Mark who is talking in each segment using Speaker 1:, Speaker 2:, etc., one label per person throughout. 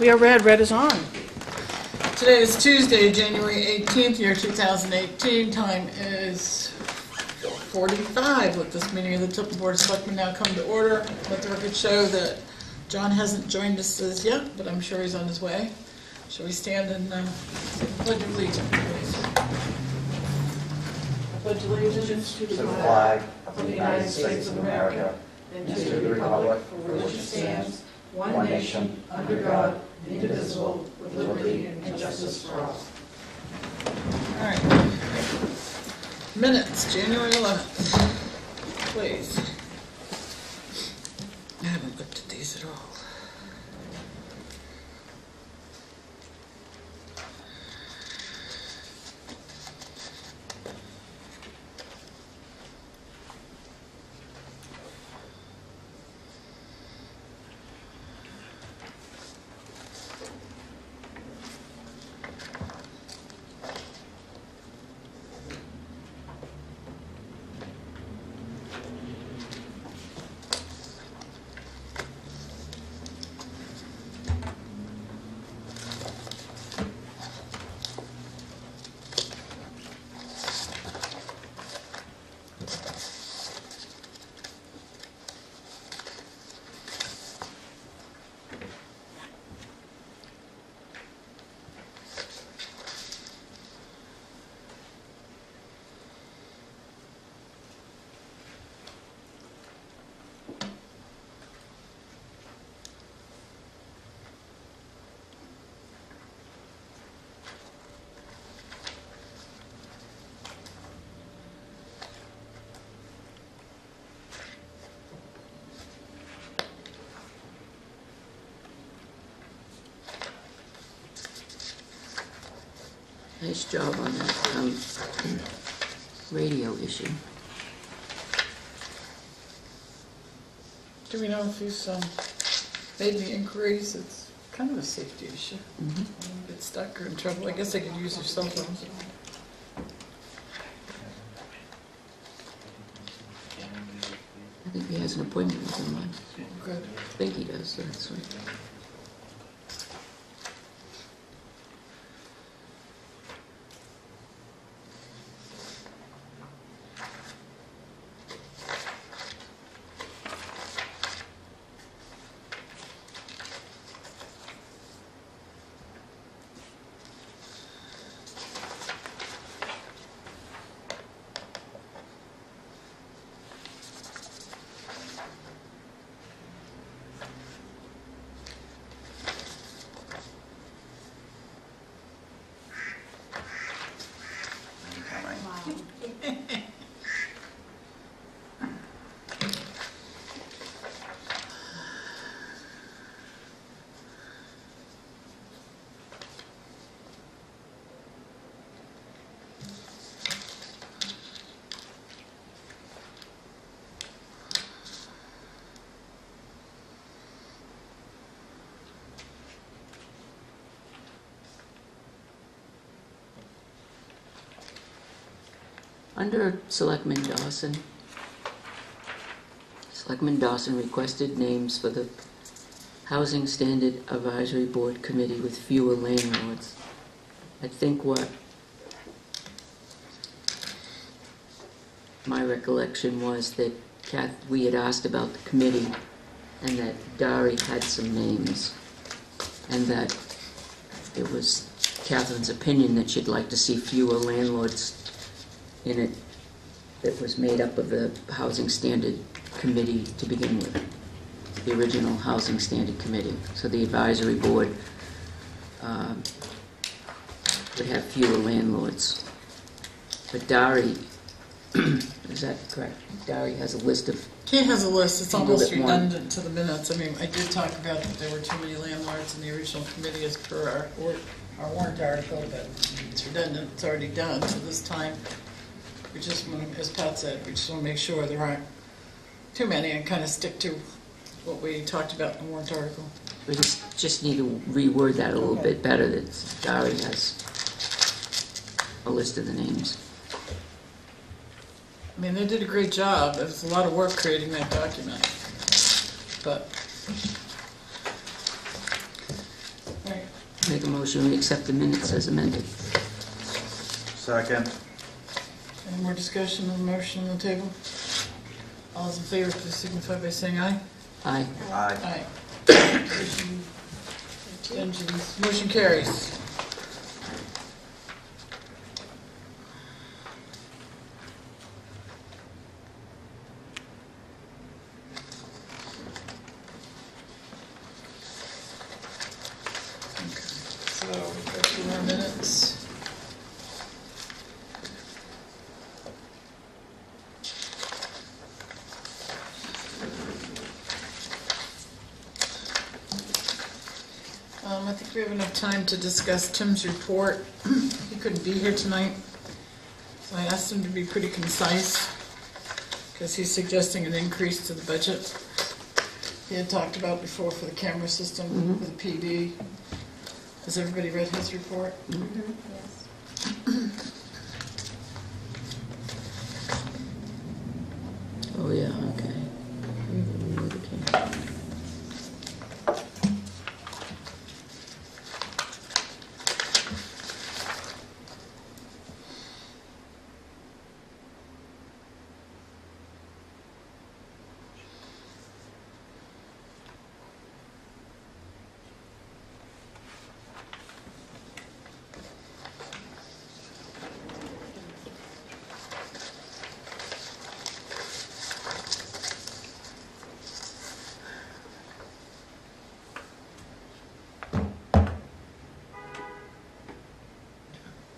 Speaker 1: We are red. Red is on.
Speaker 2: Today is Tuesday, January 18th, year 2018. Time is 4:45. Let this meeting of the Tilton Board of Selectmen now come to order. Let the record show that John hasn't joined us as yet, but I'm sure he's on his way. Shall we stand and pledge allegiance, please? I pledge allegiance to the flag of the United States of America and to the republic for which it stands, one nation, under God, indivisible, with liberty and justice for all. All right. Minutes, January 11th. Please. I haven't looked at these at all.
Speaker 3: Nice job on that radio issue.
Speaker 2: Do we know if he's made any inquiries? It's kind of a safety issue. Get stuck or in trouble. I guess they could use their cell phones.
Speaker 3: I think he has an appointment with him on.
Speaker 2: Good.
Speaker 3: I think he does, so that's right. Under Selectman Dawson requested names for the Housing Standard Advisory Board Committee with fewer landlords. I think what my recollection was that we had asked about the committee and that Dari had some names and that it was Catherine's opinion that she'd like to see fewer landlords in it that was made up of the Housing Standard Committee to begin with, the original Housing Standard Committee. So the advisory board would have fewer landlords. But Dari, is that correct? Dari has a list of...
Speaker 2: Kate has a list. It's almost
Speaker 3: more.
Speaker 2: redundant to the minutes. I mean, I did talk about that there were too many landlords in the original committee as per our warrant article, but it's redundant. It's already done. So this time, we just want to, as Pat said, we just want to make sure there aren't too many and kind of stick to what we talked about in the warrant article.
Speaker 3: We just need to reword that a little bit better, that Dari has a list of the names.
Speaker 2: I mean, they did a great job. There was a lot of work creating that document. But
Speaker 3: Make a motion, we accept the minutes as amended.
Speaker 1: Second.
Speaker 2: Any more discussion on the motion on the table? All those in favor, please signify by saying aye.
Speaker 3: Aye.
Speaker 1: Aye.
Speaker 2: Aye. Abstentions. Motion carries. Okay, so go through our minutes. I think we have enough time to discuss Tim's report. He couldn't be here tonight, so I asked him to be pretty concise, because he's suggesting an increase to the budget he had talked about before for the camera system for the PD. Has everybody read his report?
Speaker 3: Oh, yeah, okay.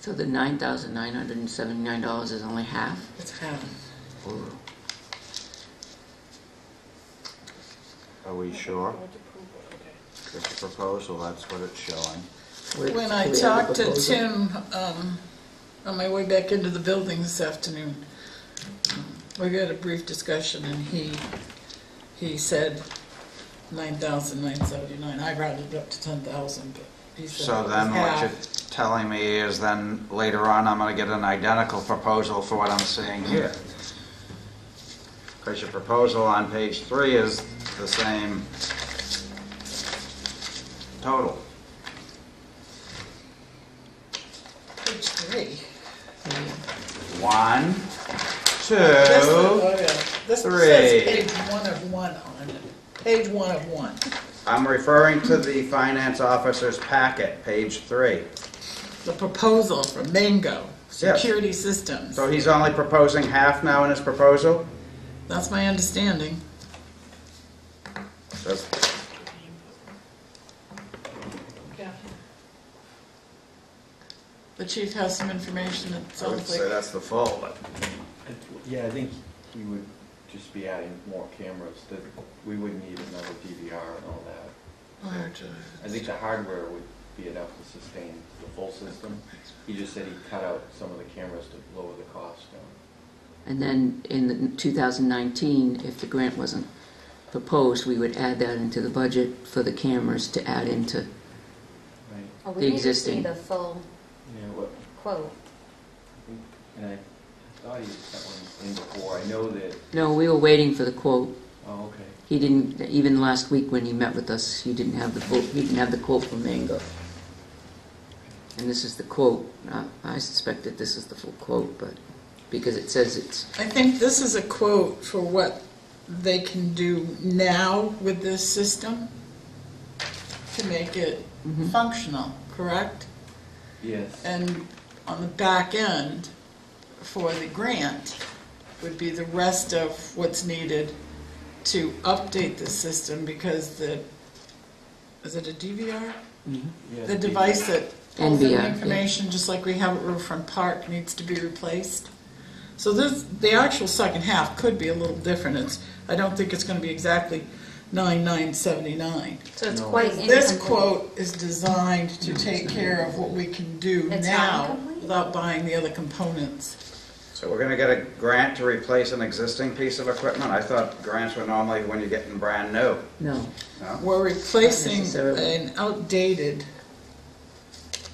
Speaker 3: So the $9,979 is only half?
Speaker 2: It's half.
Speaker 3: Or
Speaker 1: Are we sure? It's a proposal, that's what it's showing.
Speaker 2: When I talked to Tim on my way back into the building this afternoon, we had a brief discussion, and he said 9,979. I rounded it up to 10,000, but he said
Speaker 1: So
Speaker 2: it was
Speaker 1: then what
Speaker 2: half.
Speaker 1: you're telling me is then later on I'm gonna get an identical proposal for what I'm seeing here. Because your proposal on page 3 is the same total.
Speaker 2: Page 3.
Speaker 1: 1, 2,
Speaker 2: This
Speaker 1: 3.
Speaker 2: says page 1 of 1 on it. Page 1 of 1.
Speaker 1: I'm referring to the finance officer's packet, page 3.
Speaker 2: The proposal from Mango Security Systems.
Speaker 1: So he's only proposing half now in his proposal?
Speaker 2: That's my understanding.
Speaker 1: That's-
Speaker 2: The chief has some information that
Speaker 1: I would
Speaker 2: sounds
Speaker 1: say
Speaker 2: like.
Speaker 1: that's the full, but
Speaker 4: Yeah, I think he would just be adding more cameras, that we wouldn't need another DVR and all that. I think the hardware would be enough to sustain the full system. He just said he'd cut out some of the cameras to lower the cost down.
Speaker 3: And then in the 2019, if the grant wasn't proposed, we would add that into the budget for the cameras to add into,
Speaker 4: Right.
Speaker 5: Well,
Speaker 3: The
Speaker 5: we need to see
Speaker 3: existing.
Speaker 5: the full
Speaker 4: Yeah, what,
Speaker 5: quote.
Speaker 4: and I thought he sent one in before. I know that,
Speaker 3: no, we were waiting for the quote.
Speaker 4: oh, okay.
Speaker 3: He didn't, even last week when he met with us, he didn't have the quote, he didn't have the quote from Mango. And this is the quote. I suspect that this is the full quote, but, because it says it's,
Speaker 2: I think this is a quote for what they can do now with this system to make it functional, correct?
Speaker 4: Yes.
Speaker 2: And on the back end for the grant would be the rest of what's needed to update the system, because is it a DVR?
Speaker 4: Yeah,
Speaker 2: The device that pulls in
Speaker 3: NVR,
Speaker 2: the
Speaker 3: yeah.
Speaker 2: information, just like we have at Riverfront Park, needs to be replaced. So the actual second half could be a little different. I don't think it's going to be exactly 9,979.
Speaker 5: So it's
Speaker 4: No.
Speaker 5: quite
Speaker 2: This
Speaker 5: incomplete.
Speaker 2: quote is designed to take care of what we can do
Speaker 5: It's not
Speaker 2: now
Speaker 5: incomplete?
Speaker 2: without buying the other components.
Speaker 1: So we're gonna get a grant to replace an existing piece of equipment? I thought grants were normally when you're getting brand new.
Speaker 3: no.
Speaker 1: No?
Speaker 2: We're replacing
Speaker 3: necessarily.
Speaker 2: an outdated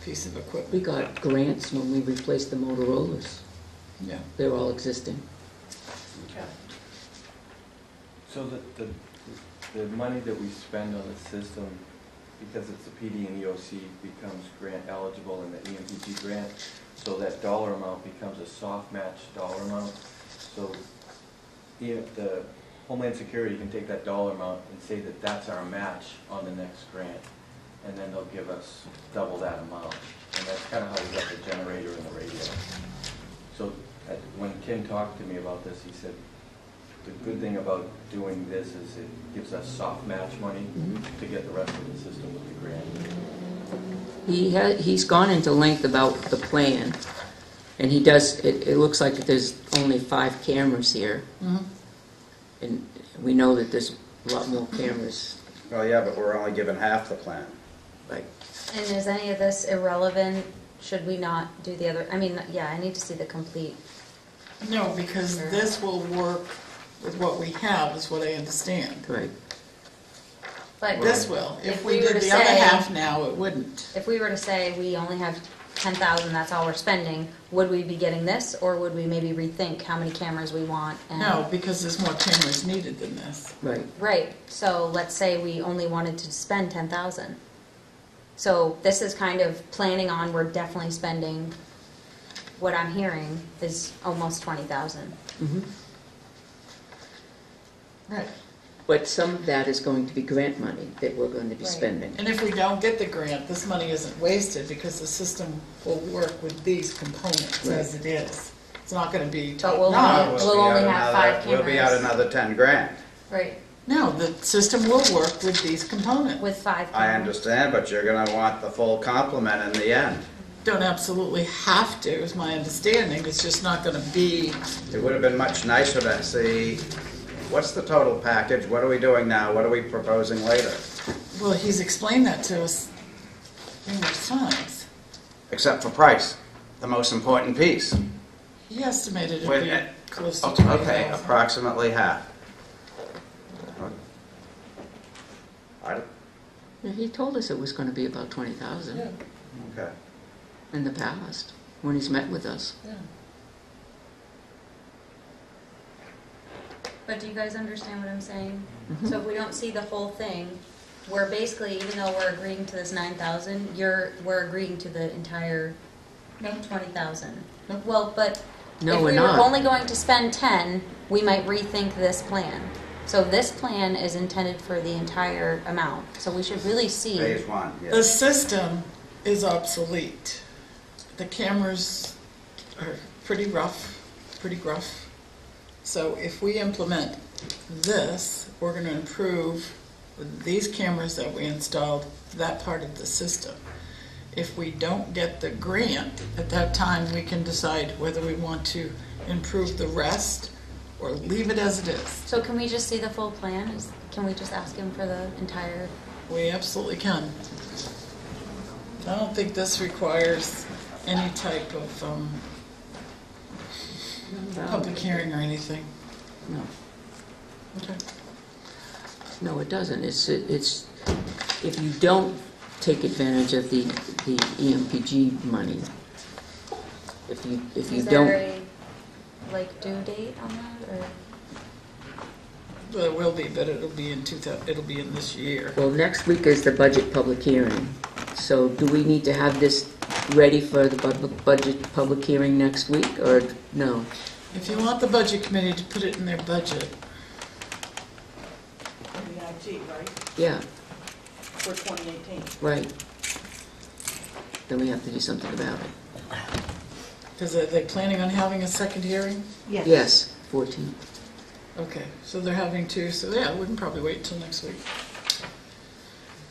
Speaker 2: piece of
Speaker 3: We
Speaker 2: equipment.
Speaker 3: got grants when we replaced the Motorola's.
Speaker 2: Yeah.
Speaker 3: They're all existing.
Speaker 4: So the money that we spend on the system, because it's a PD and EOC, becomes grant eligible in the EMPG grant, so that dollar amount becomes a soft match dollar amount. So the Homeland Security can take that dollar amount and say that that's our match on the next grant, and then they'll give us double that amount. And that's kind of how we got the generator and the radio. So when Kim talked to me about this, he said, the good thing about doing this is it gives us soft match money to get the rest of the system with the grant.
Speaker 3: He's gone into length about the plan, and he does, it looks like there's only 5 cameras here, and we know that there's a lot more cameras.
Speaker 1: Well, yeah, but we're only given half the plan.
Speaker 3: Right.
Speaker 5: And is any of this irrelevant? Should we not do the other? I mean, yeah, I need to see the complete.
Speaker 2: No, because this will work with what we have, is what I understand.
Speaker 3: Right.
Speaker 5: But
Speaker 2: This will. If we
Speaker 5: were
Speaker 2: did
Speaker 5: to
Speaker 2: the other
Speaker 5: say-
Speaker 2: half now, it wouldn't.
Speaker 5: If we were to say we only have 10,000, that's all we're spending, would we be getting this, or would we maybe rethink how many cameras we want? And
Speaker 2: No, because there's more cameras needed than this.
Speaker 3: Right.
Speaker 5: Right. So let's say we only wanted to spend 10,000. So this is kind of planning on we're definitely spending. What I'm hearing is almost 20,000.
Speaker 3: Mm-hmm.
Speaker 2: Right.
Speaker 3: But some of that is going to be grant money that we're going to be
Speaker 5: Right.
Speaker 3: spending.
Speaker 2: And if we don't get the grant, this money isn't wasted because the system will work with these components as it is. It's not gonna be
Speaker 5: But
Speaker 2: top
Speaker 5: we'll
Speaker 2: notch.
Speaker 5: We'll
Speaker 1: be
Speaker 5: only
Speaker 1: out
Speaker 5: have
Speaker 1: another-
Speaker 5: 5
Speaker 1: We'll be out
Speaker 5: cameras.
Speaker 1: another 10 grand.
Speaker 5: Right.
Speaker 2: No, the system will work with these components.
Speaker 5: With 5 cameras.
Speaker 1: I understand, but you're gonna want the full complement in the end.
Speaker 2: Don't absolutely have to, is my understanding. It's just not gonna be,
Speaker 1: It would have been much nicer to see, what's the total package? What are we doing now? What are we proposing later?
Speaker 2: well, he's explained that to us numerous times.
Speaker 1: Except for price, the most important piece.
Speaker 2: He estimated it'd
Speaker 1: Wait,
Speaker 2: be close to
Speaker 1: Okay,
Speaker 2: 20,000.
Speaker 1: approximately half. I-
Speaker 3: Yeah, he told us it was going to be about 20,000
Speaker 2: Yeah,
Speaker 1: Okay.
Speaker 3: in the past, when he's met with us.
Speaker 2: yeah.
Speaker 5: But do you guys understand what I'm saying?
Speaker 3: Mhm.
Speaker 5: So if we don't see the whole thing, we're basically, even though we're agreeing to this 9,000, we're agreeing to the entire 20,000.
Speaker 2: Nope.
Speaker 5: Well, but
Speaker 3: No,
Speaker 5: if
Speaker 3: we're
Speaker 5: we were
Speaker 3: not.
Speaker 5: only going to spend 10, we might rethink this plan. So this plan is intended for the entire amount. So we should really see.
Speaker 1: Phase 1,
Speaker 2: The
Speaker 1: yes.
Speaker 2: system is obsolete. The cameras are pretty rough, pretty gruff. So if we implement this, we're gonna improve with these cameras that we installed, that part of the system. If we don't get the grant, at that time, we can decide whether we want to improve the rest or leave it as it is.
Speaker 5: So can we just see the full plan? Can we just ask him for the entire?
Speaker 2: We absolutely can. I don't think this requires any type of public hearing or anything.
Speaker 3: No,
Speaker 2: Okay.
Speaker 3: no, it doesn't. It's if you don't take advantage of the EMPG money, if you
Speaker 5: Is
Speaker 3: don't.
Speaker 5: there a due date on that, or?
Speaker 2: Well, it will be, but it'll be it'll be in this year.
Speaker 3: Well, next week is the budget public hearing. So do we need to have this ready for the budget public hearing next week, or no?
Speaker 2: If you want the budget committee to put it in their budget,
Speaker 6: The IT, right,
Speaker 3: Yeah,
Speaker 6: for 2018.
Speaker 3: right. Then we have to do something about it.
Speaker 2: because are they planning on having a second hearing?
Speaker 3: Yes, 14.
Speaker 2: Okay, so they're having two, so yeah, we can probably wait until next week.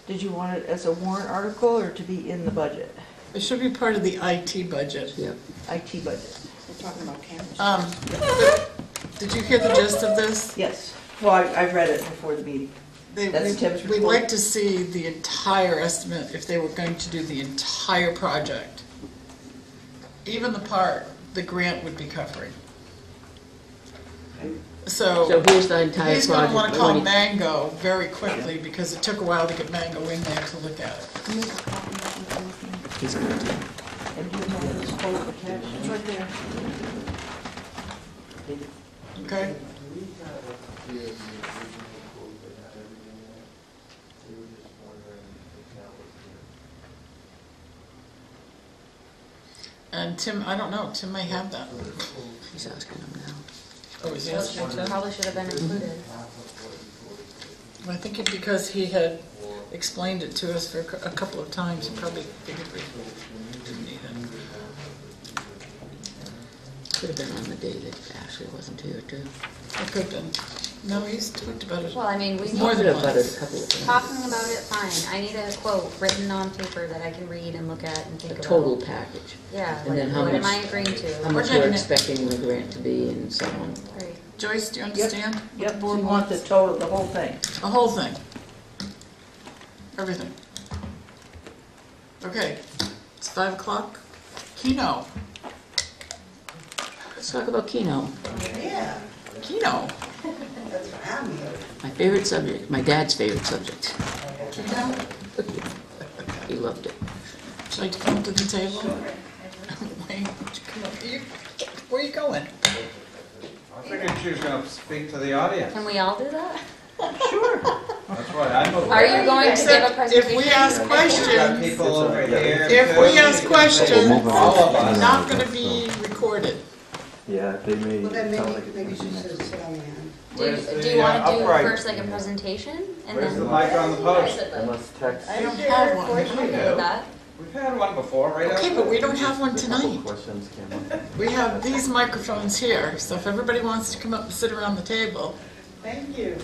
Speaker 6: Did you want it as a warrant article or to be in the budget,
Speaker 2: It should be part of the IT budget.
Speaker 3: Yep.
Speaker 6: IT budget? We're talking about cameras.
Speaker 2: Did you hear the gist of this?
Speaker 6: Yes, well, I've read it before the meeting. That's Tim's
Speaker 2: We'd
Speaker 6: report.
Speaker 2: like to see the entire estimate if they were going to do the entire project. Even the part the grant would be covering.
Speaker 3: So here's the entire
Speaker 2: He's going to want
Speaker 3: project.
Speaker 2: to call
Speaker 3: 20
Speaker 2: Mango very quickly because it took a while to get Mango in there to look at it.
Speaker 3: He's going to.
Speaker 6: And do you have this quote attached? It's right there.
Speaker 2: Okay? And Tim, I don't know, Tim may have that.
Speaker 3: He's asking him now.
Speaker 2: Oh, is he asking Tim?
Speaker 5: Probably should have been included.
Speaker 2: I think it's because he had explained it to us for a couple of times, he probably figured we didn't need it.
Speaker 3: Could have been on the day that Ashley wasn't here too.
Speaker 2: It could have been. No, he's talked about it.
Speaker 5: Well, I mean, we
Speaker 2: More
Speaker 5: need,
Speaker 2: than
Speaker 3: Could have about it
Speaker 2: once.
Speaker 3: a couple of times.
Speaker 5: talking about it, fine. I need a quote written on paper that I can read and look at and
Speaker 3: A
Speaker 5: think about.
Speaker 3: total package.
Speaker 5: Yeah,
Speaker 3: And
Speaker 5: like,
Speaker 3: then how
Speaker 5: what am I
Speaker 3: much-
Speaker 5: agreeing to?
Speaker 3: How much
Speaker 2: getting
Speaker 3: we're
Speaker 2: it.
Speaker 3: expecting the grant to be and so on.
Speaker 5: Great.
Speaker 2: Joyce, do you understand? what
Speaker 6: Yep,
Speaker 2: the
Speaker 6: we
Speaker 2: board
Speaker 6: want the
Speaker 2: wants?
Speaker 6: total, the whole thing.
Speaker 2: The whole thing. Everything. Okay, it's 5 o'clock. Keno.
Speaker 3: Let's talk about Keno,
Speaker 7: Yeah,
Speaker 2: Keno.
Speaker 7: that's what I'm here.
Speaker 3: my favorite subject, my dad's favorite subject.
Speaker 2: Keno.
Speaker 3: He loved it.
Speaker 2: Would you like to come to the table? Wayne, would you come up? Where are you going?
Speaker 1: I figured she was gonna speak to the audience.
Speaker 5: Can we all do that?
Speaker 1: That's what I'm.
Speaker 5: Are you going to give a
Speaker 2: Except
Speaker 5: presentation?
Speaker 2: if we ask
Speaker 1: We've got
Speaker 2: questions,
Speaker 1: people over here.
Speaker 2: if we ask questions,
Speaker 1: All of us.
Speaker 2: not gonna be recorded.
Speaker 8: Yeah, they may
Speaker 7: Well, then
Speaker 8: sound like
Speaker 7: maybe
Speaker 8: it's
Speaker 7: she
Speaker 8: gonna be
Speaker 7: should sit on the end.
Speaker 1: Where's
Speaker 5: Do
Speaker 1: the,
Speaker 5: you want to do
Speaker 1: upright?
Speaker 5: first like a presentation and
Speaker 1: Where's the
Speaker 5: then?
Speaker 1: mic on the post?
Speaker 8: unless text.
Speaker 2: I don't have one.
Speaker 5: I'm okay with that.
Speaker 1: We've had one before, right?
Speaker 2: Okay, but we don't have one
Speaker 8: A couple
Speaker 2: tonight.
Speaker 8: questions came up.
Speaker 2: We have these microphones here, so if everybody wants to come up and sit around the table.
Speaker 7: Thank you.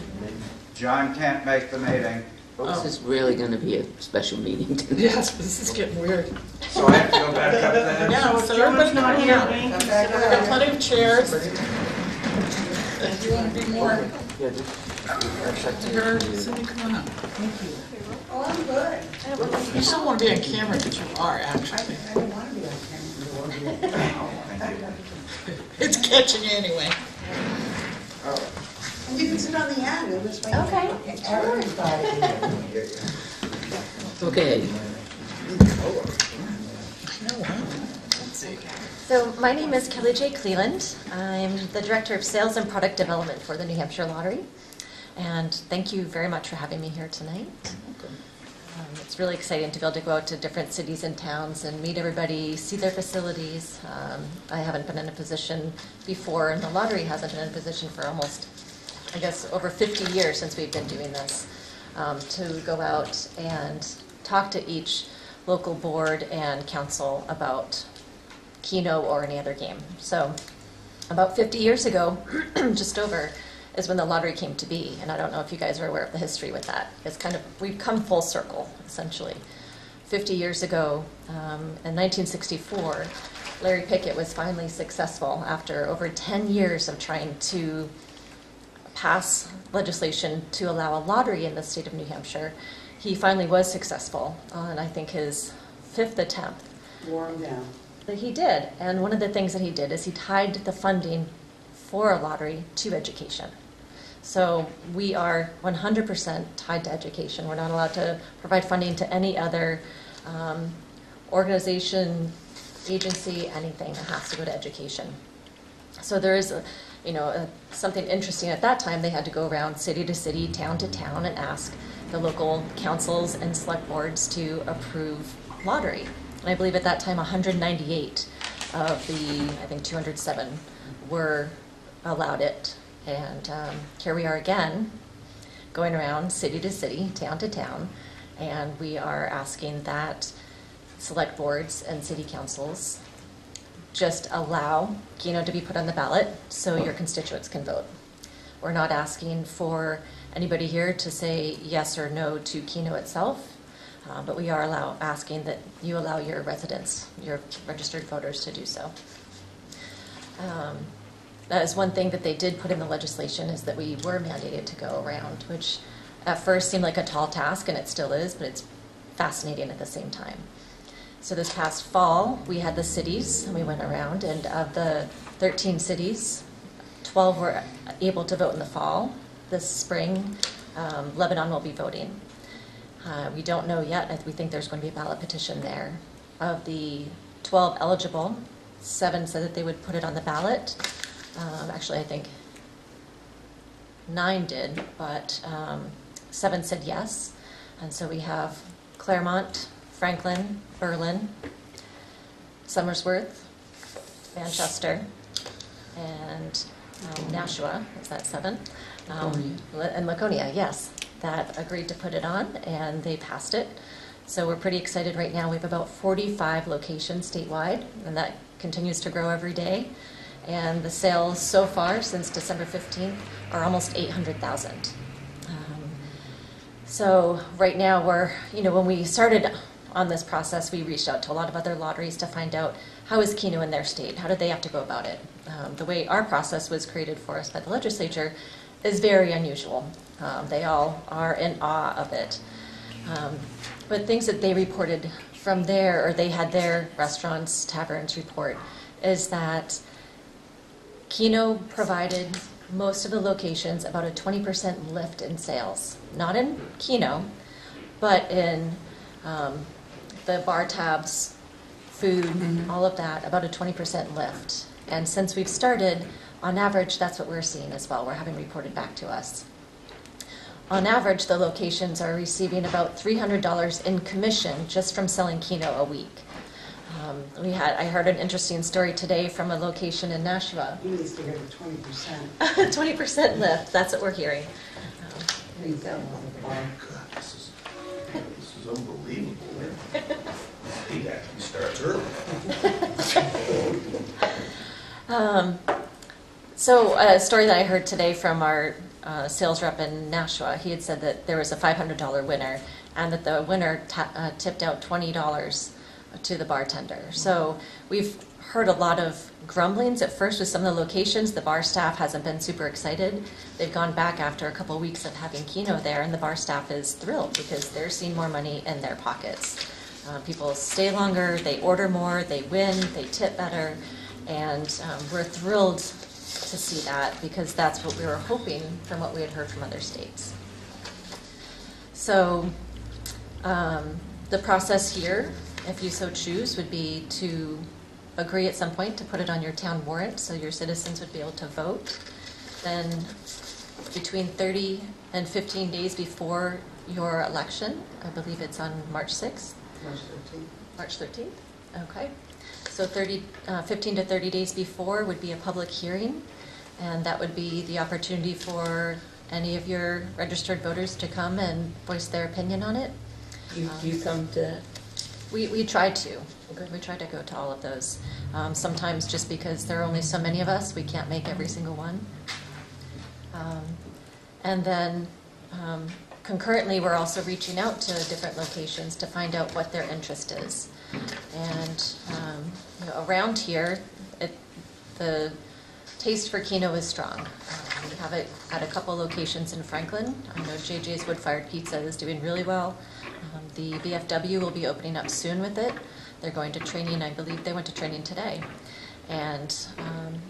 Speaker 1: John can't make the meeting,
Speaker 3: This is really gonna be a special meeting tonight.
Speaker 2: Yes, this is getting weird.
Speaker 1: so I have to go back up there.
Speaker 2: Yeah, so everybody
Speaker 6: not
Speaker 2: come
Speaker 6: here,
Speaker 2: out.
Speaker 6: Wayne.
Speaker 2: We've got plenty of chairs. If you want to be more,
Speaker 8: Yeah, just.
Speaker 2: here, Cindy, come on up.
Speaker 7: Oh, I'm good.
Speaker 2: You still want to be on camera, but you are actually.
Speaker 7: I don't want to be on camera.
Speaker 2: It's catching anyway.
Speaker 7: And you can sit on the end, and this way.
Speaker 5: Okay.
Speaker 7: Everybody.
Speaker 3: Okay,
Speaker 2: Let's see.
Speaker 9: So my name is Kelly J. Cleland. I'm the Director of Sales and Product Development for the New Hampshire Lottery. And thank you very much for having me here tonight. It's really exciting to be able to go out to different cities and towns and meet everybody, see their facilities. I haven't been in a position before, and the lottery hasn't been in a position for almost, I guess, over 50 years since we've been doing this, to go out and talk to each local board and council about Keno or any other game. So about 50 years ago, just over, is when the lottery came to be. And I don't know if you guys are aware of the history with that. It's kind of, we've come full circle, essentially. 50 years ago, in 1964, Larry Pickett was finally successful after over 10 years of trying to pass legislation to allow a lottery in the state of New Hampshire. He finally was successful on, I think, his 5th attempt.
Speaker 7: Wore them down.
Speaker 9: That he did. And one of the things that he did is he tied the funding for a lottery to education. So we are 100% tied to education. We're not allowed to provide funding to any other organization, agency, anything that has to go to education. So there is something interesting at that time. They had to go around city to city, town to town, and ask the local councils and select boards to approve lottery. And I believe at that time 198 of the, I think 207 were allowed it. And here we are again, going around city to city, town to town, and we are asking that select boards and city councils just allow Keno to be put on the ballot so your constituents can vote. We're not asking for anybody here to say yes or no to Keno itself, but we are asking that you allow your residents, your registered voters, to do so. That is one thing that they did put in the legislation, is that we were mandated to go around, which at first seemed like a tall task, and it still is, but it's fascinating at the same time. So this past fall, we had the cities, and we went around, and of the 13 cities, 12 were able to vote in the fall. This spring, Lebanon will be voting. We don't know yet. We think there's going to be a ballot petition there. Of the 12 eligible, 7 said that they would put it on the ballot. Actually, I think 9 did, but 7 said yes. And so we have Claremont, Franklin, Berlin, Somersworth, Manchester, and Nashua, is that 7? And Laconia, yes, that agreed to put it on, and they passed it. So we're pretty excited right now. We have about 45 locations statewide, and that continues to grow every day. And the sales so far since December 15th are almost 800,000. So right now when we started on this process, we reached out to a lot of other lotteries to find out how is Keno in their state? How did they have to go about it? The way our process was created for us by the legislature is very unusual. They all are in awe of it. But things that they reported from there, or they had their restaurants, taverns report, is that Keno provided most of the locations about a 20% lift in sales. Not in Keno, but in the bar tabs, food, all of that, about a 20% lift. And since we've started, on average, that's what we're seeing as well. We're having reported back to us. On average, the locations are receiving about $300 in commission just from selling Keno a week. I heard an interesting story today from a location in Nashua.
Speaker 7: He needs to get a 20%.
Speaker 9: 20% lift, that's what we're hearing.
Speaker 7: There you go.
Speaker 10: This is unbelievable. He actually starts early.
Speaker 9: So a story that I heard today from our sales rep in Nashua, he had said that there was a $500 winner and that the winner tipped out $20 to the bartender. So we've heard a lot of grumblings at first with some of the locations. The bar staff hasn't been super excited. They've gone back after a couple weeks of having Keno there, and the bar staff is thrilled because they're seeing more money in their pockets. People stay longer, they order more, they win, they tip better, and we're thrilled to see that because that's what we were hoping from what we had heard from other states. So the process here, if you so choose, would be to agree at some point to put it on your town warrant so your citizens would be able to vote. Then between 30 and 15 days before your election, I believe it's on March 6th. March 13th? Okay. So 15 to 30 days before would be a public hearing, and that would be the opportunity for any of your registered voters to come and voice their opinion on it.
Speaker 3: You come to,
Speaker 9: We try to. We try to go to all of those. Sometimes just because there are only so many of us, we can't make every single one. And then concurrently, we're also reaching out to different locations to find out what their interest is. And around here, the taste for Keno is strong. We have it at a couple locations in Franklin. I know JJ's Wood Fired Pizza is doing really well. The VFW will be opening up soon with it. They're going to training, I believe they went to training today. And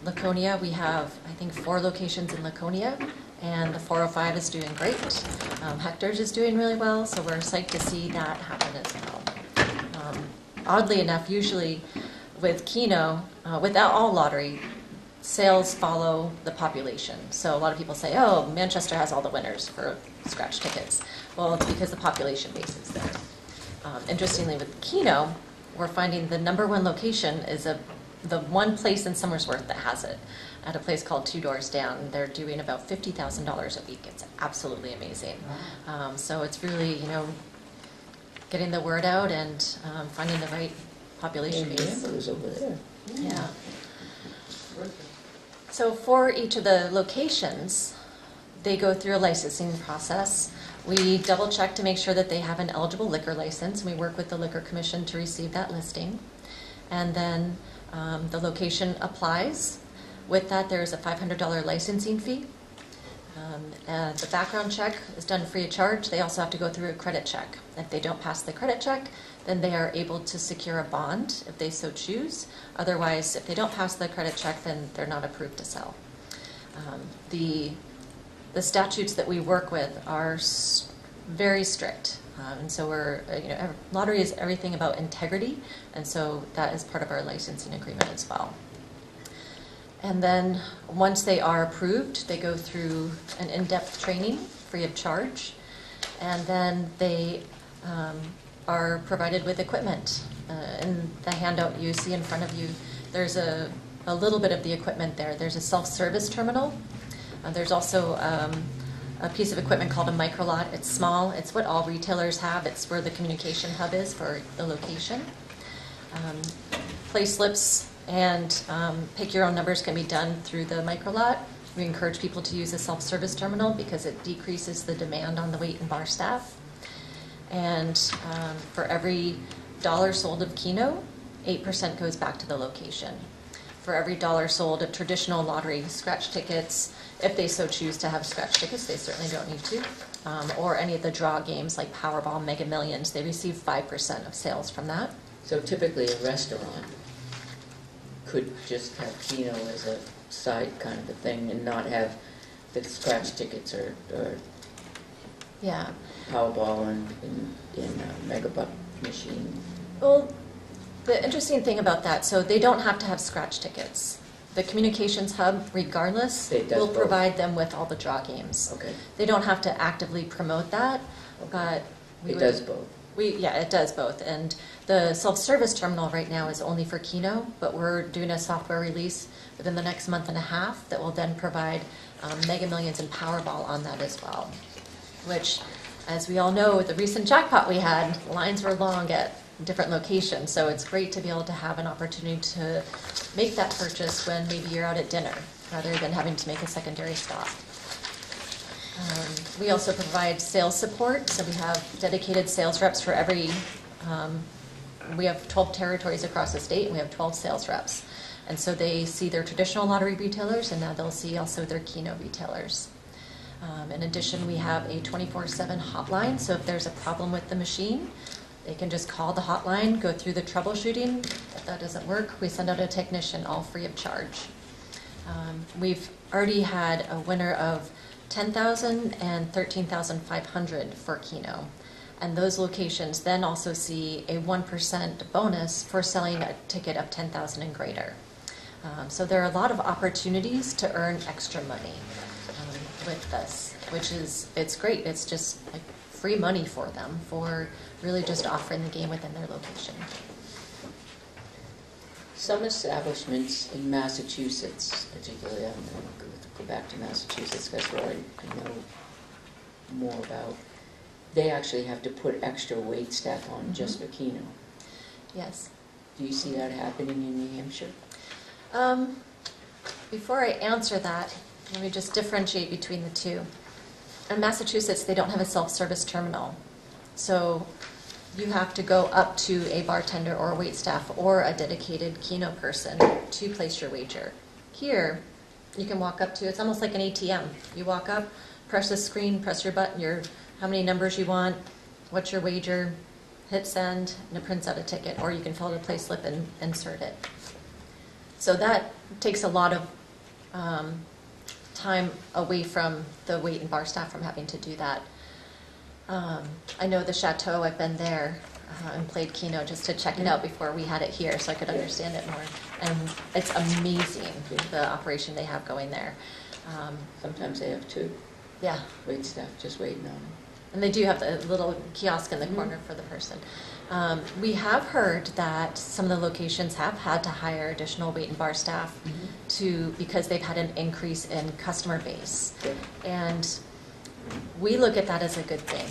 Speaker 9: Laconia, we have, I think, 4 locations in Laconia, and the 405 is doing great. Hector's is doing really well, so we're psyched to see that happen as well. Oddly enough, usually with Keno, without all lottery, sales follow the population. So a lot of people say, oh, Manchester has all the winners for scratch tickets. Well, it's because the population base is there. Interestingly, with Keno, we're finding the #1 location is the one place in Somersworth that has it, at a place called Two Doors Down. They're doing about $50,000 a week. It's absolutely amazing. So it's really, getting the word out and finding the right population base.
Speaker 3: Amber's over there.
Speaker 9: Yeah. So for each of the locations, they go through a licensing process. We double check to make sure that they have an eligible liquor license. We work with the Liquor Commission to receive that listing. And then the location applies. With that, there's a $500 licensing fee. The background check is done free of charge. They also have to go through a credit check. If they don't pass the credit check, then they are able to secure a bond if they so choose. Otherwise, if they don't pass the credit check, then they're not approved to sell. The statutes that we work with are very strict. And so lottery is everything about integrity, and so that is part of our licensing agreement as well. And then once they are approved, they go through an in-depth training free of charge, and then they are provided with equipment. In the handout you see in front of you, there's a little bit of the equipment there. There's a self-service terminal. There's also a piece of equipment called a microlot. It's small. It's what all retailers have. It's where the communication hub is for the location. Play slips and pick your own numbers can be done through the microlot. We encourage people to use a self-service terminal because it decreases the demand on the wait and bar staff. And for every $1 sold of Keno, 8% goes back to the location. For every $1 sold of traditional lottery scratch tickets, if they so choose to have scratch tickets, they certainly don't need to, or any of the draw games like Powerball, Mega Millions, they receive 5% of sales from that.
Speaker 3: So typically a restaurant could just have Keno as a side kind of a thing and not have the scratch tickets or
Speaker 9: Yeah.
Speaker 3: Powerball and Mega Buck machine.
Speaker 9: Well, the interesting thing about that, so they don't have to have scratch tickets. The communications hub, regardless,
Speaker 3: It does
Speaker 9: will
Speaker 3: both.
Speaker 9: provide them with all the draw games.
Speaker 3: Okay.
Speaker 9: They don't have to actively promote that, but
Speaker 3: It does both.
Speaker 9: Yeah, it does both. And the self-service terminal right now is only for Keno, but we're doing a software release within the next month and a half that will then provide Mega Millions and Powerball on that as well. Which, as we all know, with the recent jackpot we had, lines were long at different locations. So it's great to be able to have an opportunity to make that purchase when maybe you're out at dinner, rather than having to make a secondary stop. We also provide sales support, so we have dedicated sales reps for every, we have 12 territories across the state, and we have 12 sales reps. And so they see their traditional lottery retailers, and now they'll see also their Keno retailers. In addition, we have a 24/7 hotline, so if there's a problem with the machine, they can just call the hotline, go through the troubleshooting. If that doesn't work, we send out a technician, all free of charge. We've already had a winner of $10,000 and $13,500 for Keno. And those locations then also see a 1% bonus for selling a ticket of $10,000 and greater. So there are a lot of opportunities to earn extra money with this, which is, it's great. It's just like free money for them for really just offering the game within their location.
Speaker 3: Some establishments in Massachusetts, particularly, I'm going to go back to Massachusetts because where I know more about, they actually have to put extra wait staff on just for Keno.
Speaker 9: Yes.
Speaker 3: Do you see that happening in New Hampshire?
Speaker 9: Before I answer that, let me just differentiate between the two. In Massachusetts, they don't have a self-service terminal. So you have to go up to a bartender or a waitstaff or a dedicated Keno person to place your wager. Here, you can walk up to, it's almost like an ATM. You walk up, press the screen, press your button, how many numbers you want, what's your wager, hit send, and it prints out a ticket. Or you can fill out a play slip and insert it. So that takes a lot of time away from the wait and bar staff from having to do that. I know the Chateau, I've been there and played Keno just to check it out before we had it here so I could understand it more. And it's amazing, the operation they have going there.
Speaker 3: Sometimes they have two
Speaker 9: Yeah.
Speaker 3: wait staff just waiting on them.
Speaker 9: And they do have the little kiosk in the corner for the person. We have heard that some of the locations have had to hire additional wait and bar staff because they've had an increase in customer base.
Speaker 3: Good.
Speaker 9: And we look at that as a good thing.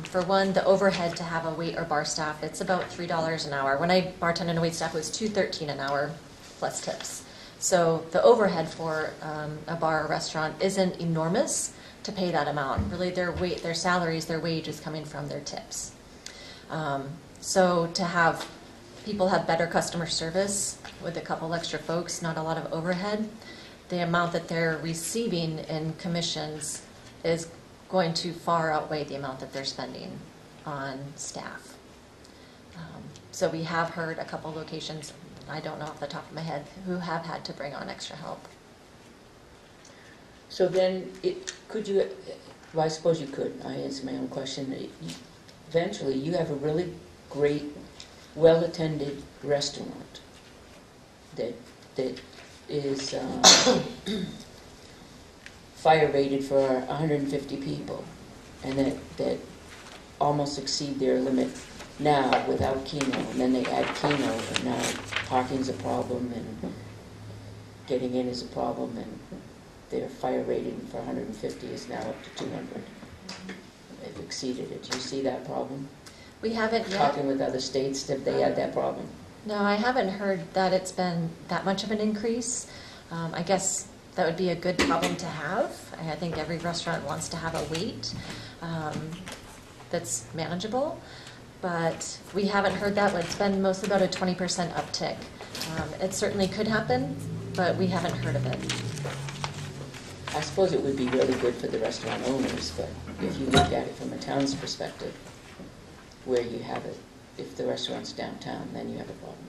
Speaker 9: For one, the overhead to have a wait or bar staff, it's about $3 an hour. When I bartended and wait staff, it was $2.13 an hour plus tips. So the overhead for a bar or restaurant isn't enormous to pay that amount. Really, their salaries, their wage is coming from their tips. So to have people have better customer service with a couple extra folks, not a lot of overhead, the amount that they're receiving in commissions is going to far outweigh the amount that they're spending on staff. So we have heard a couple locations, I don't know off the top of my head, who have had to bring on extra help.
Speaker 3: So then, could you, well, I suppose you could, I answer my own question. Eventually, you have a really great, well-attended restaurant that is fire rated for 150 people, and that almost exceed their limit now without Keno, and then they add Keno, and now parking's a problem, and getting in is a problem, and their fire rating for 150 is now up to 200. They've exceeded it. Do you see that problem?
Speaker 9: We haven't yet.
Speaker 3: Talking with other states, have they had that problem?
Speaker 9: No, I haven't heard that it's been that much of an increase. I guess that would be a good problem to have. I think every restaurant wants to have a wait that's manageable, but we haven't heard that. It's been mostly about a 20% uptick. It certainly could happen, but we haven't heard of it.
Speaker 3: I suppose it would be really good for the restaurant owners, but if you look at it from a town's perspective, where you have it, if the restaurant's downtown, then you have a problem.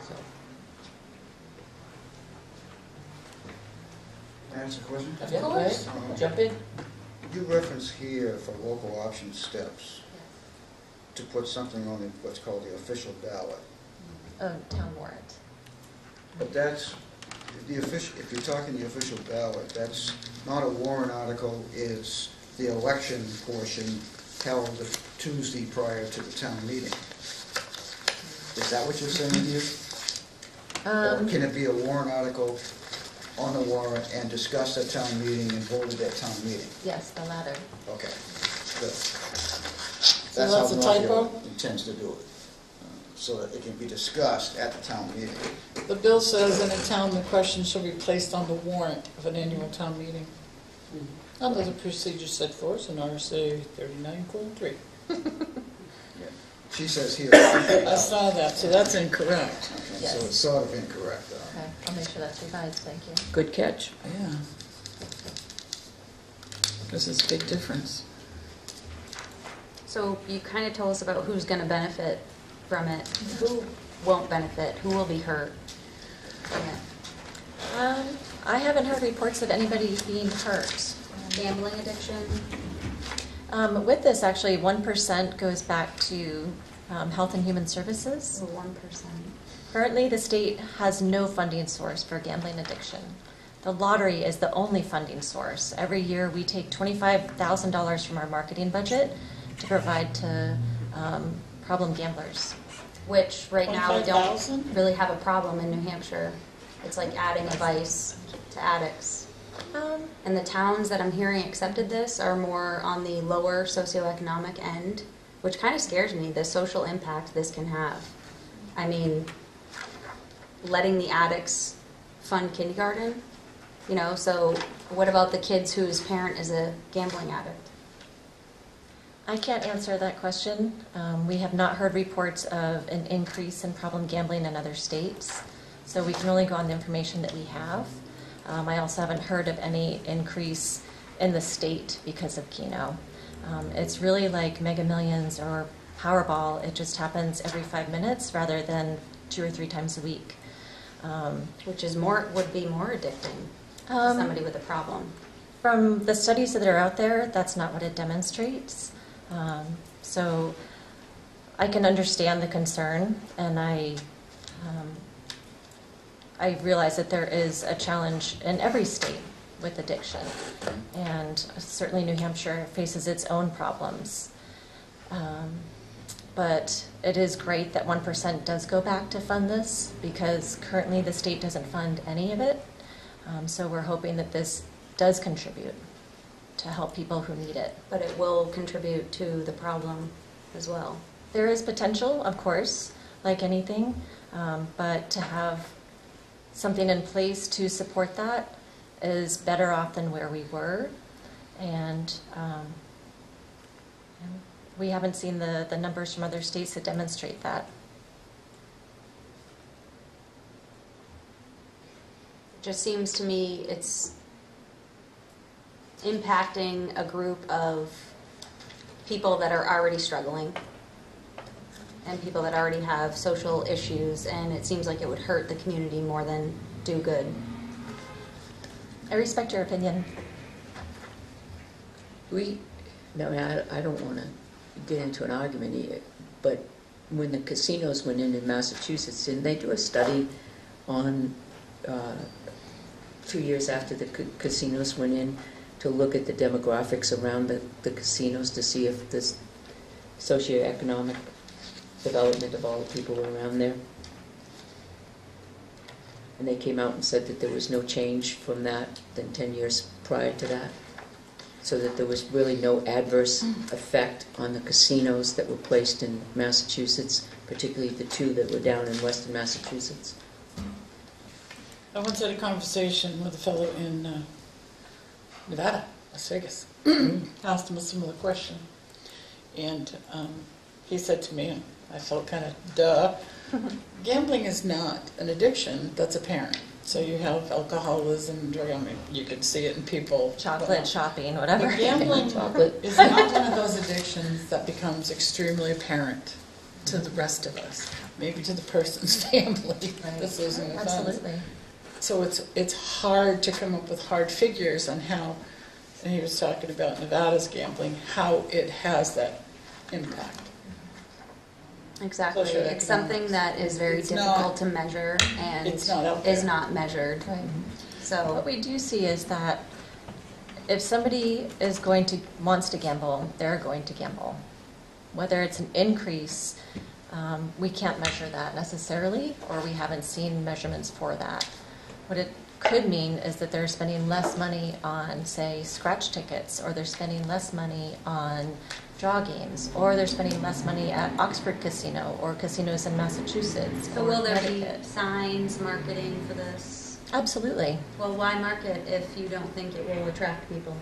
Speaker 3: So,
Speaker 7: Can I ask a question?
Speaker 3: yeah, go ahead. Jump in.
Speaker 7: You reference here for local option steps to put something on what's called the official ballot.
Speaker 9: Town warrant.
Speaker 7: But that's, the official, if you're talking the official ballot, that's not a warrant article, is the election portion held the Tuesday prior to the town meeting. Is that what you're saying here? Or can it be a warrant article on the warrant and discussed at town meeting and voted at town meeting?
Speaker 9: Yes, the latter.
Speaker 7: Okay, good.
Speaker 2: So
Speaker 7: That's
Speaker 2: that's
Speaker 7: how
Speaker 2: a typo?
Speaker 7: Northfield intends to do it, so that it can be discussed at the town meeting.
Speaker 2: The bill says in a town, the question shall be placed on the warrant of an annual town meeting. Under the procedure set forth in RSA 39:3.
Speaker 7: She says here.
Speaker 2: I saw that, so that's incorrect.
Speaker 7: Okay, so it's sort of incorrect, though.
Speaker 9: Okay, I'll make sure that's revised, thank you.
Speaker 3: Good catch.
Speaker 2: Yeah. This is a big difference.
Speaker 5: So you kind of told us about who's going to benefit from it. Who won't benefit? Who will be hurt from it?
Speaker 9: I haven't heard reports of anybody being hurt.
Speaker 5: Gambling addiction?
Speaker 9: With this, actually, 1% goes back to Health and Human Services.
Speaker 5: 1%.
Speaker 9: Currently, the state has no funding source for gambling addiction. The lottery is the only funding source. Every year, we take $25,000 from our marketing budget to provide to problem gamblers.
Speaker 5: Which right now we don't
Speaker 2: 25,000?
Speaker 5: really have a problem in New Hampshire. It's like adding a vice to addicts. And the towns that I'm hearing accepted this are more on the lower socioeconomic end, which kind of scares me, the social impact this can have. I mean, letting the addicts fund kindergarten, you know, so what about the kids whose parent is a gambling addict?
Speaker 9: I can't answer that question. We have not heard reports of an increase in problem gambling in other states, so we can only go on the information that we have. I also haven't heard of any increase in the state because of Keno. It's really like Mega Millions or Powerball. It just happens every 5 minutes rather than 2 or 3 times a week.
Speaker 5: Which is would be more addicting to somebody with a problem.
Speaker 9: From the studies that are out there, that's not what it demonstrates. So I can understand the concern, and I realize that there is a challenge in every state with addiction, and certainly New Hampshire faces its own problems. But it is great that 1% does go back to fund this, because currently the state doesn't fund any of it. So we're hoping that this does contribute to help people who need it.
Speaker 5: But it will contribute to the problem as well.
Speaker 9: There is potential, of course, like anything, but to have something in place to support that is better off than where we were. And we haven't seen the numbers from other states that demonstrate that.
Speaker 5: It just seems to me it's impacting a group of people that are already struggling and people that already have social issues, and it seems like it would hurt the community more than do good.
Speaker 9: I respect your opinion.
Speaker 3: I don't want to get into an argument here, but when the casinos went in Massachusetts, didn't they do a study on 2 years after the casinos went in to look at the demographics around the casinos to see if socioeconomic development of all the people around there. And they came out and said that there was no change from that than 10 years prior to that. So that there was really no adverse effect on the casinos that were placed in Massachusetts, particularly the 2 that were down in western Massachusetts.
Speaker 2: I once had a conversation with a fellow in Nevada, Las Vegas. Asked him a similar question. And he said to me, and I felt kind of duh, gambling is not an addiction that's apparent. So you have alcoholism, drug, I mean, you can see it in people.
Speaker 9: Chocolate, shopping, whatever.
Speaker 2: But gambling is not one of those addictions that becomes extremely apparent to the rest of us. Maybe to the person's family that's losing the funds.
Speaker 9: Absolutely.
Speaker 2: So it's hard to come up with hard figures on how, and he was talking about Nevada's gambling, how it has that impact.
Speaker 5: Exactly.
Speaker 2: Socioeconomics.
Speaker 5: It's something that is very
Speaker 2: It's
Speaker 5: difficult
Speaker 2: not-
Speaker 5: to measure and
Speaker 2: it's not out there.
Speaker 5: is not measured.
Speaker 9: Right.
Speaker 5: So
Speaker 9: What we do see is that if somebody wants to gamble, they're going to gamble. Whether it's an increase, we can't measure that necessarily, or we haven't seen measurements for that. What it could mean is that they're spending less money on, say, scratch tickets, or they're spending less money on draw games, or they're spending less money at Oxford Casino or casinos in Massachusetts.
Speaker 5: So
Speaker 9: or
Speaker 5: will there be
Speaker 9: Connecticut.
Speaker 5: signs, marketing for this?
Speaker 9: Absolutely.
Speaker 5: Well, why market if you don't think it will attract people?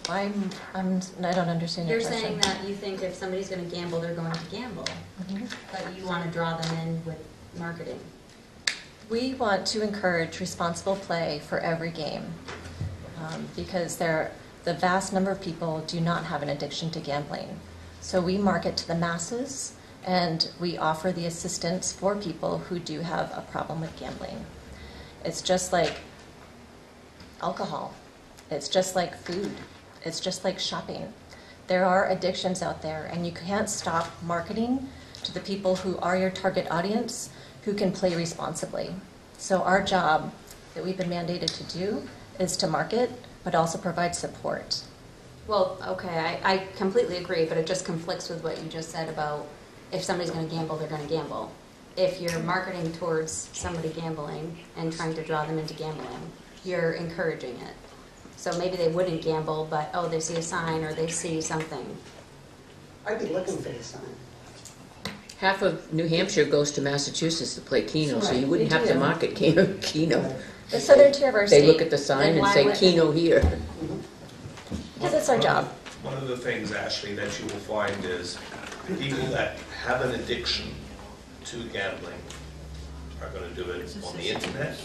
Speaker 9: I don't understand your
Speaker 5: You're
Speaker 9: question.
Speaker 5: saying that you think if somebody's going to gamble, they're going to gamble,
Speaker 9: Mhm.
Speaker 5: but you want to draw them in with marketing.
Speaker 9: We want to encourage responsible play for every game because the vast number of people do not have an addiction to gambling. So we market to the masses and we offer the assistance for people who do have a problem with gambling. It's just like alcohol. It's just like food. It's just like shopping. There are addictions out there and you can't stop marketing to the people who are your target audience who can play responsibly. So our job that we've been mandated to do is to market, but also provide support.
Speaker 5: Well, okay, I completely agree, but it just conflicts with what you just said about if somebody's going to gamble, they're going to gamble. If you're marketing towards somebody gambling and trying to draw them into gambling, you're encouraging it. So maybe they wouldn't gamble, but, oh, they see a sign or they see something.
Speaker 11: I'd be looking for the sign.
Speaker 3: Half of New Hampshire goes to Massachusetts to play Keno, so you
Speaker 11: Right,
Speaker 3: wouldn't
Speaker 11: they
Speaker 3: have to
Speaker 11: do.
Speaker 3: market Keno.
Speaker 9: The southern tier of our
Speaker 3: They look
Speaker 9: state,
Speaker 3: at the sign
Speaker 5: Then
Speaker 3: and
Speaker 5: why
Speaker 3: say
Speaker 5: would-
Speaker 3: Keno here.
Speaker 9: because it's our job.
Speaker 10: One of the things, Ashley, that you will find is people that have an addiction to gambling are going to do it on the internet.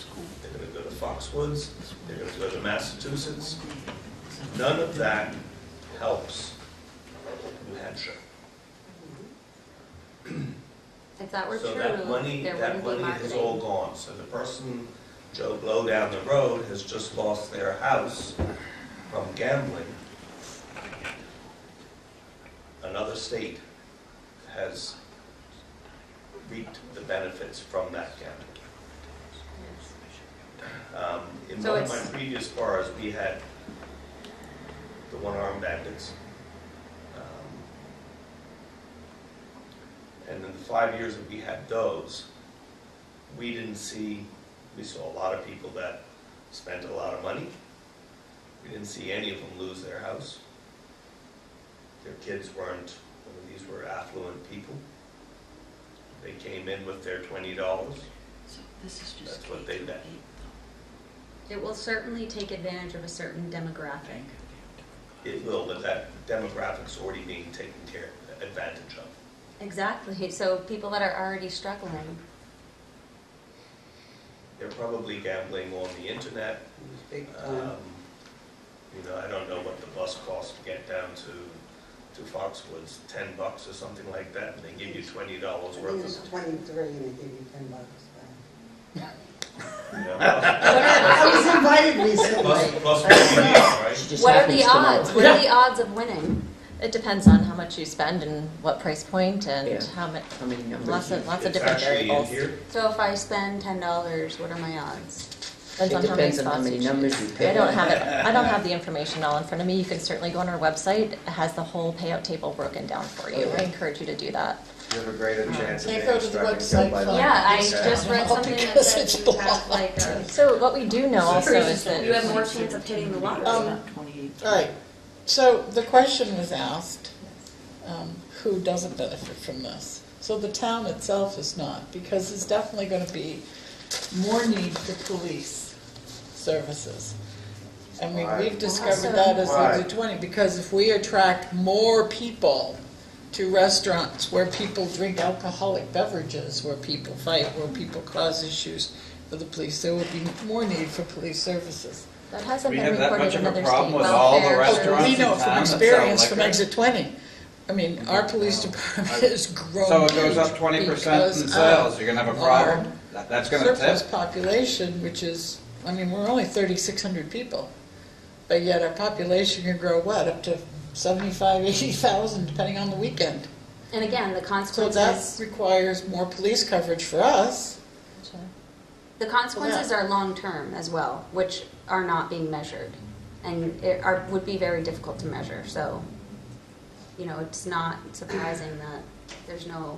Speaker 10: They're going to go to Foxwoods. They're going to go to Massachusetts. None of that helps New Hampshire.
Speaker 5: If that were
Speaker 10: So
Speaker 5: true,
Speaker 10: that money
Speaker 5: there
Speaker 10: has
Speaker 5: wouldn't be
Speaker 10: all
Speaker 5: marketing.
Speaker 10: gone. So the person, Joe Blow down the road, has just lost their house from gambling. Another state has reaped the benefits from that gambling. In
Speaker 5: So
Speaker 10: one of my
Speaker 5: it's-
Speaker 10: previous bars, we had the one-armed bandits. And in the 5 years that we had those, we saw a lot of people that spent a lot of money. We didn't see any of them lose their house. Their kids weren't, these were affluent people. They came in with their $20. That's what they bet.
Speaker 5: It will certainly take advantage of a certain demographic.
Speaker 10: It will, but that demographic's already being taken advantage of.
Speaker 5: Exactly, so people that are already struggling.
Speaker 10: They're probably gambling on the internet.
Speaker 11: Big time.
Speaker 10: I don't know what the bus costs to get down to Foxwoods, $10 or something like that, and they give you $20
Speaker 11: I think
Speaker 10: worth
Speaker 11: it's
Speaker 10: of.
Speaker 11: 23 and they give you $10 back.
Speaker 10: Plus
Speaker 11: I was invited recently.
Speaker 10: what you need, right?
Speaker 3: She just
Speaker 5: What are
Speaker 3: happens
Speaker 5: the
Speaker 3: to know.
Speaker 5: odds? What are the odds of winning?
Speaker 9: It depends on how much you spend and what price point and
Speaker 3: Yeah.
Speaker 9: how much,
Speaker 3: How many numbers?
Speaker 9: lots of
Speaker 10: It's
Speaker 9: different
Speaker 10: actually in
Speaker 9: variables.
Speaker 10: here.
Speaker 5: So if I spend $10, what are my odds?
Speaker 9: Depends on how many
Speaker 3: depends on how
Speaker 9: spots
Speaker 3: many
Speaker 9: you
Speaker 3: numbers
Speaker 9: choose.
Speaker 3: you pick.
Speaker 9: I don't have it, I don't have the information all in front of me. You can certainly go on our website. It has the whole payout table broken down for you. I encourage you to do that.
Speaker 1: You have a greater chance of
Speaker 2: Can't
Speaker 1: being
Speaker 2: go to the
Speaker 1: struck
Speaker 2: website
Speaker 1: by the.
Speaker 2: for-
Speaker 5: Yeah, I
Speaker 2: Yeah.
Speaker 5: just read something that
Speaker 2: Because
Speaker 5: said
Speaker 2: it's
Speaker 5: you have like
Speaker 9: So what we do know also is that
Speaker 5: you have more chance of hitting the lottery.
Speaker 2: Um,
Speaker 6: 28.
Speaker 2: All right, so the question was asked, who doesn't benefit from this? So the town itself is not, because there's definitely going to be more need for police services. And we've discovered that as
Speaker 1: Why?
Speaker 2: we do 20, because if we attract more people to restaurants where people drink alcoholic beverages, where people fight, where people cause issues for the police, there will be more need for police services.
Speaker 9: that hasn't
Speaker 1: We
Speaker 9: been
Speaker 1: have that
Speaker 9: reported
Speaker 1: much
Speaker 9: in
Speaker 1: of a
Speaker 9: other
Speaker 1: problem
Speaker 9: states.
Speaker 1: with all the
Speaker 5: Welfare,
Speaker 1: restaurants
Speaker 2: We
Speaker 1: in
Speaker 2: know
Speaker 1: town
Speaker 2: from
Speaker 1: that sell
Speaker 2: experience from
Speaker 1: liquor?
Speaker 2: exit 20. I mean, our police department has grown.
Speaker 1: So it goes up 20% in
Speaker 2: because of
Speaker 1: sales, you're gonna have a problem?
Speaker 2: our
Speaker 1: That's gonna
Speaker 2: Surplus
Speaker 1: tip?
Speaker 2: population, which is, I mean, we're only 3,600 people, but yet our population can grow what, up to 75, 80,000 depending on the weekend.
Speaker 5: And again, the
Speaker 2: So that
Speaker 5: consequences,
Speaker 2: requires more police coverage for us.
Speaker 5: the consequences are long-term as well, which are not being measured. And would be very difficult to measure, so, you know, it's not surprising that there's no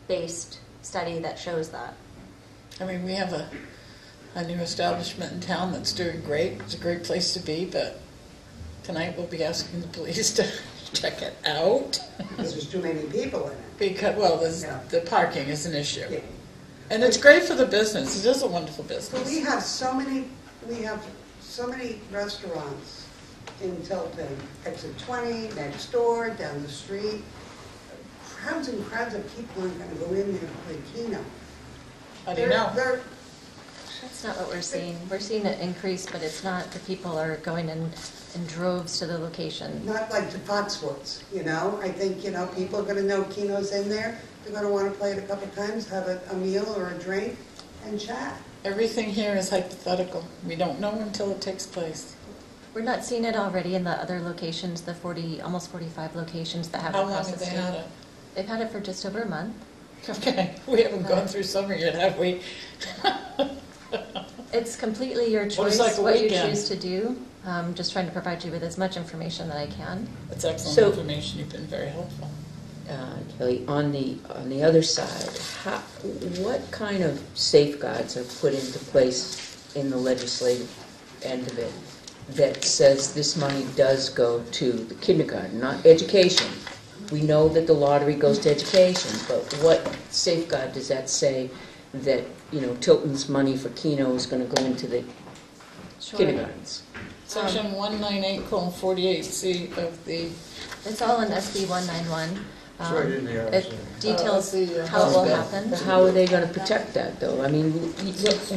Speaker 5: evidence-based study that shows that.
Speaker 2: I mean, we have a new establishment in town that's doing great. It's a great place to be, but tonight we'll be asking the police to check it out.
Speaker 11: Because there's too many people in it.
Speaker 2: Because, well,
Speaker 11: Yeah.
Speaker 2: the parking is an issue.
Speaker 11: Yeah.
Speaker 2: And it's great for the business. It is a wonderful
Speaker 11: But
Speaker 2: business.
Speaker 11: we have so many restaurants in Tilton, exit 20, next door, down the street. Crowds and crowds of people aren't gonna go in there and play Keno.
Speaker 2: How do you know?
Speaker 11: They're,
Speaker 9: That's not what we're seeing. We're seeing an increase, but it's not, the people are going in droves to the location.
Speaker 11: not like the Potswoods, you know? I think, you know, people are gonna know Keno's in there. They're gonna wanna play it a couple times, have a meal or a drink, and chat.
Speaker 2: Everything here is hypothetical. We don't know until it takes place.
Speaker 9: We're not seeing it already in the other locations, the 40, almost 45 locations that have it
Speaker 2: How long
Speaker 9: across
Speaker 2: have
Speaker 9: the
Speaker 2: they
Speaker 9: state.
Speaker 2: had it?
Speaker 9: They've had it for just over a month.
Speaker 2: Okay, we haven't gone through summer yet, have we?
Speaker 9: It's completely your
Speaker 2: Well, it's
Speaker 9: choice
Speaker 2: like a
Speaker 9: what you
Speaker 2: weekend.
Speaker 9: choose to do. Just trying to provide you with as much information that I can.
Speaker 2: That's excellent
Speaker 3: So-
Speaker 2: information. You've been very helpful.
Speaker 3: Kelly, on the other side, what kind of safeguards are put into place in the legislative end of it that says this money does go to the kindergarten, not education? We know that the lottery goes to education, but what safeguard does that say that, you know, Tilton's money for Keno is going to go into the
Speaker 9: Sure.
Speaker 3: kindergartens?
Speaker 2: Section 198:48C of the
Speaker 9: It's all in SB 191.
Speaker 7: It's right in there,
Speaker 9: It
Speaker 7: so.
Speaker 9: details
Speaker 2: the,
Speaker 9: how it will
Speaker 2: House bill.
Speaker 9: happen.
Speaker 3: But how are they going to protect that, though? I mean,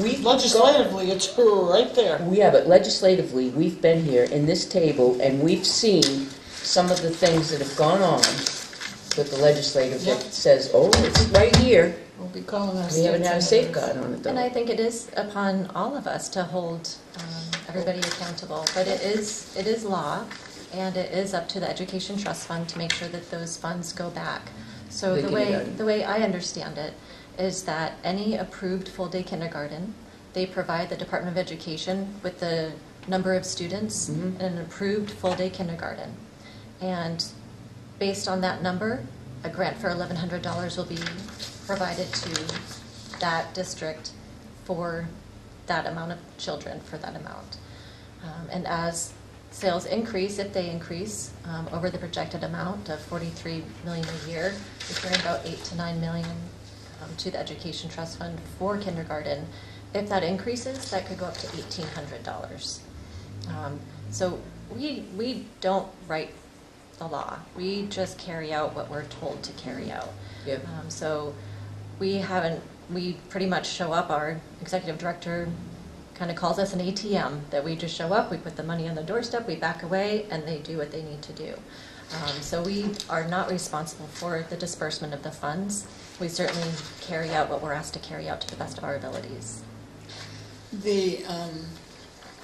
Speaker 3: we've
Speaker 2: legislatively, it's right there.
Speaker 3: Yeah, but legislatively, we've been here in this table and we've seen some of the things that have gone on with the legislative
Speaker 2: Yep.
Speaker 3: that says, oh, it's right here.
Speaker 2: We'll be calling our
Speaker 3: We haven't had a
Speaker 2: states
Speaker 3: safeguard on it,
Speaker 9: And I
Speaker 3: though.
Speaker 9: think it is upon all of us to hold everybody accountable. But it is law, and it is up to the Education Trust Fund to make sure that those funds go back. So
Speaker 3: The
Speaker 9: the way
Speaker 3: kindergarten.
Speaker 9: I understand it is that any approved full-day kindergarten, they provide the Department of Education with the number of students in an approved full-day kindergarten. And based on that number, a grant for $1,100 will be provided to that district for that amount of children, for that amount. And as sales increase, if they increase over the projected amount of $43 million a year, returning about $8 to $9 million to the Education Trust Fund for kindergarten. If that increases, that could go up to $1,800. So we don't write the law. We just carry out what we're told to carry out.
Speaker 3: Yep.
Speaker 9: So we pretty much show up, our executive director kind of calls us an ATM, that we just show up, we put the money on the doorstep, we back away, and they do what they need to do. So we are not responsible for the disbursement of the funds. We certainly carry out what we're asked to carry out to the best of our abilities.
Speaker 2: The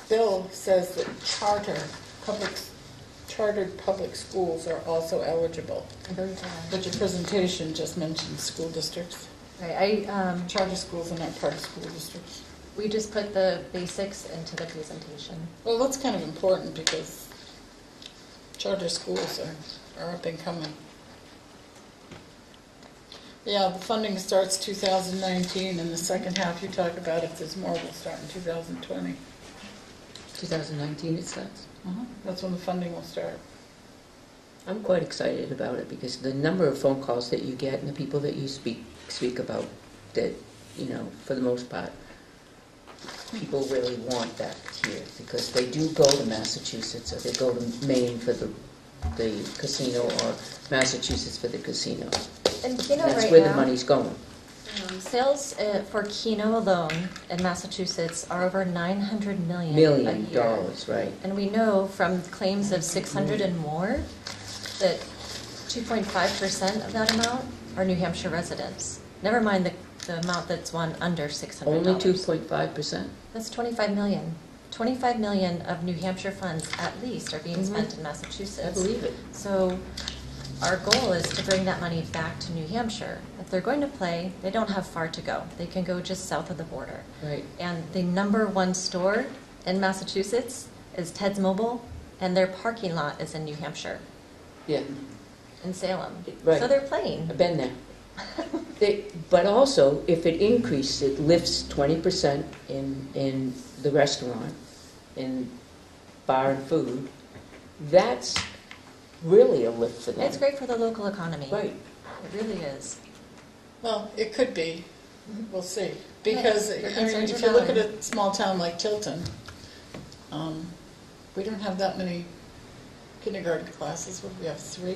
Speaker 2: bill says that chartered public schools are also eligible.
Speaker 9: I believe that.
Speaker 2: But your presentation just mentioned school districts.
Speaker 9: Right,
Speaker 2: Charter schools are not part of school districts.
Speaker 9: We just put the basics into the presentation.
Speaker 2: Well, that's kind of important because charter schools are up and coming. Yeah, the funding starts 2019, and the second half you talk about, if there's more, will start in 2020.
Speaker 3: 2019 it starts.
Speaker 2: That's when the funding will start.
Speaker 3: I'm quite excited about it because the number of phone calls that you get and the people that you speak about that, you know, for the most part, people really want that here because they do go to Massachusetts or they go to Maine for the casino or Massachusetts for the casino.
Speaker 9: And Keno
Speaker 3: That's
Speaker 9: right
Speaker 3: where
Speaker 9: now,
Speaker 3: the money's going.
Speaker 9: Sales for Keno alone in Massachusetts are over $900 million a
Speaker 3: $1
Speaker 9: year.
Speaker 3: million, right.
Speaker 9: And we know from claims of 600 and more that 2.5% of that amount are New Hampshire residents. Never mind the amount that's won under $600.
Speaker 3: Only 2.5%?
Speaker 9: That's 25 million. 25 million of New Hampshire funds at least are being spent in Massachusetts.
Speaker 3: I believe it.
Speaker 9: So our goal is to bring that money back to New Hampshire. If they're going to play, they don't have far to go. They can go just south of the border.
Speaker 3: Right.
Speaker 9: And the #1 store in Massachusetts is Ted's Mobile, and their parking lot is in New Hampshire,
Speaker 3: Yeah,
Speaker 9: in Salem.
Speaker 3: Right.
Speaker 9: So they're playing.
Speaker 3: I've been there. But also, if it increases, it lifts 20% in the restaurant, in bar and food, that's really a lift for them.
Speaker 9: It's great for the local economy.
Speaker 3: Right.
Speaker 9: It really is.
Speaker 2: Well, it could be. We'll see. Because,
Speaker 9: Yes, your
Speaker 2: I mean,
Speaker 9: concerns
Speaker 2: if
Speaker 9: are
Speaker 2: you look at
Speaker 9: valid.
Speaker 2: a small town like Tilton, we don't have that many kindergarten classes. What do we have, 3? I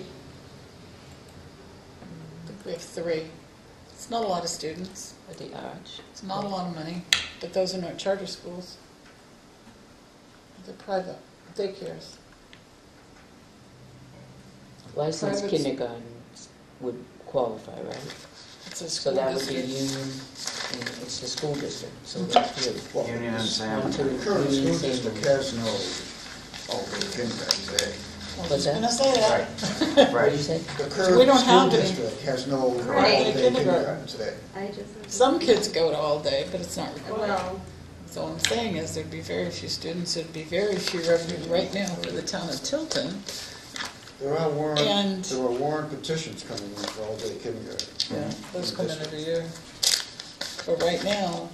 Speaker 2: think we have 3. It's not a lot of students.
Speaker 3: At the Arch.
Speaker 2: It's not a lot of money, but those are not charter schools. They're private daycares.
Speaker 3: Licensed
Speaker 2: Private-
Speaker 3: kindergartens would qualify, right?
Speaker 2: It's a
Speaker 3: So
Speaker 2: school
Speaker 3: that would be
Speaker 2: district.
Speaker 3: Union, and it's the school district, so that's really.
Speaker 1: Union and Salem.
Speaker 3: Onto the
Speaker 7: The current
Speaker 3: Union
Speaker 7: school
Speaker 3: and
Speaker 7: district
Speaker 3: Salem.
Speaker 7: has no all-day kindergarten today.
Speaker 2: I was
Speaker 3: What's
Speaker 2: just
Speaker 3: that?
Speaker 2: gonna say that.
Speaker 3: What did you
Speaker 1: Right.
Speaker 3: say?
Speaker 7: The
Speaker 2: We
Speaker 7: current
Speaker 2: don't
Speaker 7: school
Speaker 2: have any.
Speaker 7: district has no
Speaker 2: Right.
Speaker 7: all-day
Speaker 2: Kindergarten.
Speaker 7: kindergarten today.
Speaker 2: Some kids go to all day, but it's not required.
Speaker 11: Well,
Speaker 2: So what I'm saying is there'd be very few students, there'd be very few revenue right now for the town of Tilton.
Speaker 7: There are
Speaker 2: And-
Speaker 7: warrant petitions coming in for all-day kindergarten.
Speaker 2: Yeah, those come in every year. But right now,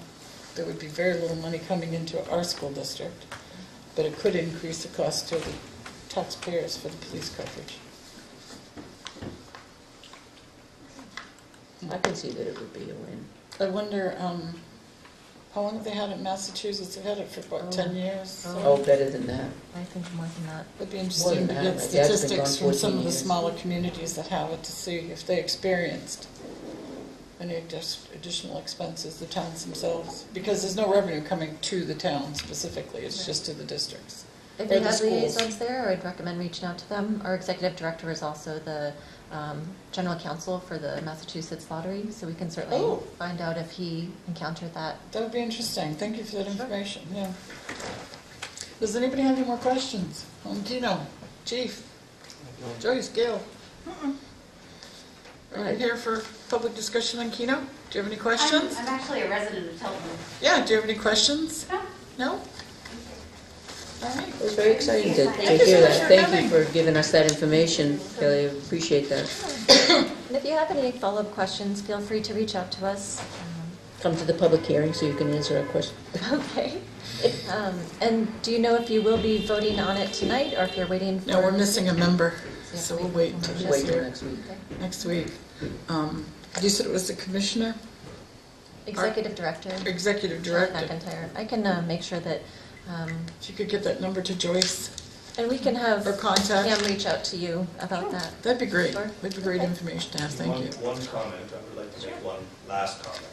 Speaker 2: there would be very little money coming into our school district, but it could increase the cost to the taxpayers for the police coverage.
Speaker 3: I can see that it would be a win.
Speaker 2: I wonder, how long have they had it in Massachusetts? They've had it for, what, 10 years?
Speaker 3: Oh, better than that.
Speaker 9: I think more than that.
Speaker 2: It'd be
Speaker 3: More
Speaker 2: interesting
Speaker 3: than
Speaker 2: to
Speaker 3: that.
Speaker 2: get
Speaker 3: My dad's been
Speaker 2: statistics
Speaker 3: gone
Speaker 2: from some
Speaker 3: 14
Speaker 2: of the
Speaker 3: years.
Speaker 2: smaller communities that have it to see if they experienced any additional expenses, the towns themselves. Because there's no revenue coming to the town specifically, it's just to the districts.
Speaker 9: If
Speaker 2: Or
Speaker 9: you
Speaker 2: the
Speaker 9: have
Speaker 2: schools.
Speaker 9: liaisons there, I'd recommend reaching out to them. Our executive director is also the general counsel for the Massachusetts Lottery, so we can certainly
Speaker 2: Oh.
Speaker 9: find out if he encountered that.
Speaker 2: That would be interesting, thank you for that information, yeah. Does anybody have any more questions? Dino, Chief, Joyce, Gail? Are you here for public discussion on Keno? Do you have any questions?
Speaker 12: I'm actually a resident of Tilton.
Speaker 2: Yeah, do you have any questions?
Speaker 12: No.
Speaker 2: No? All right.
Speaker 3: It was very exciting to
Speaker 12: Thank
Speaker 2: you
Speaker 3: hear
Speaker 2: so much
Speaker 3: that.
Speaker 2: for
Speaker 3: Thank
Speaker 2: coming.
Speaker 3: you for giving us that information. Really appreciate that.
Speaker 9: And if you have any follow-up questions, feel free to reach out to us.
Speaker 3: Come to the public hearing so you can answer our questions.
Speaker 9: Okay. And do you know if you will be voting on it tonight, or if you're waiting for...
Speaker 2: No, we're missing a member,
Speaker 9: Yeah,
Speaker 2: so we'll
Speaker 9: we-
Speaker 2: wait until
Speaker 9: we'll
Speaker 2: she's
Speaker 3: Wait till
Speaker 2: here
Speaker 3: next week.
Speaker 2: next week. You said it was the commissioner,
Speaker 9: Executive Director.
Speaker 2: executive
Speaker 9: John
Speaker 2: director.
Speaker 9: McIntyre. I can make sure that,
Speaker 2: If you could get that number to Joyce
Speaker 9: and we can have
Speaker 2: or contact,
Speaker 9: Pam reach out to you about that.
Speaker 2: that'd be great.
Speaker 9: Sure.
Speaker 2: That'd be great
Speaker 9: Okay.
Speaker 2: information to have, thank you.
Speaker 10: One comment, I would like to make one last comment.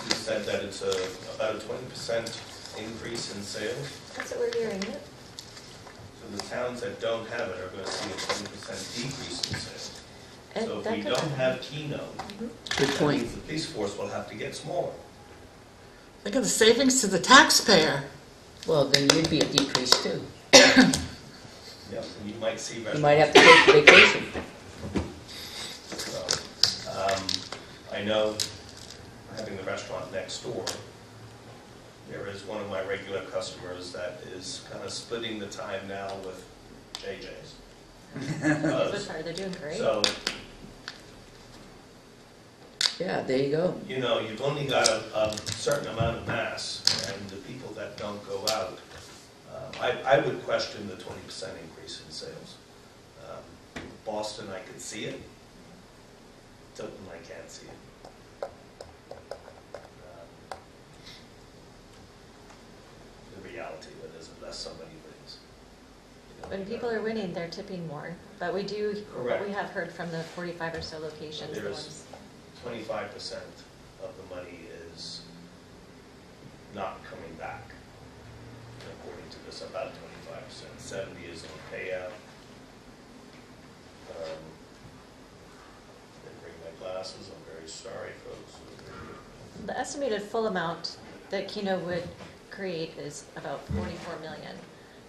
Speaker 10: You said that it's about a 20% increase in sales,
Speaker 9: That's what we're hearing.
Speaker 10: so the towns that don't have it are going to see a 20% decrease in sales.
Speaker 9: And
Speaker 10: So if
Speaker 9: that
Speaker 10: we
Speaker 9: could-
Speaker 10: don't have Keno,
Speaker 3: Good
Speaker 10: that
Speaker 3: point.
Speaker 10: means the police force will have to get smaller.
Speaker 2: Think of the savings to the taxpayer.
Speaker 3: Well, then you'd be a decrease too.
Speaker 10: Yep, and you might see
Speaker 3: You might have
Speaker 10: restaurants.
Speaker 3: to take vacation.
Speaker 10: So, I know having the restaurant next door, there is one of my regular customers that is kind of splitting the time now with JJ's.
Speaker 9: So far, they're doing great.
Speaker 10: So,
Speaker 3: Yeah, there you go.
Speaker 10: you know, you've only got a certain amount of mass, and the people that don't go out, I would question the 20% increase in sales. Boston, I could see it. Tilton, I can't see it. The reality of it is, unless somebody wins. You know,
Speaker 9: When people are winning, they're tipping more. But we
Speaker 10: Correct.
Speaker 9: have heard from the 45 or so locations, the
Speaker 10: There's
Speaker 9: ones.
Speaker 10: 25% of the money is not coming back. According to this, about 25%. 70 is on payout. Didn't bring my glasses. I'm very sorry, folks.
Speaker 9: The estimated full amount that Keno would create is about 44 million.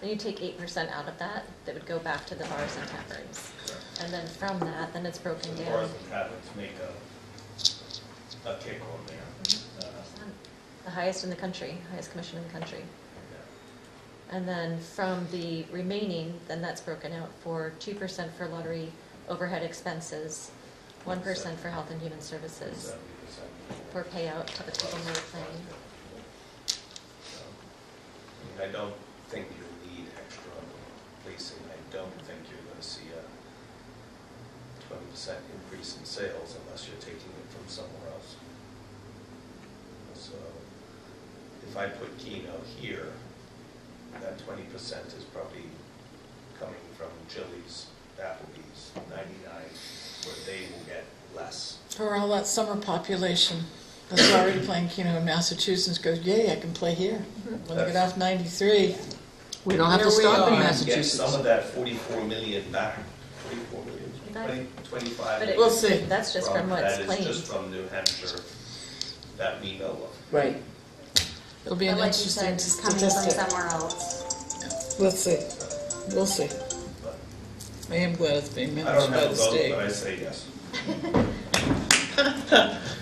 Speaker 9: Then you take 8% out of that, that would go back to the bars and taverns. And then from that, then it's broken
Speaker 10: The
Speaker 9: down.
Speaker 10: bars and taverns make a kick on there.
Speaker 9: The highest in the country, highest commission in the country. And then from the remaining, then that's broken out for 2% for lottery overhead expenses, 1% for health and human services,
Speaker 10: 70%.
Speaker 9: for payout to the people who are playing.
Speaker 10: I mean, I don't think you need extra policing. I don't think you're going to see a 20% increase in sales unless you're taking it from somewhere else. So if I put Keno here, that 20% is probably coming from Chili's, Applebee's, 99, where they will get less.
Speaker 2: For all that summer population that's already playing Keno in Massachusetts goes, yay, I can play here. When they get off 93,
Speaker 3: We don't have to
Speaker 2: Here we
Speaker 3: stop in
Speaker 2: are.
Speaker 10: Get
Speaker 3: Massachusetts.
Speaker 10: some of that 44 million back. 44 million, 25
Speaker 9: But
Speaker 10: million.
Speaker 2: We'll see.
Speaker 9: That's just from what's
Speaker 10: That is
Speaker 9: claimed.
Speaker 10: just from New Hampshire that we know of.
Speaker 3: Right.
Speaker 2: it'll be an
Speaker 5: But like you
Speaker 2: interesting
Speaker 5: said, coming from
Speaker 2: statistic.
Speaker 5: somewhere else.
Speaker 2: Let's see. We'll see.
Speaker 10: But
Speaker 2: I am glad it's being
Speaker 10: I
Speaker 2: managed
Speaker 10: don't
Speaker 2: by
Speaker 10: have a
Speaker 2: the
Speaker 10: vote,
Speaker 2: state.
Speaker 10: but I say yes.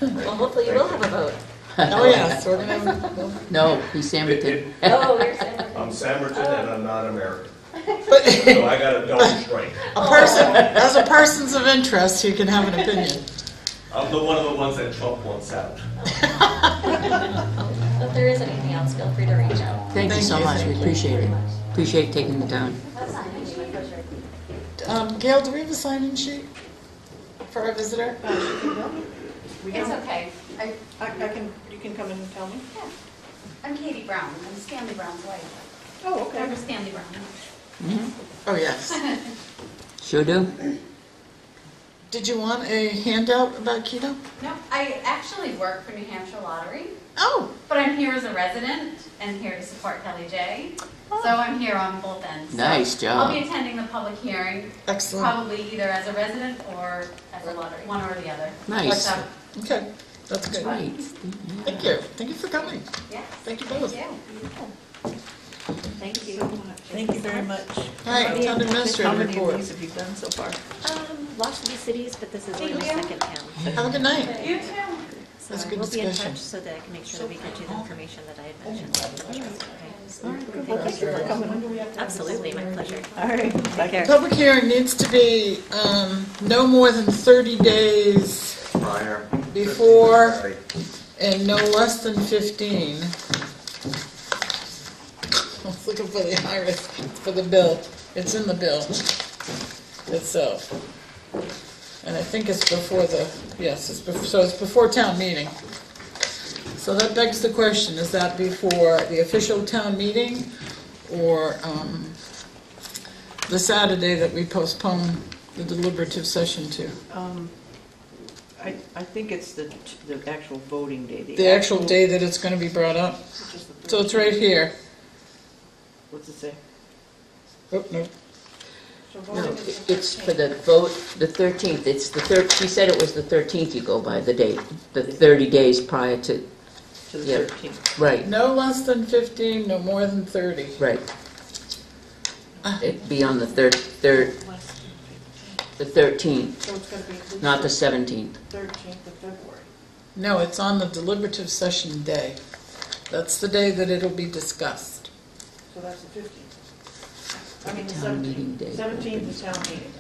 Speaker 9: Well, hopefully you will have a vote.
Speaker 2: Oh, yes, we're gonna have,
Speaker 3: No, he's Samberton.
Speaker 9: Oh, you're saying.
Speaker 10: I'm Samberton and I'm not American.
Speaker 2: but
Speaker 10: So I got a double strike.
Speaker 2: a person, as a person's of interest, you can have an opinion.
Speaker 10: I'm the one of the ones that Trump wants out.
Speaker 9: If there is anything else, feel free to reach out.
Speaker 3: Thank you so much, we appreciate it. Appreciate taking the time.
Speaker 5: That's not an issue.
Speaker 2: Gail, do we have a sign-in sheet for our visitor?
Speaker 11: It's
Speaker 5: okay.
Speaker 6: You can come in and tell me?
Speaker 5: I'm Katie Brown. I'm Stanley Brown's wife.
Speaker 6: Oh,
Speaker 5: Dr. Stanley Brown.
Speaker 2: Oh, yes.
Speaker 3: Sure do.
Speaker 2: Did you want a handout about keto?
Speaker 12: No, I actually work for New Hampshire Lottery,
Speaker 2: Oh,
Speaker 12: but I'm here as a resident and here to support Kelly J. So I'm here on both ends. So
Speaker 3: Nice job.
Speaker 12: I'll be attending the public hearing,
Speaker 2: excellent.
Speaker 12: probably either as a resident or as a lottery, one or the other.
Speaker 3: Nice.
Speaker 12: So,
Speaker 2: Okay, that's
Speaker 3: That's
Speaker 2: good.
Speaker 3: right.
Speaker 2: Thank you. Thank you for coming.
Speaker 12: yes.
Speaker 2: Thank you both.
Speaker 12: Thank you.
Speaker 9: Thank you.
Speaker 6: Thank you very much.
Speaker 2: All right, town administrator
Speaker 6: How many of
Speaker 2: report.
Speaker 6: these have you done so far?
Speaker 9: Lots of these cities, but this is only the
Speaker 12: Thank you.
Speaker 9: second town.
Speaker 2: Have a good night.
Speaker 12: You too.
Speaker 9: So
Speaker 2: That's
Speaker 9: I
Speaker 2: good
Speaker 9: will be in
Speaker 2: discussion.
Speaker 9: touch so that I can make sure that we get you the information that I had mentioned.
Speaker 6: Thank you for coming.
Speaker 9: Absolutely, my pleasure.
Speaker 6: All right.
Speaker 9: Take care.
Speaker 2: Public hearing needs to be no more than 30 days
Speaker 1: Prior.
Speaker 2: before and no less than 15. I was looking for the iris for the bill. It's in the bill itself. And I think it's before the, yes, it's before, so it's before town meeting. So that begs the question, is that before the official town meeting or the Saturday that we postpone the deliberative session to?
Speaker 6: I think it's the actual voting day.
Speaker 2: The actual day that it's going to be brought up? So it's right here.
Speaker 6: What's it say?
Speaker 2: Oh, no.
Speaker 3: No, it's for the vote, the 13th. It's the she said it was the 13th you go by, the date. The 30 days prior to,
Speaker 6: To the
Speaker 3: Yeah.
Speaker 6: 13th.
Speaker 3: right,
Speaker 2: No less than 15, no more than 30.
Speaker 3: right. It'd be on the the 13th,
Speaker 6: So it's going to be
Speaker 3: not the 17th.
Speaker 6: 13th of February.
Speaker 2: No, it's on the deliberative session day. That's the day that it'll be discussed.
Speaker 6: So that's the 15th. I mean, the
Speaker 3: Town meeting day.
Speaker 6: 17th is town meeting.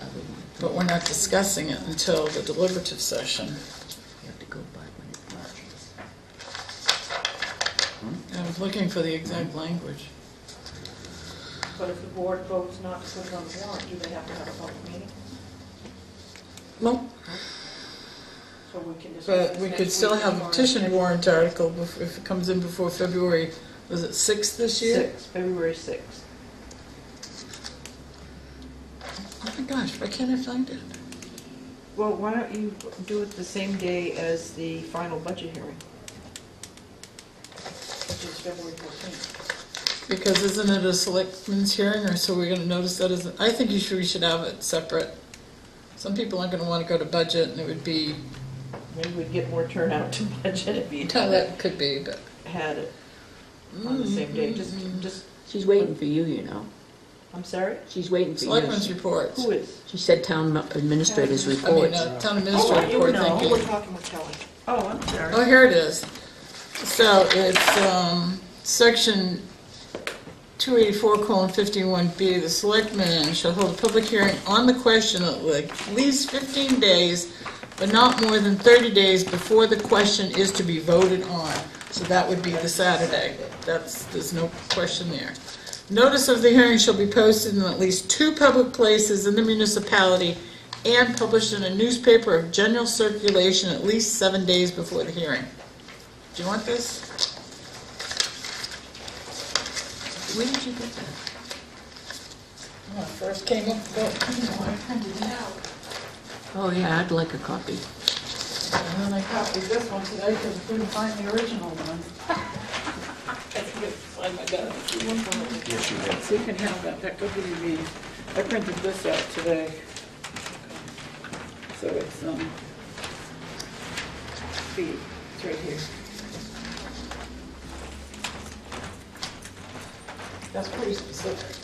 Speaker 2: But we're not discussing it until the deliberative session.
Speaker 3: You have to go by when it marches.
Speaker 2: I was looking for the exact language.
Speaker 6: But if the board votes not to put it on the warrant, do they have to have a public meeting?
Speaker 2: No,
Speaker 6: So we can discuss
Speaker 2: but
Speaker 6: this
Speaker 2: we
Speaker 6: next
Speaker 2: could still
Speaker 6: week
Speaker 2: have
Speaker 6: or
Speaker 2: a petition
Speaker 6: next-
Speaker 2: warrant article if it comes in before February, was it 6th this year?
Speaker 6: 6th, February 6th.
Speaker 2: Oh my gosh, why can't I find it?
Speaker 6: Well, why don't you do it the same day as the final budget hearing? Which is February 14th.
Speaker 2: Because isn't it a selectmen's hearing, or so we're gonna notice that as, I think we should have it separate. Some people aren't gonna wanna go to budget, and it would be,
Speaker 6: Maybe we'd get more turnout to budget if you
Speaker 2: no, that could be, but.
Speaker 6: had it on the same day. Just,
Speaker 3: She's waiting for you, you know.
Speaker 6: I'm sorry?
Speaker 3: She's waiting for you.
Speaker 2: Selectmen's reports.
Speaker 6: Who is?
Speaker 3: She said town administrators
Speaker 2: I mean,
Speaker 3: reports.
Speaker 2: town
Speaker 6: Oh,
Speaker 2: administrator
Speaker 6: you
Speaker 2: report,
Speaker 6: know,
Speaker 2: thank
Speaker 6: we're
Speaker 2: you.
Speaker 6: talking with Kelly. Oh, I'm sorry.
Speaker 2: Oh, here it is. So it's section 284:51B. The selectmen shall hold a public hearing on the question at least 15 days, but not more than 30 days before the question is to be voted on. So that would be the Saturday. There's no question there. Notice of the hearing shall be posted in at least 2 public places in the municipality and published in a newspaper of general circulation at least 7 days before the hearing. Do you want this?
Speaker 3: Where did you get that?
Speaker 2: When I first came up with that, I printed it out.
Speaker 3: Oh, yeah, I'd like a copy.
Speaker 2: And then I copied this one today because I couldn't find the original one. I got it.
Speaker 1: Yes, you did.
Speaker 2: So you can have that. That could be me. I printed this out today. So it's, it's right here. That's pretty specific.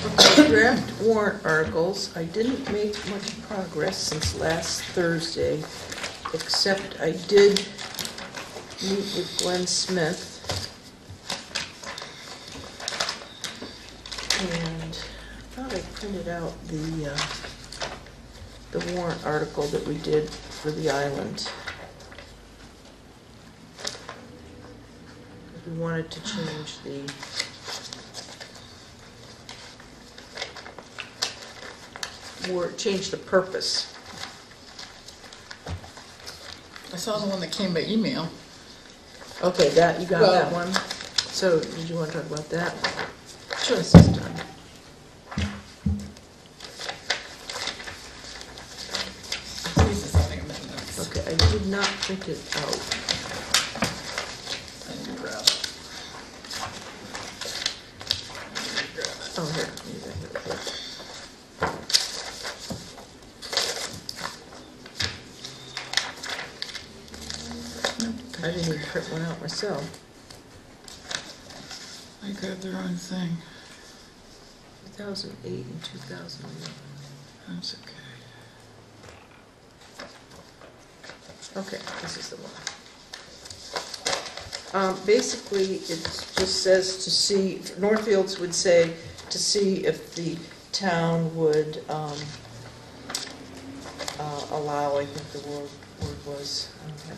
Speaker 6: Okay, draft warrant articles. I didn't make much progress since last Thursday, except I did meet with Glenn Smith. And I thought I printed out the warrant article that we did for the island. We wanted to change change the purpose.
Speaker 2: I saw the one that came by email.
Speaker 6: Okay, you got
Speaker 2: Well-
Speaker 6: that one? So, did you want to talk about that?
Speaker 2: Sure.
Speaker 6: This is done.
Speaker 2: These are zoning amendments.
Speaker 6: Okay, I did not print it out.
Speaker 2: I didn't grab it.
Speaker 6: Oh, here, maybe I have it. I didn't even print one out myself.
Speaker 2: I grabbed the wrong thing.
Speaker 6: 2008 and 2011.
Speaker 2: That's okay.
Speaker 6: Okay, this is the one. Basically, it just says to see, Northfields would say to see if the town would allow, I think the word was.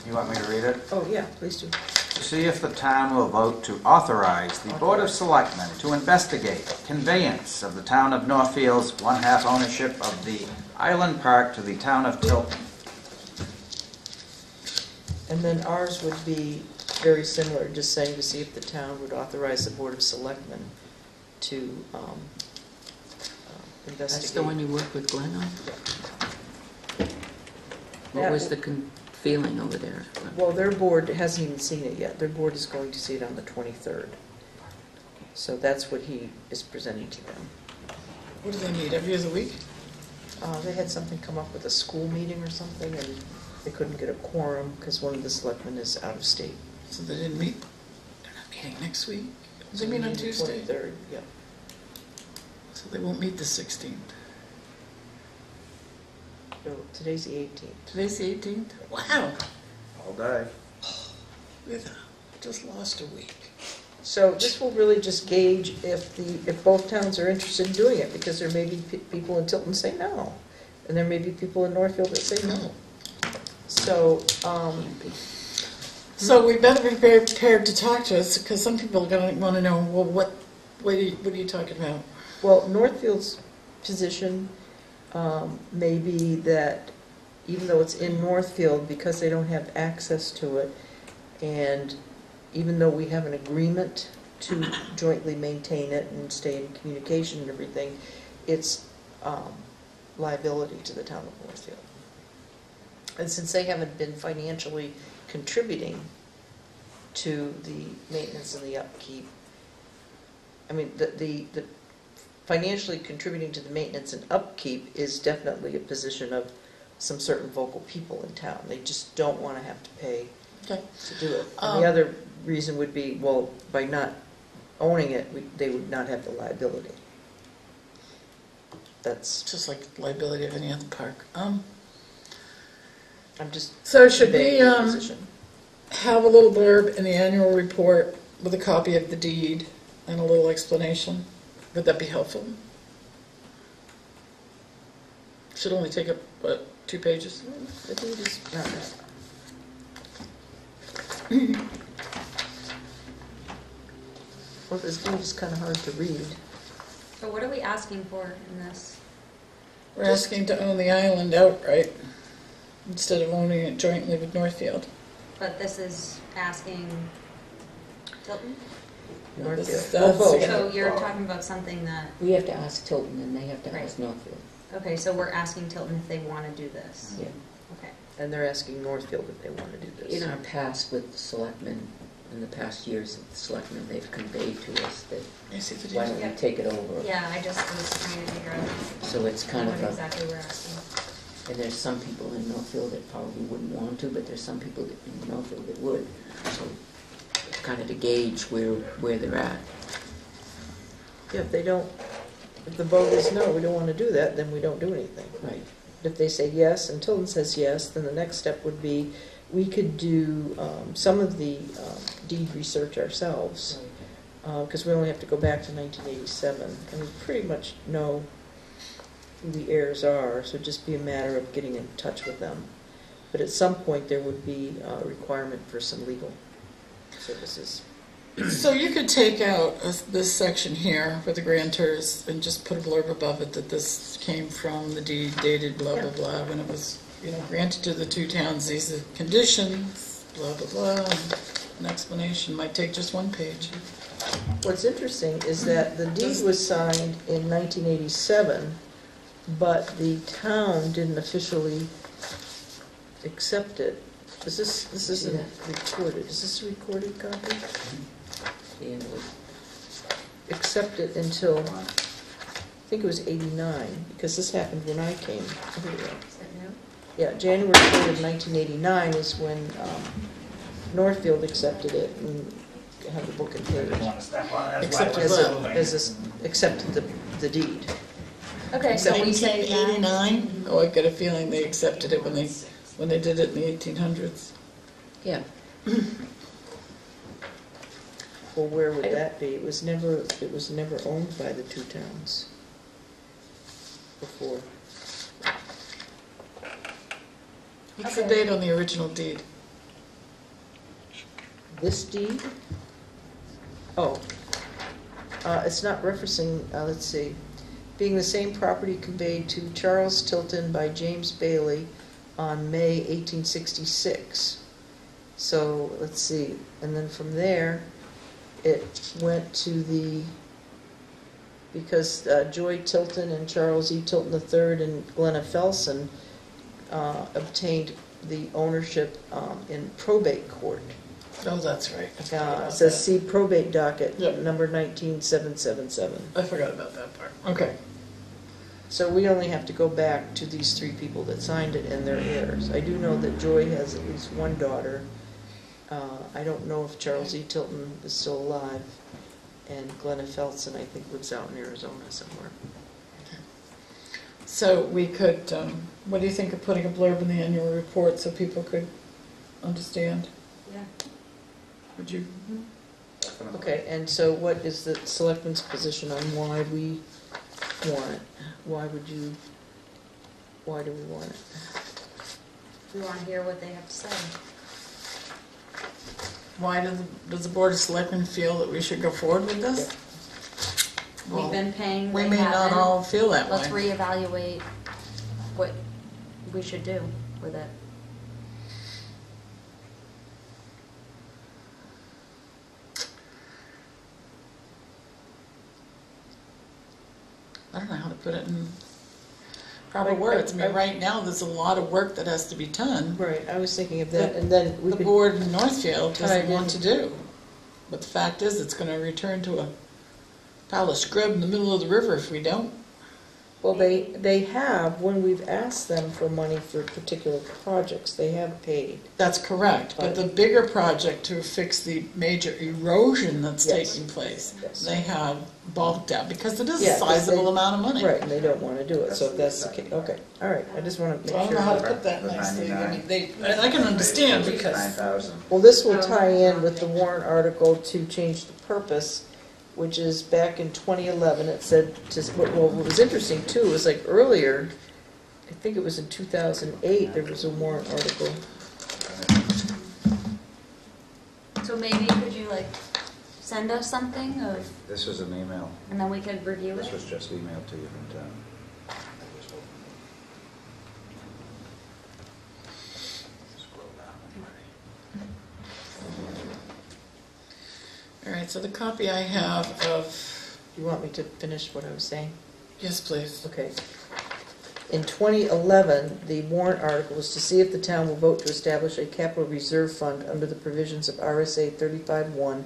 Speaker 1: You want me to read it?
Speaker 6: Oh, yeah, please do.
Speaker 1: To see if the town will vote to authorize the Board of Selectmen to investigate conveyance of the town of Northfield's 1/2 ownership of the Island Park to the town of Tilton.
Speaker 6: And then ours would be very similar, just saying to see if the town would authorize the Board of Selectmen to investigate.
Speaker 3: That's the one you worked with Glenn on? What
Speaker 6: That
Speaker 3: was
Speaker 6: w-
Speaker 3: the feeling over there?
Speaker 6: Well, their board hasn't even seen it yet. Their board is going to see it on the 23rd. So that's what he is presenting to them.
Speaker 2: What do they need, every other week?
Speaker 6: They had something come up with a school meeting or something, and they couldn't get a quorum because one of the selectmen is out of state.
Speaker 2: So they didn't meet? They're not meeting next week? They
Speaker 6: So
Speaker 2: meet on
Speaker 6: the
Speaker 2: Tuesday?
Speaker 6: 23rd, yeah.
Speaker 2: So they won't meet the 16th.
Speaker 6: So today's the 18th.
Speaker 2: Today's the 18th? Wow,
Speaker 4: All day.
Speaker 2: we've just lost a week.
Speaker 6: So this will really just gauge if both towns are interested in doing it, because there may be people in Tilton say no, and there may be people in Northfield that say no. So,
Speaker 2: So we better be prepared to talk to us, because some people are going to want to know, well, what are you talking about?
Speaker 6: well, Northfield's position may be that even though it's in Northfield, because they don't have access to it, and even though we have an agreement to jointly maintain it and stay in communication and everything, it's liability to the town of Northfield. And since they haven't been financially contributing to the maintenance and the upkeep, I mean, the financially contributing to the maintenance and upkeep is definitely a position of some certain vocal people in town. They just don't want to have to pay
Speaker 2: Okay.
Speaker 6: to do it. And the other reason would be, well, by not owning it, they would not have the liability. That's,
Speaker 2: Just like liability of any other park.
Speaker 6: I'm just
Speaker 2: So should we
Speaker 6: conveying their position.
Speaker 2: have a little blurb in the annual report with a copy of the deed and a little explanation? Would that be helpful? Should only take up, what, 2 pages?
Speaker 6: The deed is not that. Well, this deed is kind of hard to read.
Speaker 5: So what are we asking for in this?
Speaker 2: We're asking to own the island outright instead of owning it jointly with Northfield.
Speaker 5: But this is asking Tilton?
Speaker 2: This is
Speaker 6: Well, both.
Speaker 5: So you're talking about something that,
Speaker 3: We have to ask Tilton, and they have to
Speaker 5: Right.
Speaker 3: ask Northfield.
Speaker 5: okay, so we're asking Tilton if they want to do this?
Speaker 3: Yeah.
Speaker 5: Okay.
Speaker 6: And they're asking Northfield if they want to do this.
Speaker 3: In our past with the selectmen, in the past years of the selectmen, they've conveyed to us that,
Speaker 2: You see the
Speaker 3: why
Speaker 2: deed?
Speaker 3: don't we take it over?
Speaker 5: Yeah, I just was trying to figure out
Speaker 3: So it's kind of
Speaker 5: what
Speaker 3: a,
Speaker 5: exactly we're asking.
Speaker 3: and there's some people in Northfield that probably wouldn't want to, but there's some people in Northfield that would. So it's kind of to gauge where they're at.
Speaker 6: Yeah, if the vote is no, we don't want to do that, then we don't do anything.
Speaker 3: Right.
Speaker 6: If they say yes, and Tilton says yes, then the next step would be, we could do some of the deed research ourselves, because we only have to go back to 1987, and we pretty much know who the heirs are, so it'd just be a matter of getting in touch with them. But at some point, there would be a requirement for some legal services.
Speaker 2: So you could take out this section here for the grantors and just put a blurb above it that this came from the deed dated blah, blah, blah, when it was, granted to the 2 towns, these are conditions, blah, blah, blah. An explanation might take just 1 page.
Speaker 6: What's interesting is that the deed was signed in 1987, but the town didn't officially accept it. This isn't recorded. Is this a recorded copy?
Speaker 3: And
Speaker 6: Accept it until, I think it was 89, because this happened when I came. Here we go.
Speaker 5: Is that new?
Speaker 6: Yeah, January 3rd of 1989 is when Northfield accepted it and had the book and page.
Speaker 2: Accepted what?
Speaker 6: Accepted the deed.
Speaker 5: Okay, so we say that.
Speaker 2: 1989? Oh, I get a feeling they accepted it when they did it in the 1800s.
Speaker 3: yeah,
Speaker 6: Well, where would that be? It was never owned by the 2 towns before.
Speaker 2: What's the date on the original deed?
Speaker 6: This deed? Oh, it's not referencing, let's see, being the same property conveyed to Charles Tilton by James Bailey on May 1866. So, let's see, and then from there, it went to because Joy Tilton and Charles E. Tilton III and Glenna Felson obtained the ownership in probate court.
Speaker 2: Oh, that's right. I forgot
Speaker 6: It
Speaker 2: about
Speaker 6: says
Speaker 2: that.
Speaker 6: see probate docket,
Speaker 2: Yep.
Speaker 6: number 19777.
Speaker 2: I forgot about that part. Okay.
Speaker 6: So we only have to go back to these 3 people that signed it and their heirs. I do know that Joy has at least 1 daughter. I don't know if Charles E. Tilton is still alive. And Glenna Felson, I think, lives out in Arizona somewhere.
Speaker 2: So we could, what do you think of putting a blurb in the annual report so people could understand?
Speaker 5: Yeah.
Speaker 2: Would you?
Speaker 6: Okay, and so what is the selectmen's position on why we want it? Why do we want it?
Speaker 5: We want to hear what they have to say.
Speaker 2: Why does the Board of Selectmen feel that we should go forward with this?
Speaker 5: We've
Speaker 2: Well,
Speaker 5: been paying,
Speaker 2: we
Speaker 5: they
Speaker 2: may not
Speaker 5: haven't.
Speaker 2: all feel that
Speaker 5: Let's
Speaker 2: way.
Speaker 5: reevaluate what we should do with it.
Speaker 2: I don't know how to put it in proper words. I mean, right now, there's a lot of work that has to be done.
Speaker 6: Right, I was thinking of that, and then we
Speaker 2: The
Speaker 6: could,
Speaker 2: board in Northfield doesn't
Speaker 6: Right.
Speaker 2: want to do. But the fact is, it's gonna return to a pile of scrub in the middle of the river if we don't.
Speaker 6: well, they have, when we've asked them for money for particular projects, they have paid.
Speaker 2: That's correct, but the bigger project to fix the major erosion that's
Speaker 6: Yes.
Speaker 2: taking place,
Speaker 6: Yes.
Speaker 2: they have bulked out, because it is
Speaker 6: Yeah,
Speaker 2: a
Speaker 6: 'cause
Speaker 2: sizable
Speaker 6: they-
Speaker 2: amount of money.
Speaker 6: Right, and they don't want to do it, so if that's the case, okay, all right, I just want to
Speaker 2: So I
Speaker 6: make
Speaker 2: don't know how to
Speaker 6: sure.
Speaker 2: put that
Speaker 1: For
Speaker 2: nicely. I
Speaker 1: 99.
Speaker 2: mean, I can understand because,
Speaker 1: 9,000.
Speaker 6: Well, this will tie in with the warrant article to change the purpose, which is back in 2011, it said, well, what was interesting too, was like earlier, I think it was in 2008, there was a warrant article.
Speaker 5: So maybe could you like send us something of,
Speaker 1: This was an email.
Speaker 5: and then we could review
Speaker 1: This
Speaker 5: it?
Speaker 1: was just emailed to you from town. Scroll down.
Speaker 2: all right, so the copy I have of,
Speaker 6: You want me to finish what I was saying?
Speaker 2: yes, please.
Speaker 6: Okay. In 2011, the warrant article was to see if the town will vote to establish a capital reserve fund under the provisions of RSA 35-1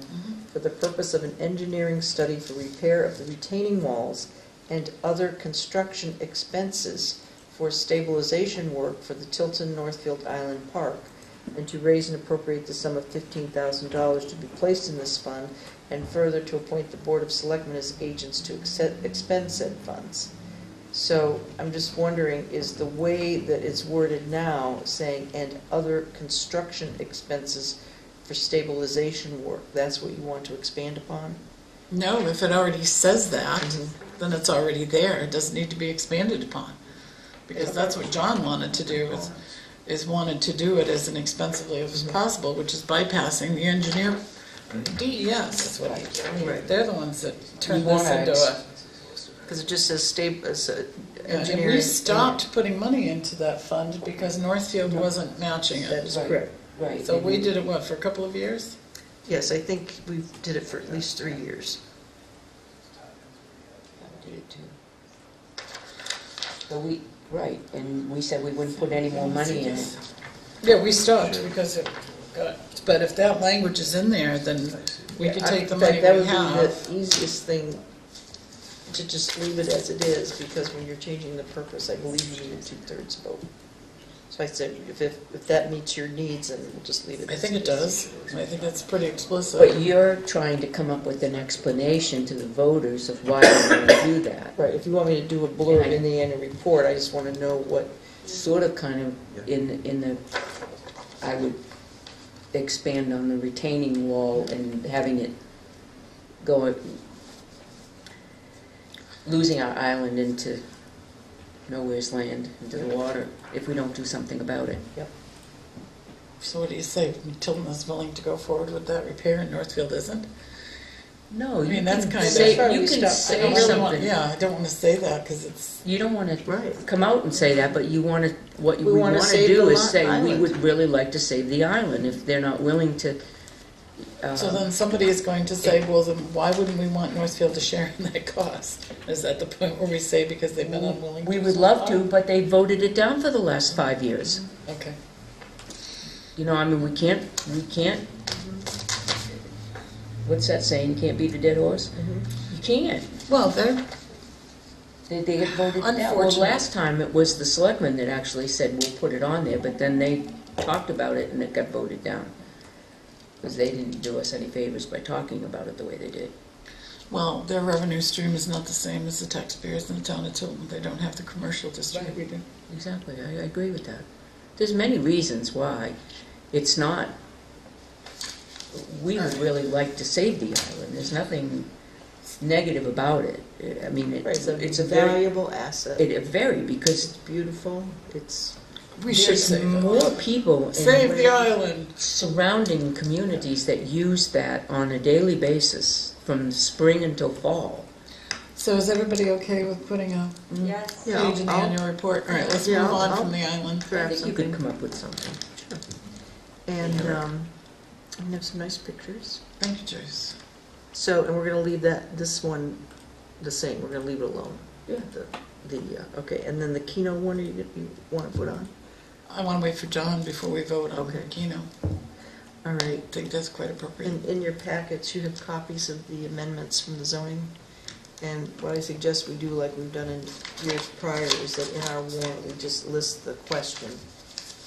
Speaker 6: for the purpose of an engineering study for repair of the retaining walls and other construction expenses for stabilization work for the Tilton Northfield Island Park, and to raise and appropriate the sum of $15,000 to be placed in this fund, and further to appoint the Board of Selectmen as agents to expend said funds. So I'm just wondering, is the way that it's worded now saying, and other construction expenses for stabilization work, that's what you want to expand upon?
Speaker 2: No, if it already says that, then it's already there. It doesn't need to be expanded upon. Because that's what John wanted to do, is wanted to do it as inexpensively as possible, which is bypassing the engineer. DES is what I mean,
Speaker 6: Right.
Speaker 2: they're the ones that turn
Speaker 3: You
Speaker 2: this
Speaker 3: wanna
Speaker 2: into a...
Speaker 6: Because it just says
Speaker 2: And
Speaker 6: engineering.
Speaker 2: we stopped putting money into that fund because Northfield wasn't matching
Speaker 6: That
Speaker 2: it.
Speaker 6: is correct.
Speaker 3: Right.
Speaker 2: So we did it, what, for a couple of years?
Speaker 6: Yes, I think we did it for at least 3 years.
Speaker 3: Did it too. So we, right, and we said we wouldn't put any more money in it.
Speaker 2: Yeah, we stopped because it got, but if that language is in there, then we could take the
Speaker 6: In fact,
Speaker 2: money
Speaker 6: that
Speaker 2: we
Speaker 6: would be
Speaker 2: have.
Speaker 6: the easiest thing, to just leave it as it is, because when you're changing the purpose, I believe you need a 2/3 vote. So I said, if that meets your needs, then we'll just leave it
Speaker 2: I
Speaker 6: as
Speaker 2: think it
Speaker 6: is.
Speaker 2: does. I think that's pretty explicit.
Speaker 3: But you're trying to come up with an explanation to the voters of why you want to do that.
Speaker 6: Right, if you want me to do a blurb in the annual report, I just want to know what,
Speaker 3: Sort of kind of in the, I would expand on the retaining wall and having it go, losing our island into nowhere's land, into the water, if we don't do something about it.
Speaker 2: So what do you say? Tilton is willing to go forward with that repair and Northfield isn't?
Speaker 3: No,
Speaker 2: I
Speaker 3: you
Speaker 2: mean, that's
Speaker 3: can
Speaker 2: kind of-
Speaker 3: say,
Speaker 6: That's why
Speaker 3: you
Speaker 6: we
Speaker 3: can
Speaker 6: stopped.
Speaker 2: I
Speaker 3: say
Speaker 2: don't really want,
Speaker 3: something.
Speaker 2: yeah, I don't want to say that because it's,
Speaker 3: You don't want to
Speaker 6: Right.
Speaker 3: come out and say that, but you want to, what
Speaker 6: We
Speaker 3: we
Speaker 6: wanna
Speaker 3: want to
Speaker 6: save
Speaker 3: do
Speaker 6: the
Speaker 3: is say, we
Speaker 6: island.
Speaker 3: would really like to save the island. If they're not willing to,
Speaker 2: so then somebody is going to say, well, then why wouldn't we want Northfield to share in that cost? Is that the point where we say because they've been unwilling?
Speaker 3: we would love to, but they voted it down for the last 5 years.
Speaker 2: Okay.
Speaker 3: You know, I mean, we can't, what's that saying? You can't beat a dead horse? You can't.
Speaker 2: Well, they're,
Speaker 3: They get voted down. Well,
Speaker 2: Unfortunate.
Speaker 3: last time it was the selectmen that actually said, we'll put it on there, but then they talked about it and it got voted down. Because they didn't do us any favors by talking about it the way they did.
Speaker 2: Well, their revenue stream is not the same as the taxpayers in the town of Tilton. They don't have the commercial district we do.
Speaker 3: Exactly, I agree with that. There's many reasons why it's not, we would really like to save the island. There's nothing negative about it. I mean,
Speaker 6: Right,
Speaker 3: it's a very,
Speaker 6: valuable asset.
Speaker 3: very, because
Speaker 6: It's beautiful, it's,
Speaker 2: We should
Speaker 3: there's
Speaker 2: save
Speaker 3: more
Speaker 2: it.
Speaker 3: people
Speaker 2: Save
Speaker 3: in
Speaker 2: the island.
Speaker 3: surrounding communities that use that on a daily basis from spring until fall.
Speaker 2: So is everybody okay with putting a
Speaker 5: Yes.
Speaker 6: Yeah,
Speaker 2: page in the
Speaker 6: I'll-
Speaker 2: annual report? All right, let's
Speaker 6: Yeah,
Speaker 2: move on
Speaker 6: I'll-
Speaker 2: from the island.
Speaker 3: I
Speaker 6: draft
Speaker 3: think you could
Speaker 6: something.
Speaker 3: come up with something.
Speaker 6: And, we have some nice pictures.
Speaker 2: Thank you, Joyce.
Speaker 6: So, and we're gonna leave this one the same, we're gonna leave it alone.
Speaker 3: Yeah.
Speaker 6: Okay, and then the Keno one you wanna put on?
Speaker 2: I want to wait for John before we vote on
Speaker 6: Okay.
Speaker 2: Keno.
Speaker 6: All right.
Speaker 2: I think that's quite appropriate.
Speaker 6: In your packets, you have copies of the amendments from the zoning. And what I suggest we do, like we've done in years prior, is that in our warrant, we just list the question,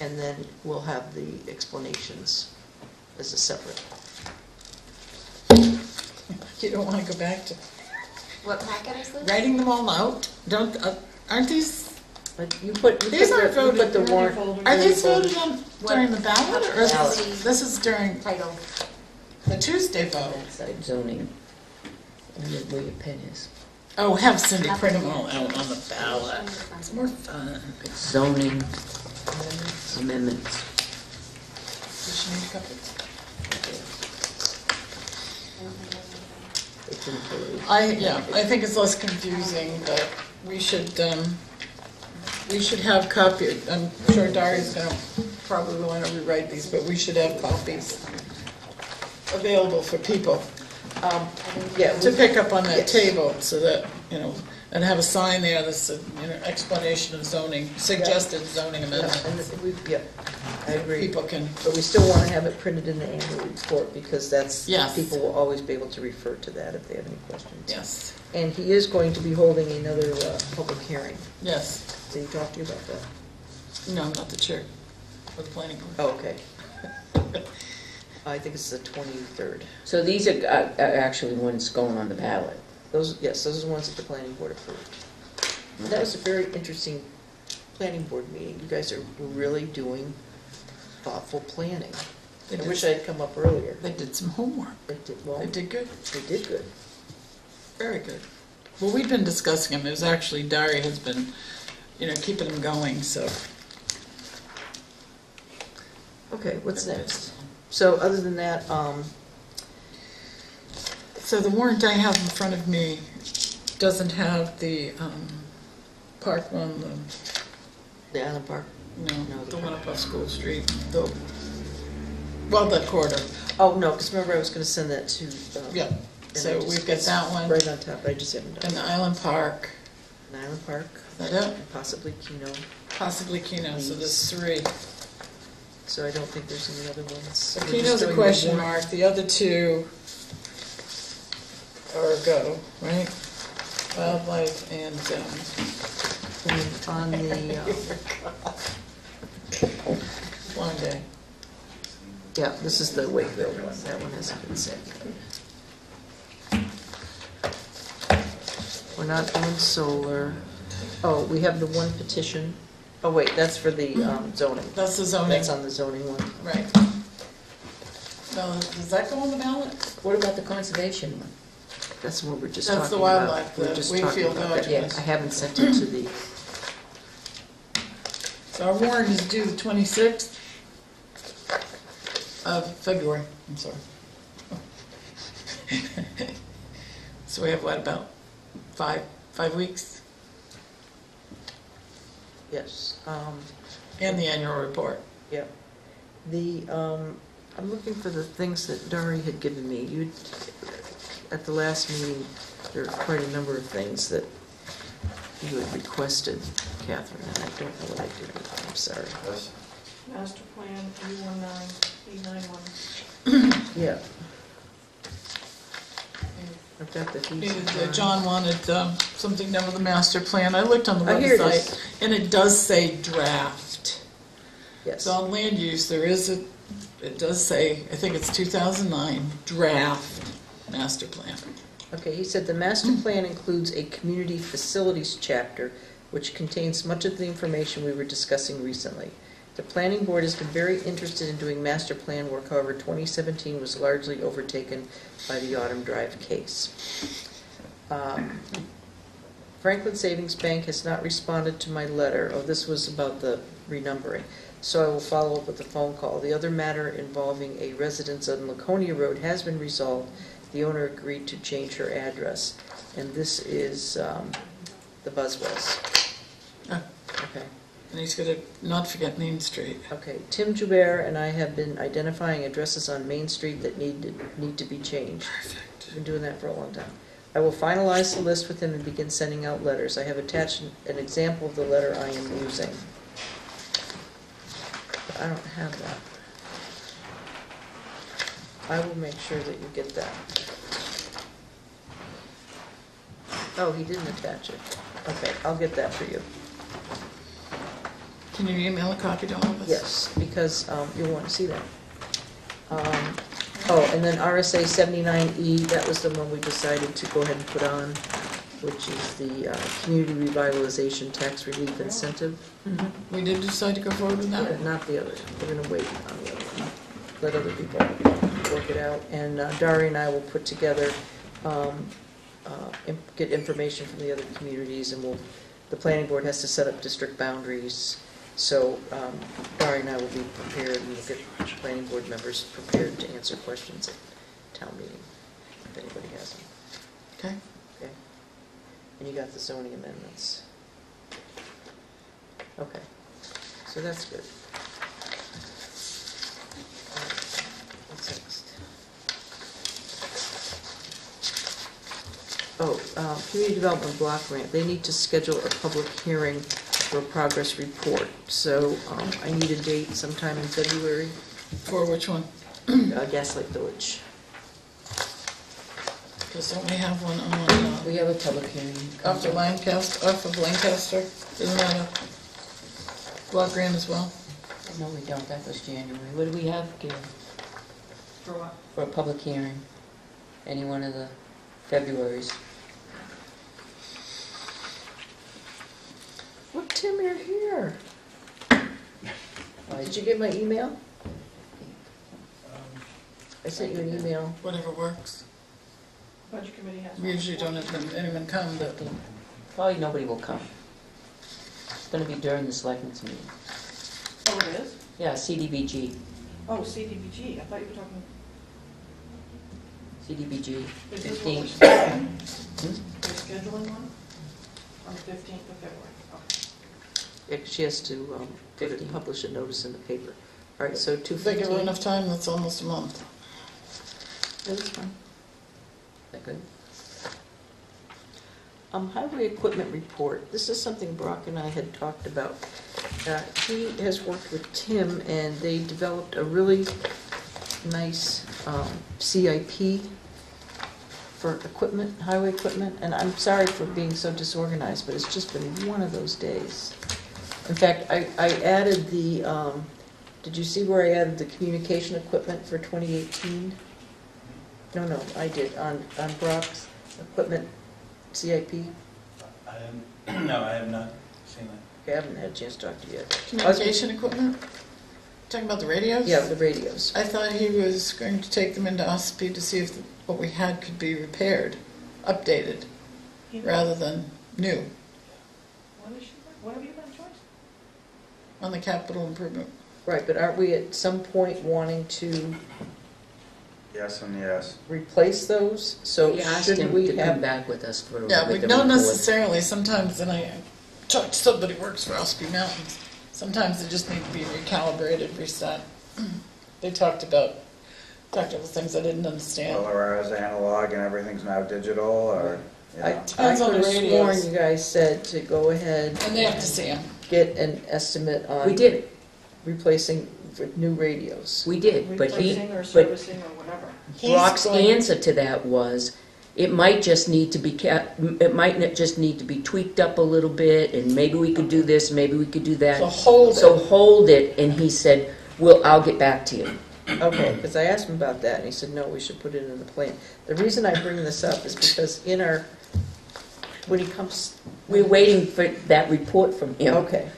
Speaker 6: and then we'll have the explanations as a separate.
Speaker 2: You don't want to go back to
Speaker 5: What packet is this?
Speaker 2: writing them all out? Don't, aren't these,
Speaker 6: You put
Speaker 2: These aren't voted.
Speaker 6: the warrant.
Speaker 2: are these voted on during the ballot, or is
Speaker 5: Ballot.
Speaker 2: this is during
Speaker 5: Title.
Speaker 2: the Tuesday vote?
Speaker 3: Outside zoning, where your pen is.
Speaker 2: Oh, have Cindy print them all out on the ballot. It's more fun.
Speaker 3: It's zoning amendments.
Speaker 2: Does she need a copy?
Speaker 3: It's in Philly.
Speaker 2: I think it's less confusing, but we should have copy, I'm sure Daria's gonna probably want to rewrite these, but we should have copies available for people
Speaker 6: Yeah,
Speaker 2: to pick up on that
Speaker 6: Yes.
Speaker 2: table, so that, and have a sign there that's, explanation of zoning, suggested zoning amendment.
Speaker 6: I agree.
Speaker 2: People can,
Speaker 6: But we still want to have it printed in the annual report, because
Speaker 2: Yes.
Speaker 6: people will always be able to refer to that if they have any questions.
Speaker 2: yes,
Speaker 6: And he is going to be holding another public hearing.
Speaker 2: yes.
Speaker 6: Did he talk to you about that?
Speaker 2: No, I'm not the chair of the planning board.
Speaker 6: Oh, okay. I think it's the 23rd.
Speaker 3: So these are actually ones going on the ballot.
Speaker 6: Those are the ones that the planning board approved. And that was a very interesting planning board meeting. You guys are really doing thoughtful planning.
Speaker 2: They
Speaker 6: I
Speaker 2: did-
Speaker 6: wish I'd come up earlier.
Speaker 2: They did some homework.
Speaker 6: They did, well,
Speaker 2: They did good.
Speaker 6: they did good.
Speaker 2: Very good. Well, we've been discussing them. There's actually, Daria has been, keeping them going, so.
Speaker 6: Okay, what's next? So other than that,
Speaker 2: So the warrant I have in front of me doesn't have the park one,
Speaker 6: the Island Park.
Speaker 2: the one up off School Street, the corridor.
Speaker 6: Oh, no, because remember I was going to send that to.
Speaker 2: Yeah,
Speaker 6: and
Speaker 2: so
Speaker 6: I just-
Speaker 2: we've got that one,
Speaker 6: Right on top, I just haven't done
Speaker 2: and
Speaker 6: it.
Speaker 2: the Island Park,
Speaker 6: An Island Park,
Speaker 2: is that it?
Speaker 6: and possibly Keno.
Speaker 2: Possibly Keno, so there's three.
Speaker 6: So I don't think there's any other ones.
Speaker 2: So
Speaker 6: We're just
Speaker 2: Keno's a
Speaker 6: doing the
Speaker 2: question
Speaker 6: warrant.
Speaker 2: mark, the other two are a go, right? Wildlife and,
Speaker 6: And on the,
Speaker 2: Long Day.
Speaker 6: yeah, this is the Wakefield one. That one hasn't been set yet. We're not doing solar. Oh, we have the one petition. Oh, wait, that's for the zoning.
Speaker 2: That's the zoning,
Speaker 6: That's on the zoning one.
Speaker 2: right. Now, does that go on the ballot?
Speaker 3: What about the conservation one?
Speaker 6: That's what we're just talking
Speaker 2: That's
Speaker 6: about.
Speaker 2: the wildlife,
Speaker 6: We're
Speaker 2: the
Speaker 6: just talking
Speaker 2: Wakefield
Speaker 6: about that.
Speaker 2: Village.
Speaker 6: Yeah, I haven't sent it to the,
Speaker 2: So our warrant is due the 26th of February, I'm sorry. So we have what, about 5 weeks?
Speaker 6: yes.
Speaker 2: And the annual report.
Speaker 6: Yep. I'm looking for the things that Dari had given me. At the last meeting, there are quite a number of things that you had requested, Catherine, and I don't know what I did with them, I'm sorry.
Speaker 2: Master plan, E19, E91.
Speaker 6: Yeah. I've got the heat.
Speaker 2: John wanted something done with the master plan. I looked on the
Speaker 6: Oh, here it
Speaker 2: website,
Speaker 6: is.
Speaker 2: and it does say draft.
Speaker 6: Yes.
Speaker 2: So on land use, it does say, I think it's 2009, draft master plan.
Speaker 6: Okay, he said the master plan includes a community facilities chapter which contains much of the information we were discussing recently. The planning board has been very interested in doing master plan work, however 2017 was largely overtaken by the Autumn Drive case. Franklin Savings Bank has not responded to my letter. Oh, this was about the renumbering. So I will follow up with a phone call. The other matter involving a residence on Laconia Road has been resolved. The owner agreed to change her address. And this is the Buswells.
Speaker 2: Oh.
Speaker 6: Okay.
Speaker 2: And he's gonna not forget Main Street.
Speaker 6: Okay. Tim Joubert and I have been identifying addresses on Main Street that need to be changed.
Speaker 2: Perfect.
Speaker 6: We've been doing that for a long time. I will finalize the list with him and begin sending out letters. I have attached an example of the letter I am using. But I don't have that. I will make sure that you get that. Oh, he didn't attach it. Okay, I'll get that for you.
Speaker 2: Can you email a copy to all of us?
Speaker 6: Yes, because you'll want to see that. Oh, and then RSA 79E, that was the one we decided to go ahead and put on, which is the Community Revitalization Tax Relief Incentive.
Speaker 2: We did decide to go forward with that?
Speaker 6: Not the other. We're going to wait on the other one. Let other people work it out. And Dari and I will put together, get information from the other communities, and the planning board has to set up district boundaries. So Dari and I will be prepared, and we'll get planning board members prepared to answer questions at town meeting, if anybody has them.
Speaker 2: Okay.
Speaker 6: Okay. And you got the zoning amendments. Okay. So that's good. What's next? Oh, Community Development Block Grant. They need to schedule a public hearing for a progress report. So I need a date sometime in February.
Speaker 2: For which one?
Speaker 6: Gaslight Village.
Speaker 2: Because don't we have one on,
Speaker 3: We have a public hearing.
Speaker 2: off of Lancaster? Isn't that a block grant as well?
Speaker 3: No, we don't. That was January. What do we have, Gary?
Speaker 2: For what?
Speaker 3: For a public hearing? Any one of the Februaries?
Speaker 6: Look, Tim, you're here. Did you get my email? I sent you an email.
Speaker 2: Whatever works.
Speaker 11: Budget committee has.
Speaker 2: We usually don't have anyone come, but
Speaker 3: Probably nobody will come. It's going to be during the selectmen's meeting.
Speaker 11: Oh, it is?
Speaker 3: Yeah, CDBG.
Speaker 11: Oh, CDBG, I thought you were talking.
Speaker 3: CDBG,
Speaker 11: Is this what we're
Speaker 3: 15th.
Speaker 11: scheduling? We're scheduling one? On the 15th of February, okay.
Speaker 6: Yeah, 'cause she has to publish a notice in the paper. All right, so
Speaker 2: if they give her
Speaker 6: 2:15.
Speaker 2: enough time, that's almost a month.
Speaker 6: That's fine.
Speaker 3: Is that good?
Speaker 6: Highway equipment report. This is something Brock and I had talked about. He has worked with Tim, and they developed a really nice CIP for equipment, highway equipment. And I'm sorry for being so disorganized, but it's just been one of those days. In fact, I added the, did you see where I added the communication equipment for 2018? No, I did, on Brock's equipment CIP.
Speaker 13: No, I have not seen that.
Speaker 6: Okay, I haven't had a chance to talk to you yet.
Speaker 2: Communication equipment? Talking about the radios?
Speaker 6: Yeah, the radios.
Speaker 2: I thought he was going to take them into OSPI to see if what we had could be repaired, updated, rather than new,
Speaker 11: What have you been choice?
Speaker 2: on the capital improvement.
Speaker 6: Right, but aren't we at some point wanting to
Speaker 1: Yes and yes.
Speaker 6: replace those? So
Speaker 3: We asked
Speaker 6: shouldn't
Speaker 3: him
Speaker 6: we
Speaker 3: to come
Speaker 6: have,
Speaker 3: back with us for
Speaker 2: Yeah, we
Speaker 3: with the
Speaker 2: don't
Speaker 3: report.
Speaker 2: necessarily, sometimes, and I talked to somebody who works for OSPI Mountains, sometimes they just need to be recalibrated, reset. They talked about things I didn't understand.
Speaker 1: Well, whereas analog and everything's now digital, or, you
Speaker 6: I
Speaker 1: know.
Speaker 2: Depends on
Speaker 6: could
Speaker 2: the
Speaker 6: have sworn
Speaker 2: radios.
Speaker 6: you guys said to go ahead
Speaker 2: And they have to see them.
Speaker 6: get an estimate on
Speaker 3: We did,
Speaker 6: replacing for new radios.
Speaker 3: we did, but
Speaker 11: Replacing or
Speaker 3: but
Speaker 11: servicing or whatever.
Speaker 3: Brock's answer to that was, it might just need to be tweaked up a little bit, and maybe we could do this, maybe we could do that.
Speaker 2: So hold
Speaker 3: So
Speaker 2: it.
Speaker 3: hold it, and he said, I'll get back to you.
Speaker 6: Okay, because I asked him about that, and he said, no, we should put it in the plan. The reason I bring this up is because in our, when he comes,
Speaker 3: We're waiting for that report from him.
Speaker 6: okay,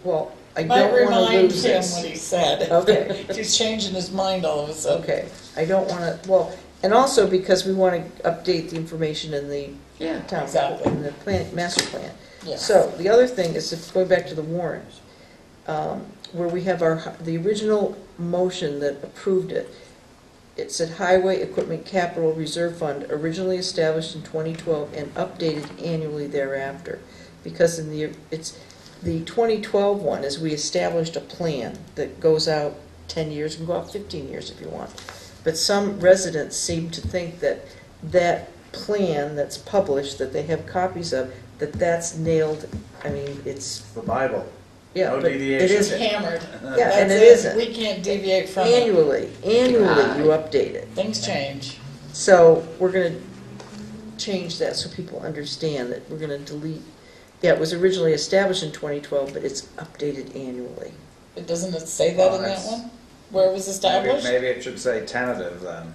Speaker 6: well, I
Speaker 2: Might
Speaker 6: don't want to
Speaker 2: remind
Speaker 6: lose
Speaker 2: him
Speaker 6: this.
Speaker 2: what he said.
Speaker 6: Okay.
Speaker 2: He's changing his mind all of a sudden.
Speaker 6: Okay, I don't want to, well, and also because we want to update the information in the
Speaker 3: Yeah.
Speaker 6: town,
Speaker 2: Exactly.
Speaker 6: in the plan, master plan.
Speaker 2: Yeah.
Speaker 6: So, the other thing is, if going back to the warrant, where we have the original motion that approved it, it said Highway Equipment Capital Reserve Fund, originally established in 2012 and updated annually thereafter. Because in the 2012 one is we established a plan that goes out 10 years, can go out 15 years if you want. But some residents seem to think that that plan that's published, that they have copies of, that's nailed, I mean, it's,
Speaker 1: The Bible.
Speaker 6: yeah,
Speaker 1: No
Speaker 6: but it
Speaker 1: deviation.
Speaker 6: isn't.
Speaker 2: Hammered.
Speaker 6: Yeah, and
Speaker 2: That's
Speaker 6: it isn't.
Speaker 2: We can't deviate from it.
Speaker 6: Annually you update it.
Speaker 2: Things change.
Speaker 6: So we're going to change that so people understand that we're going to delete, yeah, it was originally established in 2012, but it's updated annually.
Speaker 2: Doesn't it say that
Speaker 1: Well,
Speaker 2: in that
Speaker 1: that's-
Speaker 2: one? Where it was established?
Speaker 1: Maybe it should say tentative then.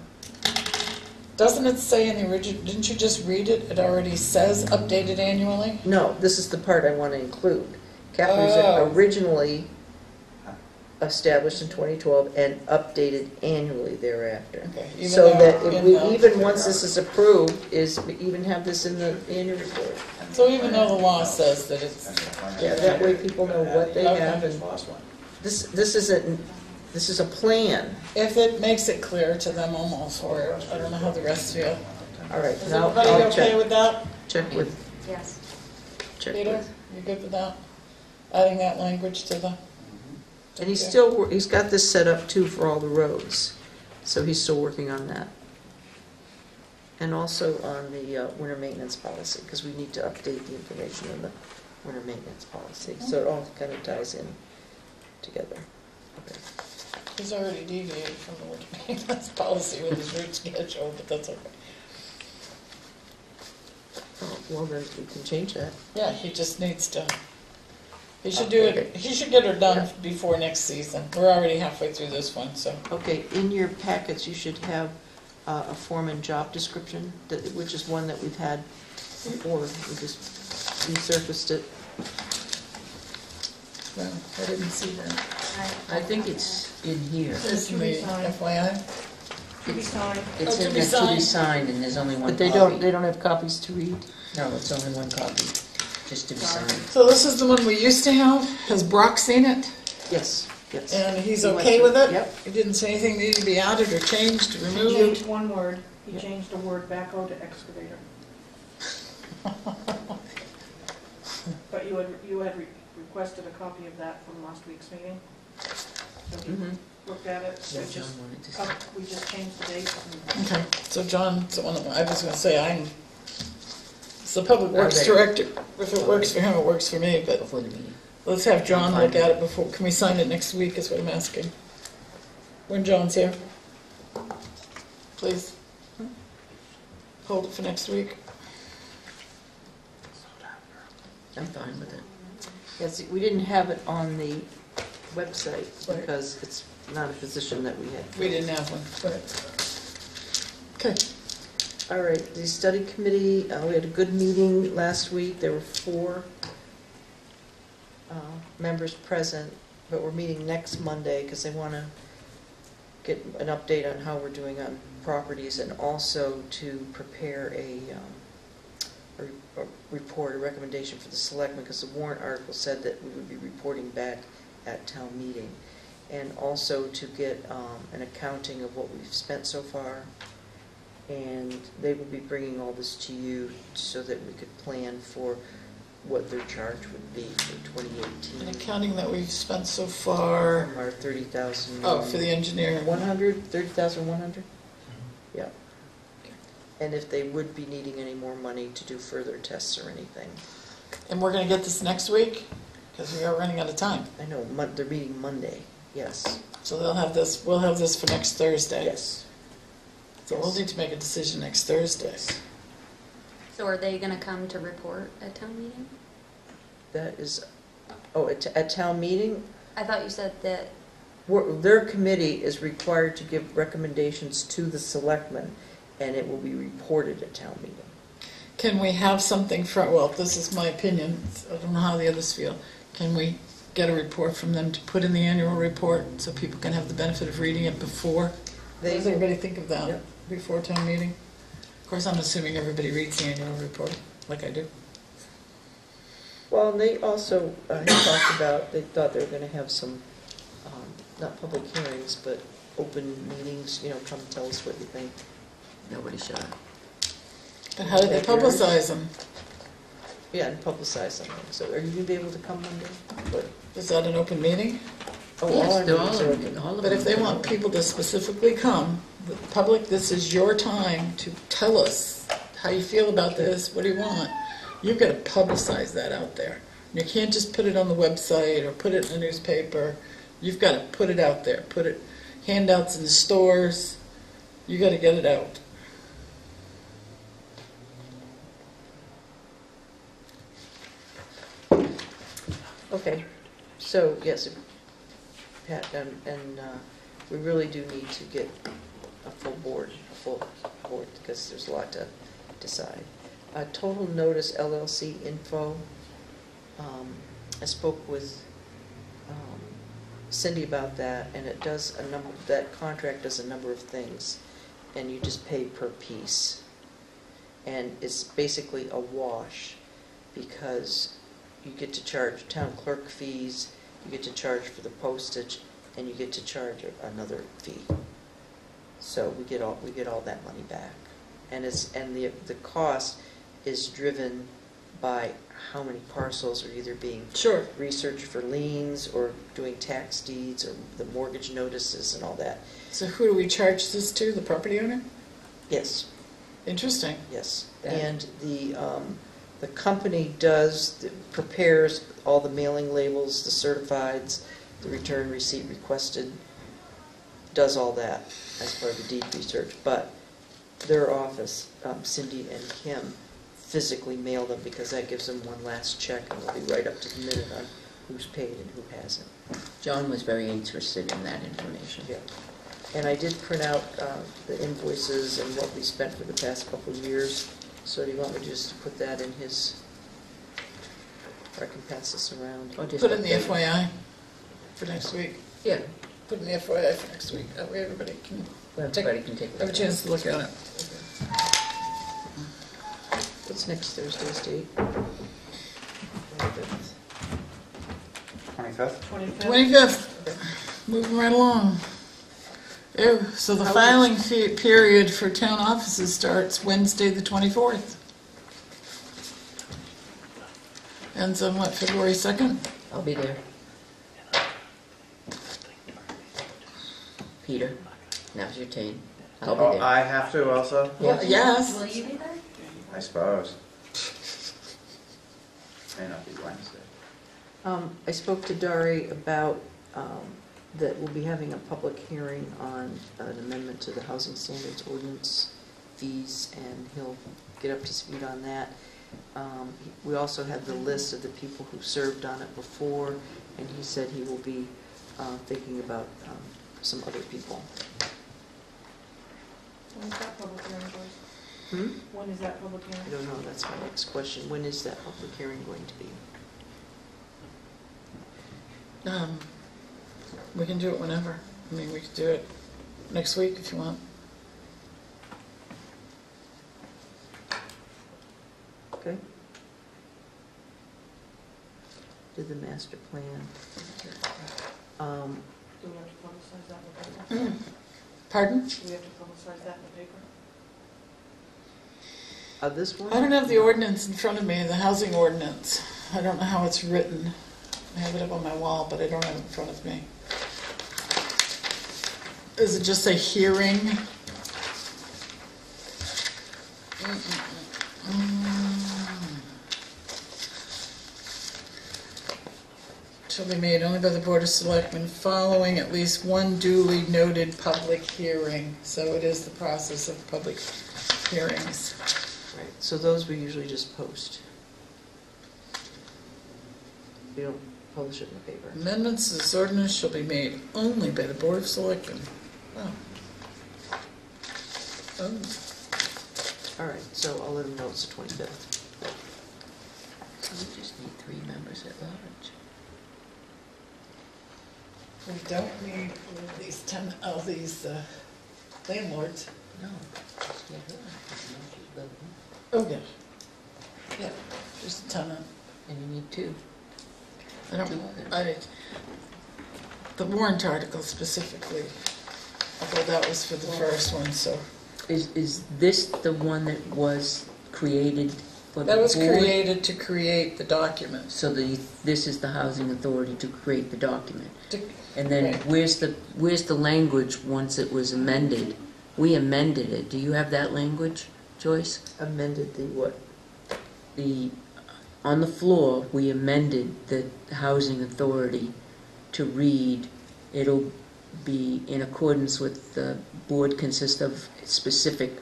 Speaker 2: Doesn't it say in the original, didn't you just read it? It already says updated annually?
Speaker 6: No, this is the part I want to include. Capital
Speaker 2: Oh.
Speaker 6: Reserve originally established in 2012 and updated annually thereafter.
Speaker 2: Okay, even
Speaker 6: So
Speaker 2: though
Speaker 6: that if
Speaker 2: in
Speaker 6: we,
Speaker 2: the-
Speaker 6: even once this is approved, we even have this in the annual report.
Speaker 2: So even though the law says that it's,
Speaker 6: Yeah, that way people know what they
Speaker 2: Okay.
Speaker 6: have, and this is a plan.
Speaker 2: if it makes it clear to them almost, or I don't know how the rest feel.
Speaker 6: All right,
Speaker 2: Is
Speaker 6: now
Speaker 2: everybody
Speaker 6: I'll
Speaker 2: okay
Speaker 6: check,
Speaker 2: with that?
Speaker 6: check with,
Speaker 5: Yes.
Speaker 6: check
Speaker 2: Peter,
Speaker 6: with.
Speaker 2: you good with that? Adding that language to the?
Speaker 6: And he's got this set up too for all the roads, so he's still working on that. And also on the winter maintenance policy, because we need to update the information in the winter maintenance policy, so it all kind of ties in together. Okay.
Speaker 2: He's already deviated from the winter maintenance policy with his route schedule, but that's okay.
Speaker 6: Oh, well, then we can change that.
Speaker 2: Yeah, he just needs to, he should do it, he should get her done before next season. We're already halfway through this one, so.
Speaker 6: Okay, in your packets, you should have a form and job description, which is one that we've had before. We just resurfaced it.
Speaker 2: No, I didn't see that.
Speaker 3: I think it's in here.
Speaker 2: It's in the FYI.
Speaker 3: It's
Speaker 2: Oh,
Speaker 3: in
Speaker 2: to
Speaker 3: there
Speaker 2: be
Speaker 3: to be signed, and there's only one
Speaker 6: But
Speaker 3: copy.
Speaker 6: they don't have copies to read?
Speaker 3: No, it's only one copy, just to be signed.
Speaker 2: So this is the one we used to have. Has Brock seen it?
Speaker 6: Yes, yes.
Speaker 2: And he's
Speaker 6: He went
Speaker 2: okay
Speaker 6: through-
Speaker 2: with it?
Speaker 6: Yep.
Speaker 2: He didn't say anything needed to be added or changed,
Speaker 14: He
Speaker 2: removed?
Speaker 14: changed one word. He changed the word backhoe to excavator. But you had requested a copy of that from last week's meeting. So he
Speaker 6: Mhm.
Speaker 14: looked at it.
Speaker 3: Yeah, John wanted to see.
Speaker 14: We just changed the date. and-
Speaker 2: Okay, so John's the one, I was gonna say, it's the Public Works
Speaker 3: Okay.
Speaker 2: Director. If it works for him, it works for me, but
Speaker 3: Before the meeting.
Speaker 2: let's have John
Speaker 3: I'm
Speaker 2: look
Speaker 3: fine.
Speaker 2: at it before, can we sign it next week is what I'm asking? When John's here? Please. Hold it for next week.
Speaker 3: I'm fine with it.
Speaker 6: Yes, we didn't have it on the website
Speaker 2: Right.
Speaker 6: because it's not a position that we had.
Speaker 2: We didn't have one, right. Okay.
Speaker 6: All right, the study committee, we had a good meeting last week. There were 4 members present, but we're meeting next Monday because they want to get an update on how we're doing on properties and also to prepare a report, a recommendation for the selectmen, because the warrant article said that we would be reporting back at town meeting. And also to get an accounting of what we've spent so far. And they will be bringing all this to you so that we could plan for what their charge would be for 2018.
Speaker 2: An accounting that we've spent so far,
Speaker 6: From our 30,000.
Speaker 2: oh, for the engineering.
Speaker 6: 100, 30,100? Yeah. And if they would be needing any more money to do further tests or anything.
Speaker 2: And we're gonna get this next week, because we are running out of time.
Speaker 6: I know, they're meeting Monday, yes.
Speaker 2: So we'll have this for next Thursday.
Speaker 6: Yes.
Speaker 2: So we'll need to make a decision next Thursday.
Speaker 5: So are they gonna come to report at town meeting?
Speaker 6: That is, oh, at town meeting?
Speaker 5: I thought you said that
Speaker 6: their committee is required to give recommendations to the selectmen, and it will be reported at town meeting.
Speaker 2: Can we have something from, well, this is my opinion, I don't know how the others feel. Can we get a report from them to put in the annual report so people can have the benefit of reading it before? What does everybody think of that,
Speaker 6: Yep.
Speaker 2: before town meeting? Of course, I'm assuming everybody reads the annual report, like I do.
Speaker 6: Well, and they also had talked about, they thought they were going to have some, not public hearings, but open meetings, come tell us what you think.
Speaker 3: Nobody shut up.
Speaker 2: But how do they publicize them?
Speaker 6: Yeah, and publicize something. So are you going to be able to come Monday? What?
Speaker 2: Is that an open meeting?
Speaker 6: Oh,
Speaker 3: Yes,
Speaker 6: our
Speaker 3: they're
Speaker 6: meetings
Speaker 3: all
Speaker 6: are
Speaker 3: open, all of
Speaker 2: But
Speaker 3: them.
Speaker 2: if they want people to specifically come, the public, this is your time to tell us how you feel about this, what do you want? You've got to publicize that out there. You can't just put it on the website or put it in the newspaper. You've got to put it out there. Put it, handouts in the stores. You got to get it out.
Speaker 6: Okay, so yes, Pat, and we really do need to get a full board, because there's a lot to decide. Total Notice LLC info. I spoke with Cindy about that, and it does a number. That contract does a number of things, and you just pay per piece, and it's basically a wash, because you get to charge town clerk fees, you get to charge for the postage, and you get to charge another fee. So we get all that money back, and the cost is driven by how many parcels are either being
Speaker 2: Sure.
Speaker 6: researched for liens or doing tax deeds or the mortgage notices and all that.
Speaker 2: So who do we charge this to? The property owner?
Speaker 6: Yes.
Speaker 2: Interesting.
Speaker 6: Yes,
Speaker 2: That-
Speaker 6: and the company prepares all the mailing labels, the certifieds, the return receipt requested, does all that as part of the deed research, but their office, Cindy and Kim, physically mail them because that gives them one last check and they'll be right up to the minute on who's paid and who hasn't.
Speaker 3: John was very interested in that information.
Speaker 6: Yeah. And I did print out the invoices and what we spent for the past couple of years. So do you want me just to put that in his, or I can pass this around?
Speaker 3: Or just
Speaker 2: Put in the
Speaker 3: update.
Speaker 2: FYI for next week.
Speaker 3: Yeah,
Speaker 2: Put in the FYI for next week. That way everybody can
Speaker 3: everybody can take a
Speaker 2: have a
Speaker 3: look.
Speaker 2: chance to look at it.
Speaker 6: What's next Thursday's date?
Speaker 1: 25th?
Speaker 2: 25th. Moving right along. Ew, so the filing period for town offices starts Wednesday, the 24th. Ends on what, February 2nd?
Speaker 3: I'll be there. Peter, now's your turn. I'll be
Speaker 1: Oh,
Speaker 3: there.
Speaker 1: I have to also?
Speaker 2: Well, yes.
Speaker 12: Will you be there?
Speaker 1: I suppose. May not be Wednesday.
Speaker 6: I spoke to Dari about that we'll be having a public hearing on an amendment to the housing standards ordinance fees, and he'll get up to speed on that. We also have the list of the people who served on it before, and he said he will be thinking about some other people.
Speaker 14: When is that public hearing, Joyce? When is that public
Speaker 6: I
Speaker 14: hearing?
Speaker 6: don't know, that's my next question. When is that public hearing going to be?
Speaker 2: We can do it whenever. I mean, we could do it next week if you want.
Speaker 6: Okay. Did the master plan.
Speaker 14: Do we have to publicize that in the paper?
Speaker 2: Pardon?
Speaker 14: Do we have to publicize that in the paper?
Speaker 6: This one?
Speaker 2: I don't have the ordinance in front of me, the housing ordinance. I don't know how it's written. I have it up on my wall, but I don't have it in front of me. Does it just say hearing? Shall be made only by the Board of Selectmen following at least one duly noted public hearing. So it is the process of public hearings.
Speaker 6: Right, so those we usually just post. You don't publish it in the paper.
Speaker 2: Amendments to this ordinance shall be made only by the Board of Selectmen. Oh. Oh.
Speaker 6: All right, so I'll let them know it's the 25th.
Speaker 3: We just need 3 members at large.
Speaker 2: We don't need these landlords.
Speaker 3: No, just get her. She's living.
Speaker 2: Oh, yeah. Yeah, just a tenant.
Speaker 3: And you need 2.
Speaker 2: I don't, the warrant article specifically, although that was for the first one, so.
Speaker 3: Is this the one that was created for the board?
Speaker 2: That was created to create the document.
Speaker 3: So this is the housing authority to create the document. And then
Speaker 2: Right.
Speaker 3: where's the language once it was amended? We amended it. Do you have that language, Joyce?
Speaker 6: Amended the what?
Speaker 3: On the floor, we amended the housing authority to read, it'll be in accordance with the board consists of specific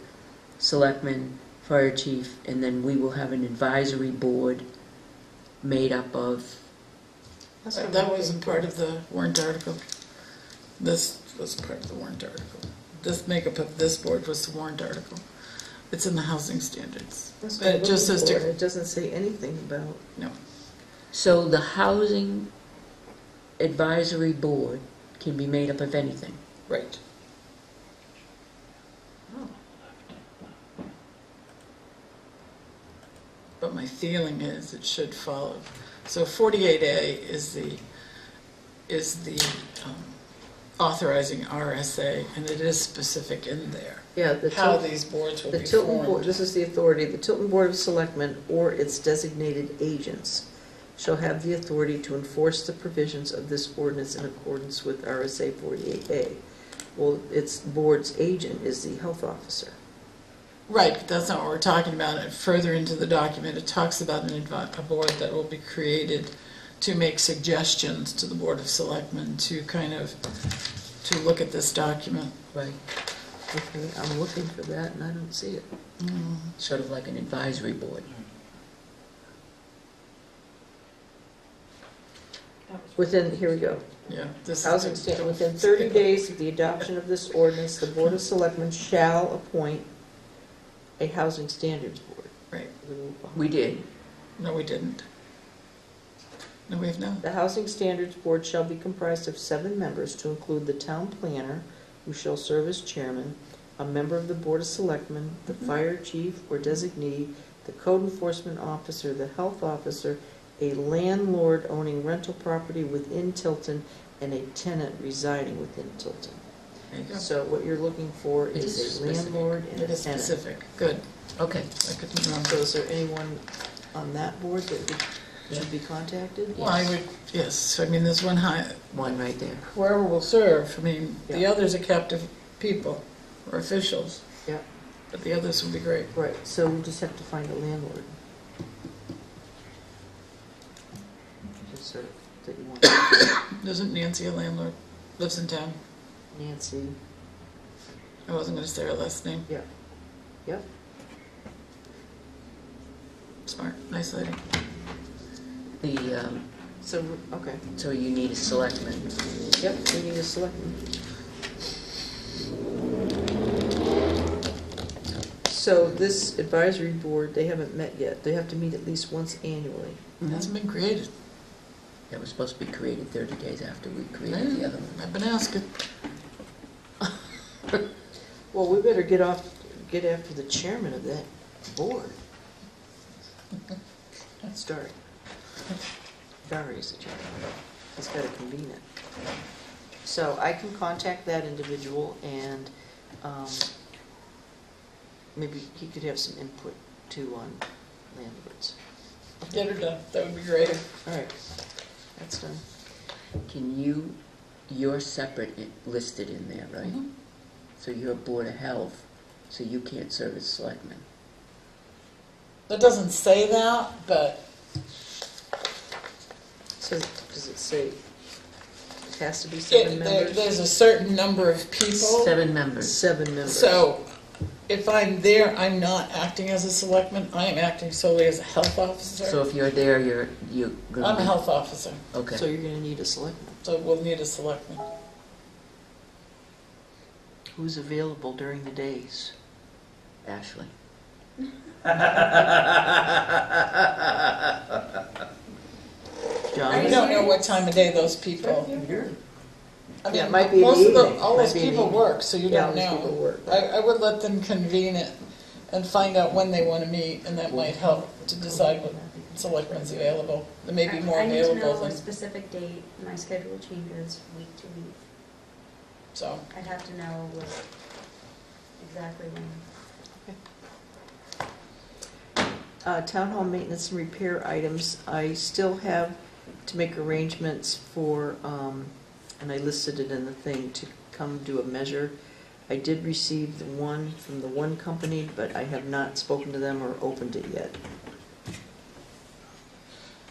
Speaker 3: selectmen, fire chief, and then we will have an advisory board made up of.
Speaker 2: That wasn't part of the warrant article. This was part of the warrant article. This makeup of this board was the warrant article. It's in the housing standards.
Speaker 6: That's
Speaker 2: But
Speaker 6: what
Speaker 2: it just says to,
Speaker 6: it doesn't say anything about.
Speaker 2: no.
Speaker 3: So the housing advisory board can be made up of anything.
Speaker 2: Right. But my feeling is it should follow. So 48A is the authorizing RSA, and it is specific in there.
Speaker 6: Yeah,
Speaker 2: How these boards will
Speaker 6: the
Speaker 2: be
Speaker 6: Tilton Board,
Speaker 2: formed.
Speaker 6: this is the authority, the Tilton Board of Selectmen or its designated agents shall have the authority to enforce the provisions of this ordinance in accordance with RSA 48A. Well, its board's agent is the health officer.
Speaker 2: Right, but that's not what we're talking about. Further into the document, it talks about a board that will be created to make suggestions to the Board of Selectmen to kind of, to look at this document.
Speaker 3: Right.
Speaker 6: Okay, I'm looking for that and I don't see it.
Speaker 3: Sort of like an advisory board.
Speaker 6: Within, here we go.
Speaker 2: Yeah. This
Speaker 6: Housing
Speaker 2: is
Speaker 6: stand, within 30 days of the adoption of this ordinance, the Board of Selectmen shall appoint a housing standards board.
Speaker 2: Right.
Speaker 3: We did.
Speaker 2: No, we didn't. No, we have not.
Speaker 6: The Housing Standards Board shall be comprised of 7 members to include the town planner, who shall serve as chairman, a member of the Board of Selectmen, the fire chief or designee, the code enforcement officer, the health officer, a landlord owning rental property within Tilton, and a tenant residing within Tilton.
Speaker 2: There you go.
Speaker 6: So what you're looking for
Speaker 3: It is
Speaker 6: is a
Speaker 3: specific.
Speaker 6: landlord and a
Speaker 2: It is
Speaker 6: tenant.
Speaker 2: specific. Good.
Speaker 3: Okay.
Speaker 2: I couldn't remember.
Speaker 6: So is there anyone on that board that should be contacted?
Speaker 2: Well, I would, yes, I mean, there's one
Speaker 3: One right there.
Speaker 2: whoever will serve. I mean, the
Speaker 6: Yeah.
Speaker 2: others are captive people or officials.
Speaker 6: Yeah.
Speaker 2: But the others would be great.
Speaker 6: Right, so we just have to find a landlord. Just sort of that you want.
Speaker 2: Isn't Nancy a landlord? Lives in town.
Speaker 6: Nancy,
Speaker 2: I wasn't going to say her last name.
Speaker 6: yep.
Speaker 2: Smart, nice lady.
Speaker 6: So, okay.
Speaker 3: So you need a selectman.
Speaker 6: Yep, we need a selectman. So this advisory board, they haven't met yet. They have to meet at least once annually.
Speaker 2: It hasn't been created.
Speaker 3: That was supposed to be created 30 days after we created the other one.
Speaker 2: I've been asking.
Speaker 6: Well, we better get after the chairman of that board. That's Dari. Dari's the chairman. He's got to convene it. So I can contact that individual and maybe he could have some input too on landlords.
Speaker 2: Get her done. That would be great.
Speaker 6: All right, that's done.
Speaker 3: You're separate listed in there, right?
Speaker 2: Mhm.
Speaker 3: So you're Board of Health, so you can't serve as selectman.
Speaker 2: That doesn't say that, but
Speaker 6: So does it say it has to be 7 members?
Speaker 2: there's a certain number of people.
Speaker 3: 7 members.
Speaker 6: 7 members.
Speaker 2: So if I'm there, I'm not acting as a selectman, I am acting solely as a health officer.
Speaker 3: So if you're there, you're going to
Speaker 2: I'm a health officer,
Speaker 3: Okay.
Speaker 6: So you're gonna need a selectman.
Speaker 2: so we'll need a selectman.
Speaker 6: Who's available during the days?
Speaker 3: Ashley.
Speaker 6: John?
Speaker 2: I don't know what time of day those people. I
Speaker 6: Yeah,
Speaker 2: mean,
Speaker 6: it might be in the
Speaker 2: most of
Speaker 6: evening.
Speaker 2: all
Speaker 6: Might
Speaker 2: those
Speaker 6: be in the
Speaker 2: people
Speaker 6: evening.
Speaker 2: work, so you
Speaker 6: Yeah,
Speaker 2: don't
Speaker 6: those people
Speaker 2: know.
Speaker 6: work.
Speaker 2: I would let them convene it and find out when they want to meet, and that might help to decide what selectmen's available. There may be more
Speaker 5: I need to
Speaker 2: available
Speaker 5: know a
Speaker 2: than,
Speaker 5: specific date, my schedule changes week to week.
Speaker 2: so.
Speaker 5: I'd have to know exactly when.
Speaker 6: Town hall maintenance and repair items, I still have to make arrangements for, and I listed it in the thing, to come do a measure. I did receive the one from the one company, but I have not spoken to them or opened it yet.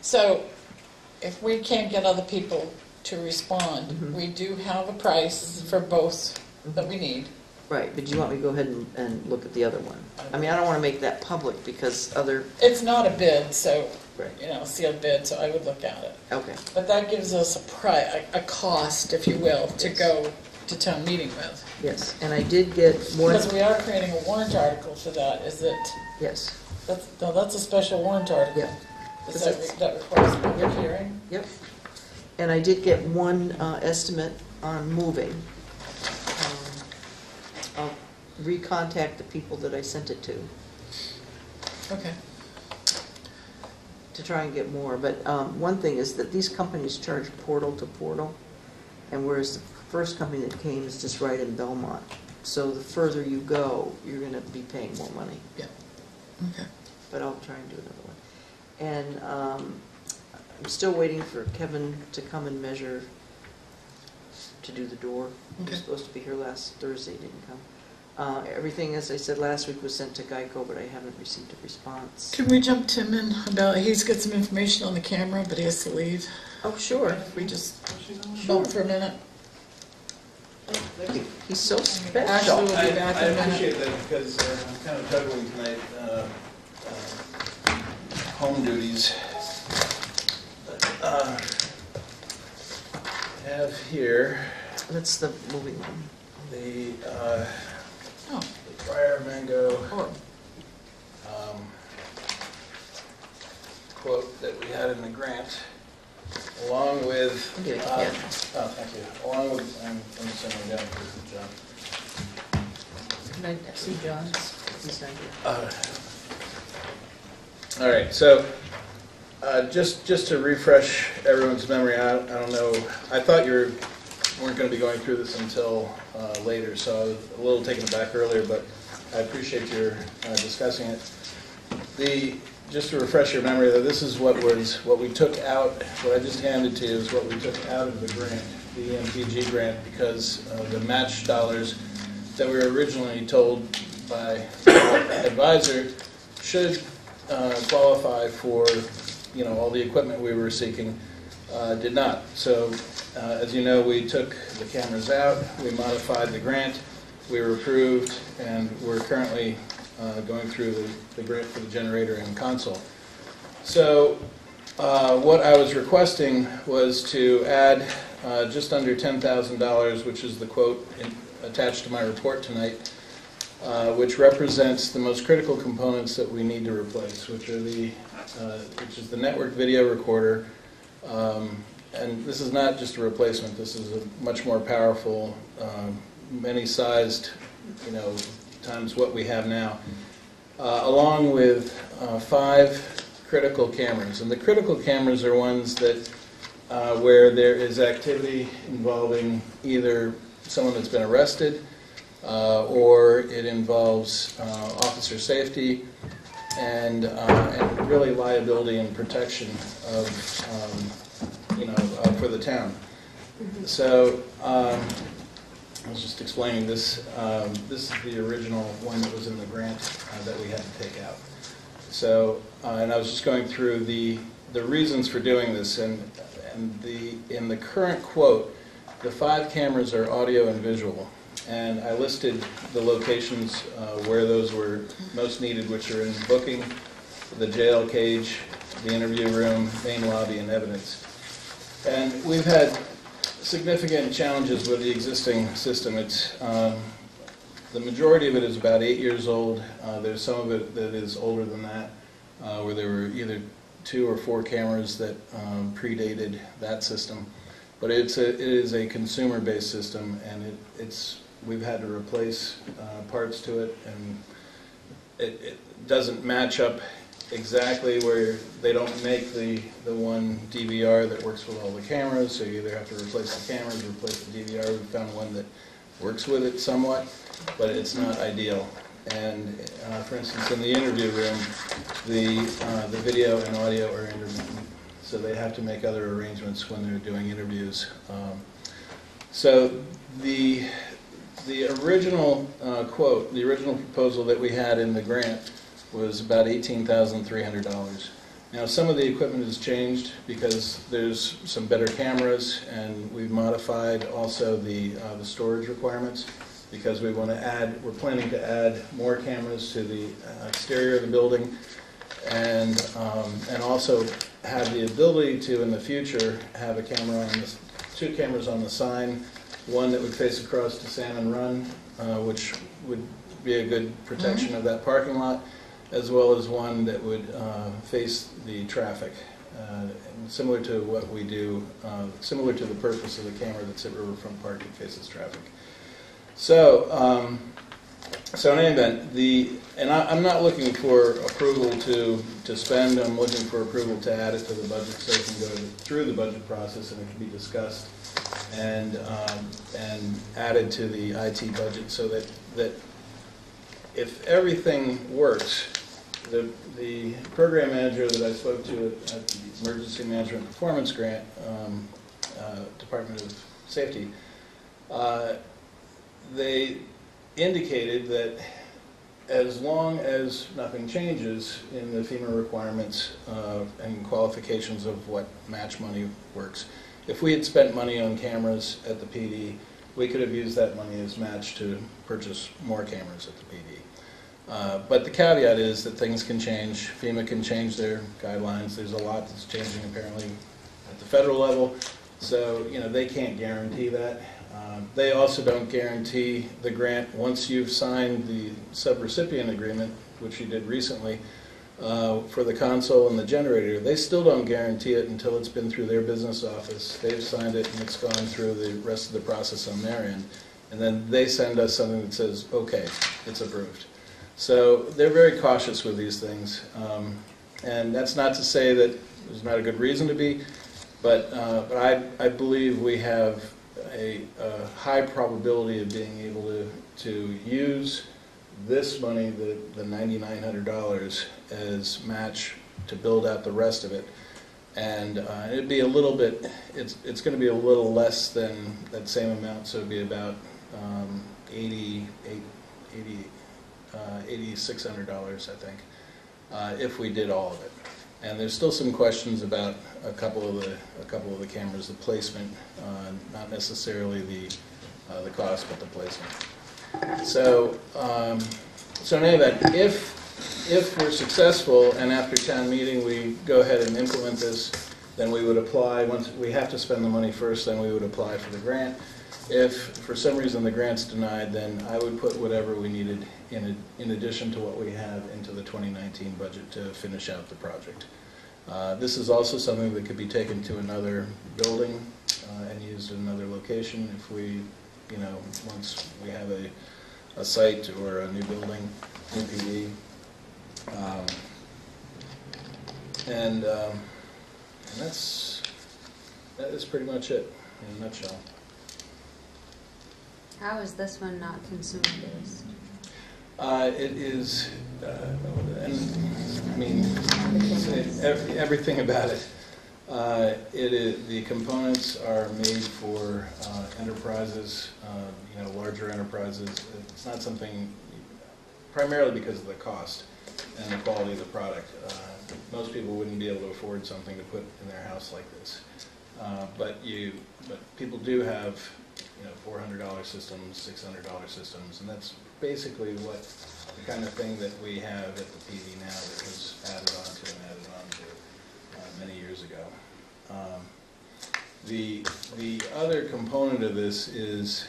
Speaker 2: So, if we can't get other people to respond,
Speaker 6: Mhm.
Speaker 2: we do have a price for both that we need.
Speaker 6: Right, but you want me to go ahead and look at the other one? I mean, I don't want to make that public because other,
Speaker 2: It's not a bid, so,
Speaker 6: Right.
Speaker 2: sealed bid, so I would look at it.
Speaker 6: okay.
Speaker 2: But that gives us a cost, if you will, to go to town meeting with.
Speaker 6: Yes, and I did get one,
Speaker 2: Because we are creating a warrant article for that, is it?
Speaker 6: yes,
Speaker 2: That's a special warrant article.
Speaker 6: yeah,
Speaker 2: Is that requires a public hearing?
Speaker 6: yep. And I did get one estimate on moving. I'll recontact the people that I sent it to
Speaker 2: Okay.
Speaker 6: try and get more. But one thing is that these companies charge portal to portal, and whereas the first company that came is just right in Belmont. So the further you go, you're going to be paying more money.
Speaker 2: Yeah. Okay.
Speaker 6: But I'll try and do another one. And I'm still waiting for Kevin to come and measure to do the door. He
Speaker 2: Okay.
Speaker 6: was supposed to be here last Thursday, didn't come. Everything, as I said last week, was sent to Geico, but I haven't received a response.
Speaker 2: Can we jump Tim in about, he's got some information on the camera, but he has to leave.
Speaker 6: Oh, sure.
Speaker 2: If we just bump for a minute.
Speaker 6: He's so special.
Speaker 2: Ashley will be back
Speaker 13: I
Speaker 2: in a minute.
Speaker 13: appreciate that because I'm kind of juggling tonight, home duties. Have here
Speaker 6: That's the moving one.
Speaker 13: the
Speaker 2: Oh.
Speaker 13: Briar Mango
Speaker 2: Or,
Speaker 13: quote that we had in the grant, along with.
Speaker 6: Okay, yeah.
Speaker 13: Oh, thank you. Along with, I'm sending it down to John.
Speaker 6: Can I see John's? He's not here.
Speaker 13: All right, so just to refresh everyone's memory, I don't know, I thought you weren't going to be going through this until later, so I was a little taken aback earlier, but I appreciate your discussing it. Just to refresh your memory, that this is what we took out, what I just handed to you is what we took out of the grant, the EMPG grant, because the match dollars that we were originally told by our advisor should qualify for, all the equipment we were seeking, did not. So, as you know, we took the cameras out, we modified the grant, we were approved, and we're currently going through the grant for the generator and console. So, what I was requesting was to add just under $10,000, which is the quote attached to my report tonight, which represents the most critical components that we need to replace, which are which is the network video recorder, and this is not just a replacement. This is a much more powerful, many-sized, times what we have now, along with 5 critical cameras. And the critical cameras are ones that where there is activity involving either someone that's been arrested, or it involves officer safety and really liability and protection of for the town. So I was just explaining this. This is the original one that was in the grant that we had to take out. So and I was just going through the reasons for doing this, and in the current quote, the 5 cameras are audio and visual. and I listed the locations where those were most needed, which are in booking, the jail cage, the interview room, main lobby, and evidence. And we've had significant challenges with the existing system. It's the majority of it is about 8 years old. There's some of it that is older than that, where there were either 2 or 4 cameras that predated that system. But it is a consumer-based system, and we've had to replace parts to it, and it doesn't match up exactly where they don't make the one DVR that works with all the cameras, so you either have to replace the cameras or replace the DVR. We found one that works with it somewhat, but it's not ideal. And for instance, in the interview room, the video and audio are intermittent, so they have to make other arrangements when they're doing interviews. So the original quote, the original proposal that we had in the grant was about $18,300. Now, some of the equipment has changed because there's some better cameras, and we've modified also the storage requirements because we want to add. We're planning to add more cameras to the exterior of the building, and also have the ability to, in the future, have a camera on this, 2 cameras on the sign, one that would face across to Salmon Run, which would be a good protection of that parking lot, as well as one that would face the traffic, similar to what we do, similar to the purpose of the camera that's at Riverfront Park that faces traffic. So, so in any event, and I'm not looking for approval to spend. I'm looking for approval to add it to the budget so it can go through the budget process and it can be discussed and added to the IT budget so that if everything works, the program manager that I spoke to at the Emergency Management Performance Grant, Department of Safety, they indicated that as long as nothing changes in the FEMA requirements and qualifications of what match money works, if we had spent money on cameras at the PD, we could have used that money as match to purchase more cameras at the PD. But the caveat is that things can change. FEMA can change their guidelines. There's a lot that's changing apparently at the federal level, so they can't guarantee that. They also don't guarantee the grant once you've signed the subrecipient agreement, which you did recently, for the console and the generator. They still don't guarantee it until it's been through their business office. They've signed it and it's gone through the rest of the process on their end. And then they send us something that says, okay, it's approved. So they're very cautious with these things. And that's not to say that there's not a good reason to be, but I believe we have a high probability of being able to use this money, the $9,900, as match to build out the rest of it. And it'd be a little bit, it's going to be a little less than that same amount, so it'd be about $8,600, I think, if we did all of it. And there's still some questions about a couple of the cameras, the placement, not necessarily the cost, but the placement. So, so in any event, if we're successful and after town meeting we go ahead and implement this, then we would apply. Once we have to spend the money first, then we would apply for the grant. If for some reason the grant's denied, then I would put whatever we needed in addition to what we have into the 2019 budget to finish out the project. This is also something that could be taken to another building and used in another location if we, once we have a site or a new building, new PD. And that is pretty much it in a nutshell.
Speaker 5: How is this one not consumer-based?
Speaker 13: It is, and I mean, everything about it. The components are made for enterprises, larger enterprises. It's not something, primarily because of the cost and the quality of the product. Most people wouldn't be able to afford something to put in their house like this. But people do have $400 systems, $600 systems, and that's basically what the kind of thing that we have at the PD now that was added on to many years ago. The other component of this is,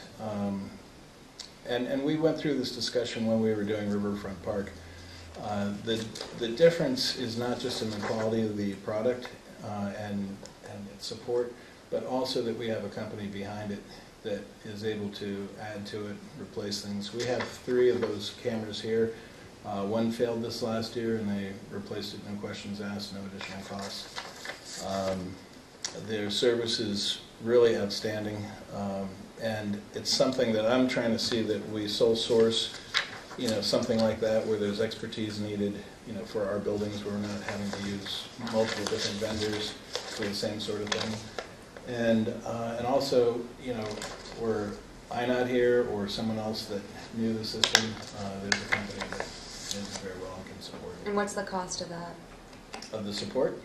Speaker 13: and we went through this discussion when we were doing Riverfront Park. The difference is not just in the quality of the product and its support, but also that we have a company behind it that is able to add to it, replace things. We have 3 of those cameras here. One failed this last year, and they replaced it, no questions asked, no additional costs. Their service is really outstanding, and it's something that I'm trying to see that we sole source, something like that where there's expertise needed, for our buildings where we're not having to use multiple different vendors for the same sort of thing. And also, were I not here or someone else that knew the system, there's a company that knows it very well and can support it.
Speaker 5: And what's the cost of that?
Speaker 13: Of the support?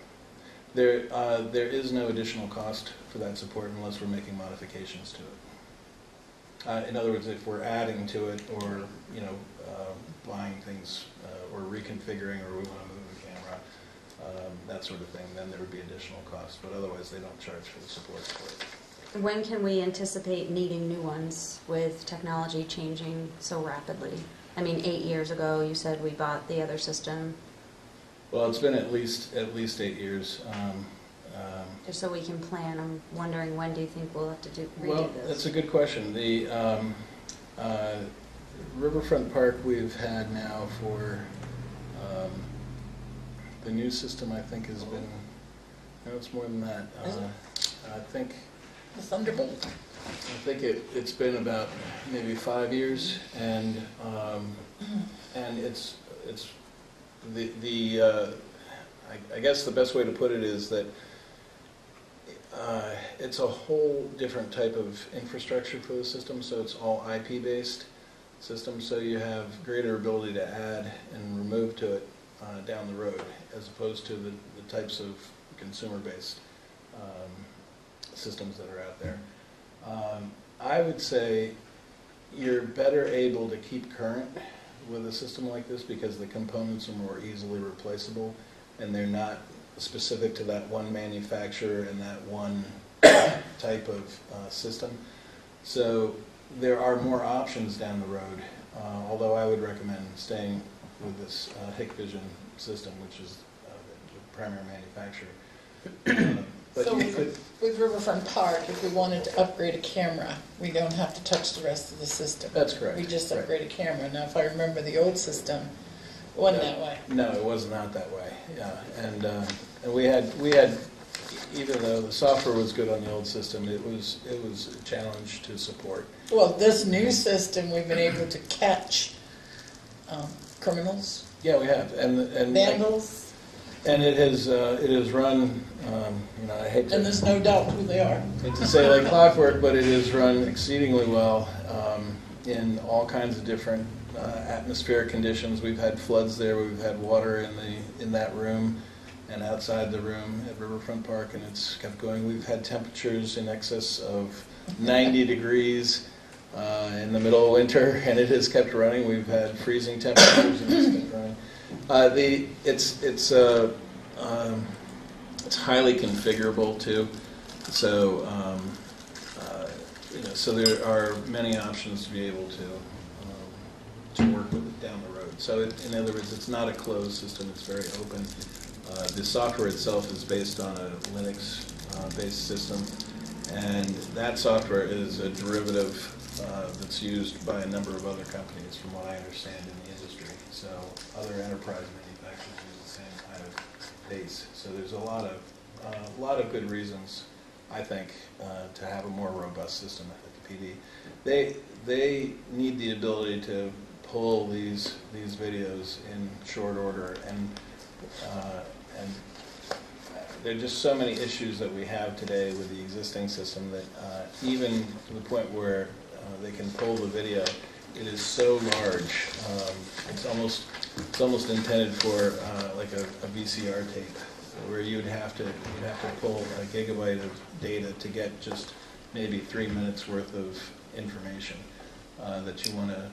Speaker 13: There is no additional cost for that support unless we're making modifications to it. In other words, if we're adding to it or, buying things or reconfiguring, or we want to move a camera, that sort of thing, then there would be additional costs. But otherwise, they don't charge for the support for it.
Speaker 5: When can we anticipate needing new ones with technology changing so rapidly? I mean, 8 years ago, you said we bought the other system.
Speaker 13: Well, it's been at least 8 years.
Speaker 5: Just so we can plan, I'm wondering, when do you think we'll have to redo
Speaker 13: Well,
Speaker 5: this?
Speaker 13: that's a good question. The Riverfront Park we've had now for the new system, I think, has been, no, it's more than that. I think
Speaker 2: The Thunderbolt?
Speaker 13: I think it's been about maybe 5 years, and it's I guess the best way to put it is that it's a whole different type of infrastructure for the system. So it's all IP based system, so you have greater ability to add and remove to it down the road, as opposed to the types of consumer based systems that are out there. I would say you're better able to keep current with a system like this because the components are more easily replaceable and they're not specific to that one manufacturer and that one type of system. So there are more options down the road, although I would recommend staying with this Hikvision system, which is the primary manufacturer. But
Speaker 2: So
Speaker 13: you could,
Speaker 2: with Riverfront Park, if we wanted to upgrade a camera, we don't have to touch the rest of the system.
Speaker 13: that's correct.
Speaker 2: We just
Speaker 13: Right.
Speaker 2: upgrade a camera. Now, if I remember the old system, it wasn't that way.
Speaker 13: No, it was not that way. Yeah, and we had even though the software was good on the old system, it was a challenge to support.
Speaker 2: Well, this new system, we've been able to catch criminals,
Speaker 13: Yeah, we have, and
Speaker 2: vandals,
Speaker 13: and it has run. I hate
Speaker 2: and there's no doubt who they are.
Speaker 13: hate to say like clockwork, but it has run exceedingly well in all kinds of different atmospheric conditions. We've had floods there. We've had water in that room and outside the room at Riverfront Park, and it's kept going. We've had temperatures in excess of 90 degrees in the middle of winter, and it has kept running. We've had freezing temperatures, and it's kept running. It's highly configurable too, so so there are many options to be able to work with it down the road. So in other words, it's not a closed system; it's very open. The software itself is based on a Linux-based system, and that software is a derivative that's used by a number of other companies, from what I understand, in the industry. So other enterprise manufacturers use the same kind of base. So there's a lot of good reasons, I think, to have a more robust system at the PD. They need the ability to pull these videos in short order, and there are just so many issues that we have today with the existing system that even to the point where they can pull the video, it is so large. It's almost intended for like a VCR tape, where you'd have to pull a gigabyte of data to get just maybe 3 minutes worth of information that you want to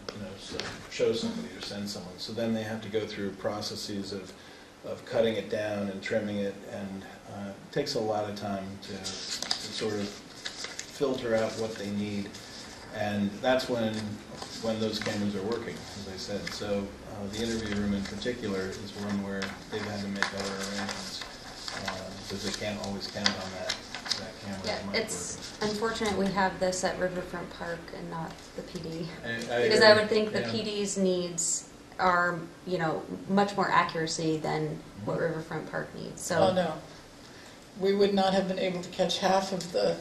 Speaker 13: show somebody or send someone. So then they have to go through processes of cutting it down and trimming it, and it takes a lot of time to sort of filter out what they need. And that's when those cameras are working, as I said. So the interview room in particular is one where they've had to make other arrangements because they can't always count on that camera.
Speaker 5: Yeah, it's unfortunate we have this at Riverfront Park and not the PD. Because I would think the PD's needs are, much more accuracy than what Riverfront Park needs. So.
Speaker 2: Oh, no. We would not have been able to catch half of the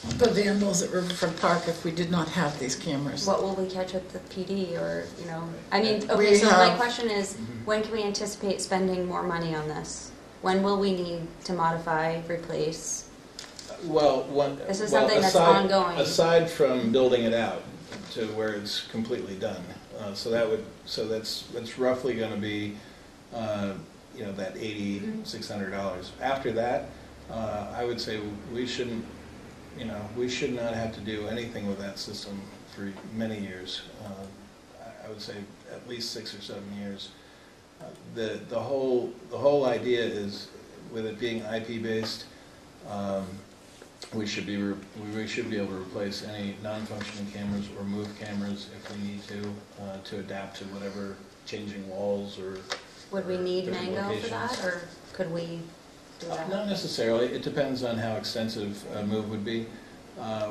Speaker 2: vandals at Riverfront Park if we did not have these cameras.
Speaker 5: What will we catch with the PD or, I mean, okay,
Speaker 2: We
Speaker 5: so my
Speaker 2: have-
Speaker 5: question is, when can we anticipate spending more money on this? When will we need to modify, replace?
Speaker 13: Well,
Speaker 5: This is something that's ongoing.
Speaker 13: Aside from building it out to where it's completely done, so that's roughly going to be, that $8,600. After that, I would say we should not have to do anything with that system for many years. I would say at least 6 or 7 years. The whole idea is, with it being IP based, we should be able to replace any non-functioning cameras or move cameras if we need to adapt to whatever changing walls or.
Speaker 5: Would we need
Speaker 13: different
Speaker 5: Mango
Speaker 13: locations.
Speaker 5: for that, or could we do that?
Speaker 13: Not necessarily. It depends on how extensive a move would be.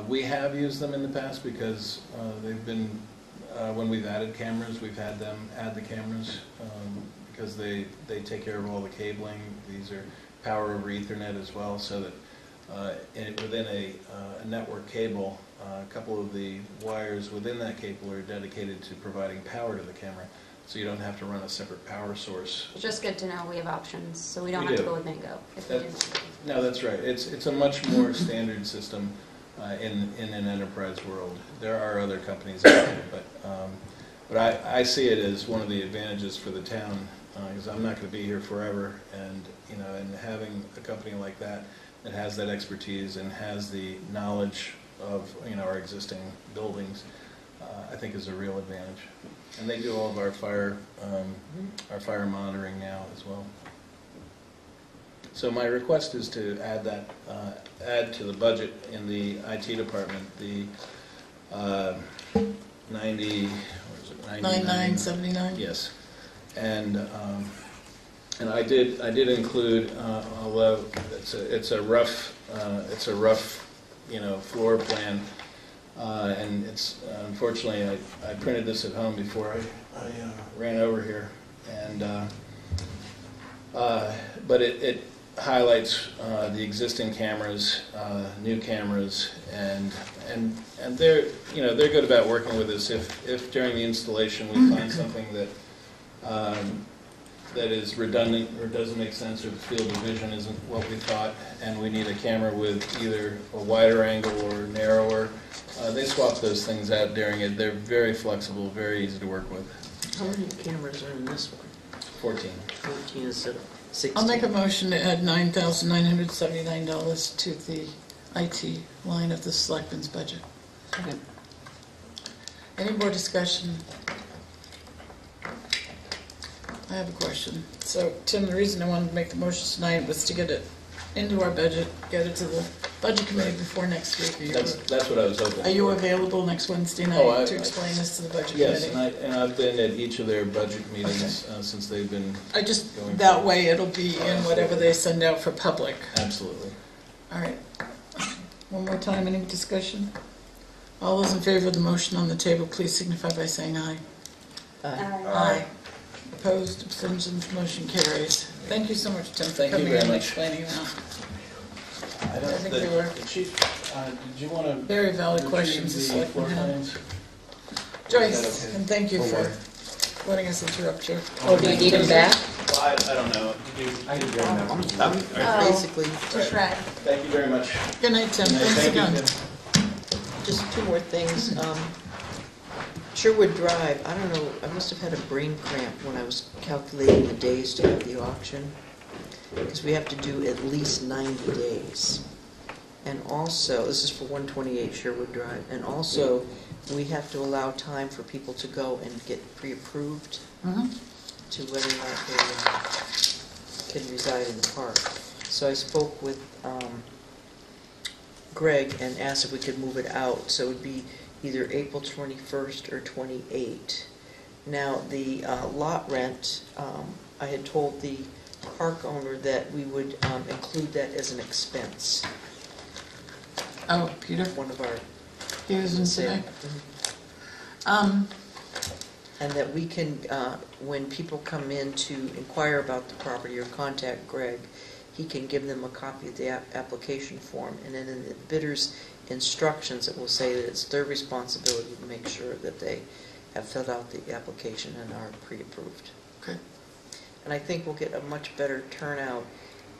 Speaker 13: We have used them in the past because they've been, when we've added cameras, we've had them add the cameras because they take care of all the cabling. These are power over Ethernet as well, so that within a network cable, a couple of the wires within that cable are dedicated to providing power to the camera. So you don't have to run a separate power source.
Speaker 5: It's just good to know we have options, so we don't
Speaker 13: We
Speaker 5: have to
Speaker 13: do.
Speaker 5: go with Mango if we didn't.
Speaker 13: No, that's right. It's a much more standard system in an enterprise world. There are other companies out there, but I see it as one of the advantages for the town because I'm not going to be here forever, and and having a company like that has that expertise and has the knowledge of our existing buildings, I think is a real advantage. And they do all of our fire monitoring now as well. So my request is to add to the budget in the IT department the
Speaker 2: 9979.
Speaker 13: Yes, and I did include, although it's a rough floor plan. And it's unfortunately I printed this at home before I ran over here, and but it highlights the existing cameras, new cameras, and they're good about working with us. If during the installation we find something that is redundant or doesn't make sense, or the field of vision isn't what we thought, and we need a camera with either a wider angle or narrower, they swap those things out during it. They're very flexible, very easy to work with.
Speaker 6: How many cameras are in this one?
Speaker 13: 14.
Speaker 6: 14 instead of 16.
Speaker 2: I'll make a motion to add $9,979 to the IT line of the selectmen's budget.
Speaker 6: Okay.
Speaker 2: Any more discussion? I have a question. So, Tim, the reason I wanted to make the motion tonight was to get it into our budget, get it to the budget committee before next week.
Speaker 13: That's what I was hoping.
Speaker 2: Are you
Speaker 13: for.
Speaker 2: available next Wednesday night to explain this to the budget
Speaker 13: Yes,
Speaker 2: committee?
Speaker 13: and I've been at each of their budget meetings since they've been.
Speaker 2: That way it'll be in whatever they send out for public.
Speaker 13: Absolutely.
Speaker 2: All right. One more time, any discussion? All those in favor of the motion on the table, please signify by saying aye. Aye. Opposed, abstentions, motion carries. Thank you so much, Tim, for
Speaker 13: Thank you
Speaker 2: coming
Speaker 13: very
Speaker 2: in and
Speaker 13: much.
Speaker 2: explaining that.
Speaker 13: I
Speaker 2: think they were
Speaker 13: Chief, did you want to
Speaker 2: very valid questions.
Speaker 13: the floor plans?
Speaker 2: Joyce, and thank you for letting us interrupt you.
Speaker 6: Oh, do you need them back?
Speaker 13: Well, I don't know.
Speaker 8: I did get them.
Speaker 6: Basically,
Speaker 5: To shred.
Speaker 13: Thank you very much.
Speaker 2: Good night, Tim. Thanks
Speaker 13: Thank you,
Speaker 2: again.
Speaker 13: Tim.
Speaker 6: just two more things. Sherwood Drive, I don't know, I must have had a brain cramp when I was calculating the days to have the auction, because we have to do at least 90 days. And also, this is for 128 Sherwood Drive, and also, we have to allow time for people to go and get pre-approved to whether or not they can reside in the park. So I spoke with Greg and asked if we could move it out, so it would be either April 21st or 28. Now, the lot rent, I had told the park owner that we would include that as an expense.
Speaker 2: Oh, Peter?
Speaker 6: One of our...
Speaker 2: He was in today.
Speaker 6: And that we can, when people come in to inquire about the property or contact Greg, he can give them a copy of the application form, and then in the bidder's instructions, it will say that it's their responsibility to make sure that they have filled out the application and are pre-approved.
Speaker 2: Okay.
Speaker 6: And I think we'll get a much better turnout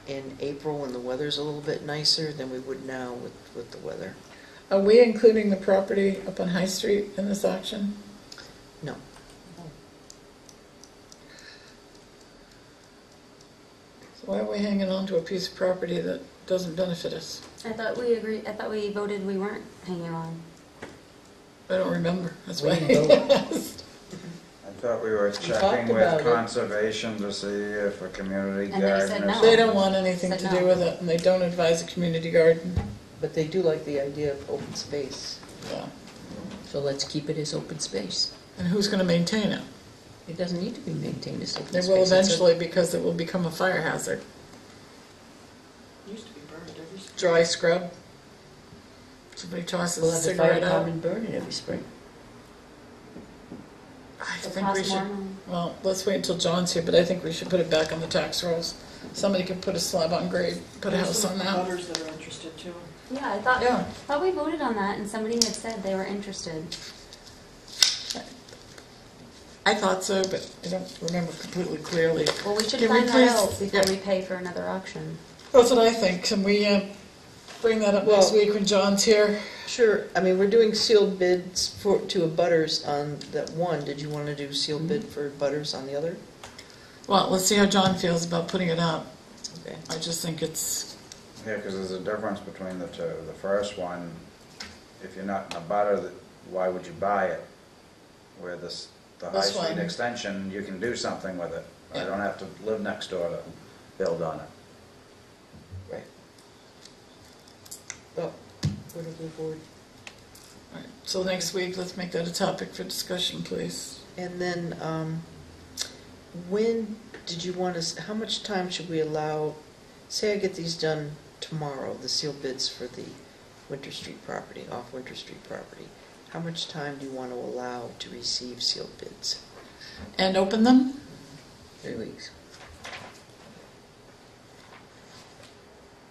Speaker 6: in April when the weather's a little bit nicer than we would now with the weather.
Speaker 2: Are we including the property up on High Street in this auction?
Speaker 6: No.
Speaker 2: So why are we hanging on to a piece of property that doesn't benefit us?
Speaker 5: I thought we voted we weren't hanging on.
Speaker 2: I don't remember. That's why.
Speaker 1: I thought we were checking with conservation to see if a community
Speaker 5: And they
Speaker 1: garden
Speaker 5: said
Speaker 1: or
Speaker 5: no.
Speaker 1: something.
Speaker 2: They don't want anything to do with it, and they don't advise a community garden.
Speaker 6: But they do like the idea of open space.
Speaker 2: Yeah.
Speaker 3: So let's keep it as open space.
Speaker 2: And who's going to maintain it?
Speaker 3: It doesn't need to be maintained as open
Speaker 2: They
Speaker 3: space.
Speaker 2: will
Speaker 3: It's a-
Speaker 2: eventually, because it will become a fire hazard.
Speaker 14: Used to be burned every spring.
Speaker 2: Dry scrub. Somebody tosses
Speaker 3: We'll
Speaker 2: a
Speaker 3: have the fire
Speaker 2: cigarette out.
Speaker 3: department burn it every spring.
Speaker 2: I
Speaker 5: It'll
Speaker 2: think we
Speaker 5: cost more
Speaker 2: should,
Speaker 5: money.
Speaker 2: well, let's wait until John's here, but I think we should put it back on the tax rolls. Somebody could put a slab on grade, put a
Speaker 14: There's
Speaker 2: house
Speaker 14: some
Speaker 2: on that.
Speaker 14: butters that are interested too.
Speaker 5: Yeah,
Speaker 2: Yeah.
Speaker 5: thought we voted on that, and somebody had said they were interested.
Speaker 2: I thought so, but I don't remember completely clearly.
Speaker 5: Well, we should
Speaker 2: Can we
Speaker 5: find that
Speaker 2: please-
Speaker 5: out before
Speaker 2: yeah.
Speaker 5: we pay for another auction.
Speaker 2: That's what I think. Can we bring that up next week when John's here?
Speaker 6: Sure. I mean, we're doing sealed bids to abutters on that one. Did you want to do sealed bid for abutters on the other?
Speaker 2: Well, let's see how John feels about putting it out.
Speaker 6: Okay.
Speaker 2: I just think it's,
Speaker 1: Yeah, because there's a difference between the two. The first one, if you're not in a butter, why would you buy it? Where the High
Speaker 2: This
Speaker 1: Street
Speaker 2: one.
Speaker 1: extension, you can do something with it. I
Speaker 2: Yeah.
Speaker 1: don't have to live next door to build on it.
Speaker 6: Right. Well, we're going to move forward.
Speaker 2: all right. So next week, let's make that a topic for discussion, please.
Speaker 6: And then, when did you want us, how much time should we allow, say I get these done tomorrow, the sealed bids for the Winter Street property, off Winter Street property. How much time do you want to allow to receive sealed bids?
Speaker 2: And open them?
Speaker 3: 3 weeks.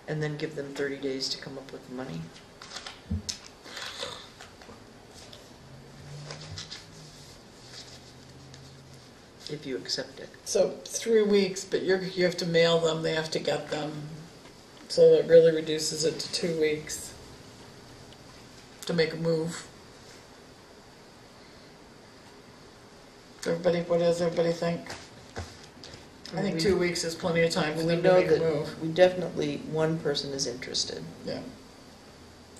Speaker 6: And then give them 30 days to come up with the money? If you accept it.
Speaker 2: So 3 weeks, but you have to mail them, they have to get them. So it really reduces it to 2 weeks to make a move. Everybody, what does everybody think? I think 2 weeks is plenty of time for
Speaker 6: We
Speaker 2: them to
Speaker 6: know
Speaker 2: make a
Speaker 6: that
Speaker 2: move.
Speaker 6: we definitely, one person is interested.
Speaker 2: Yeah.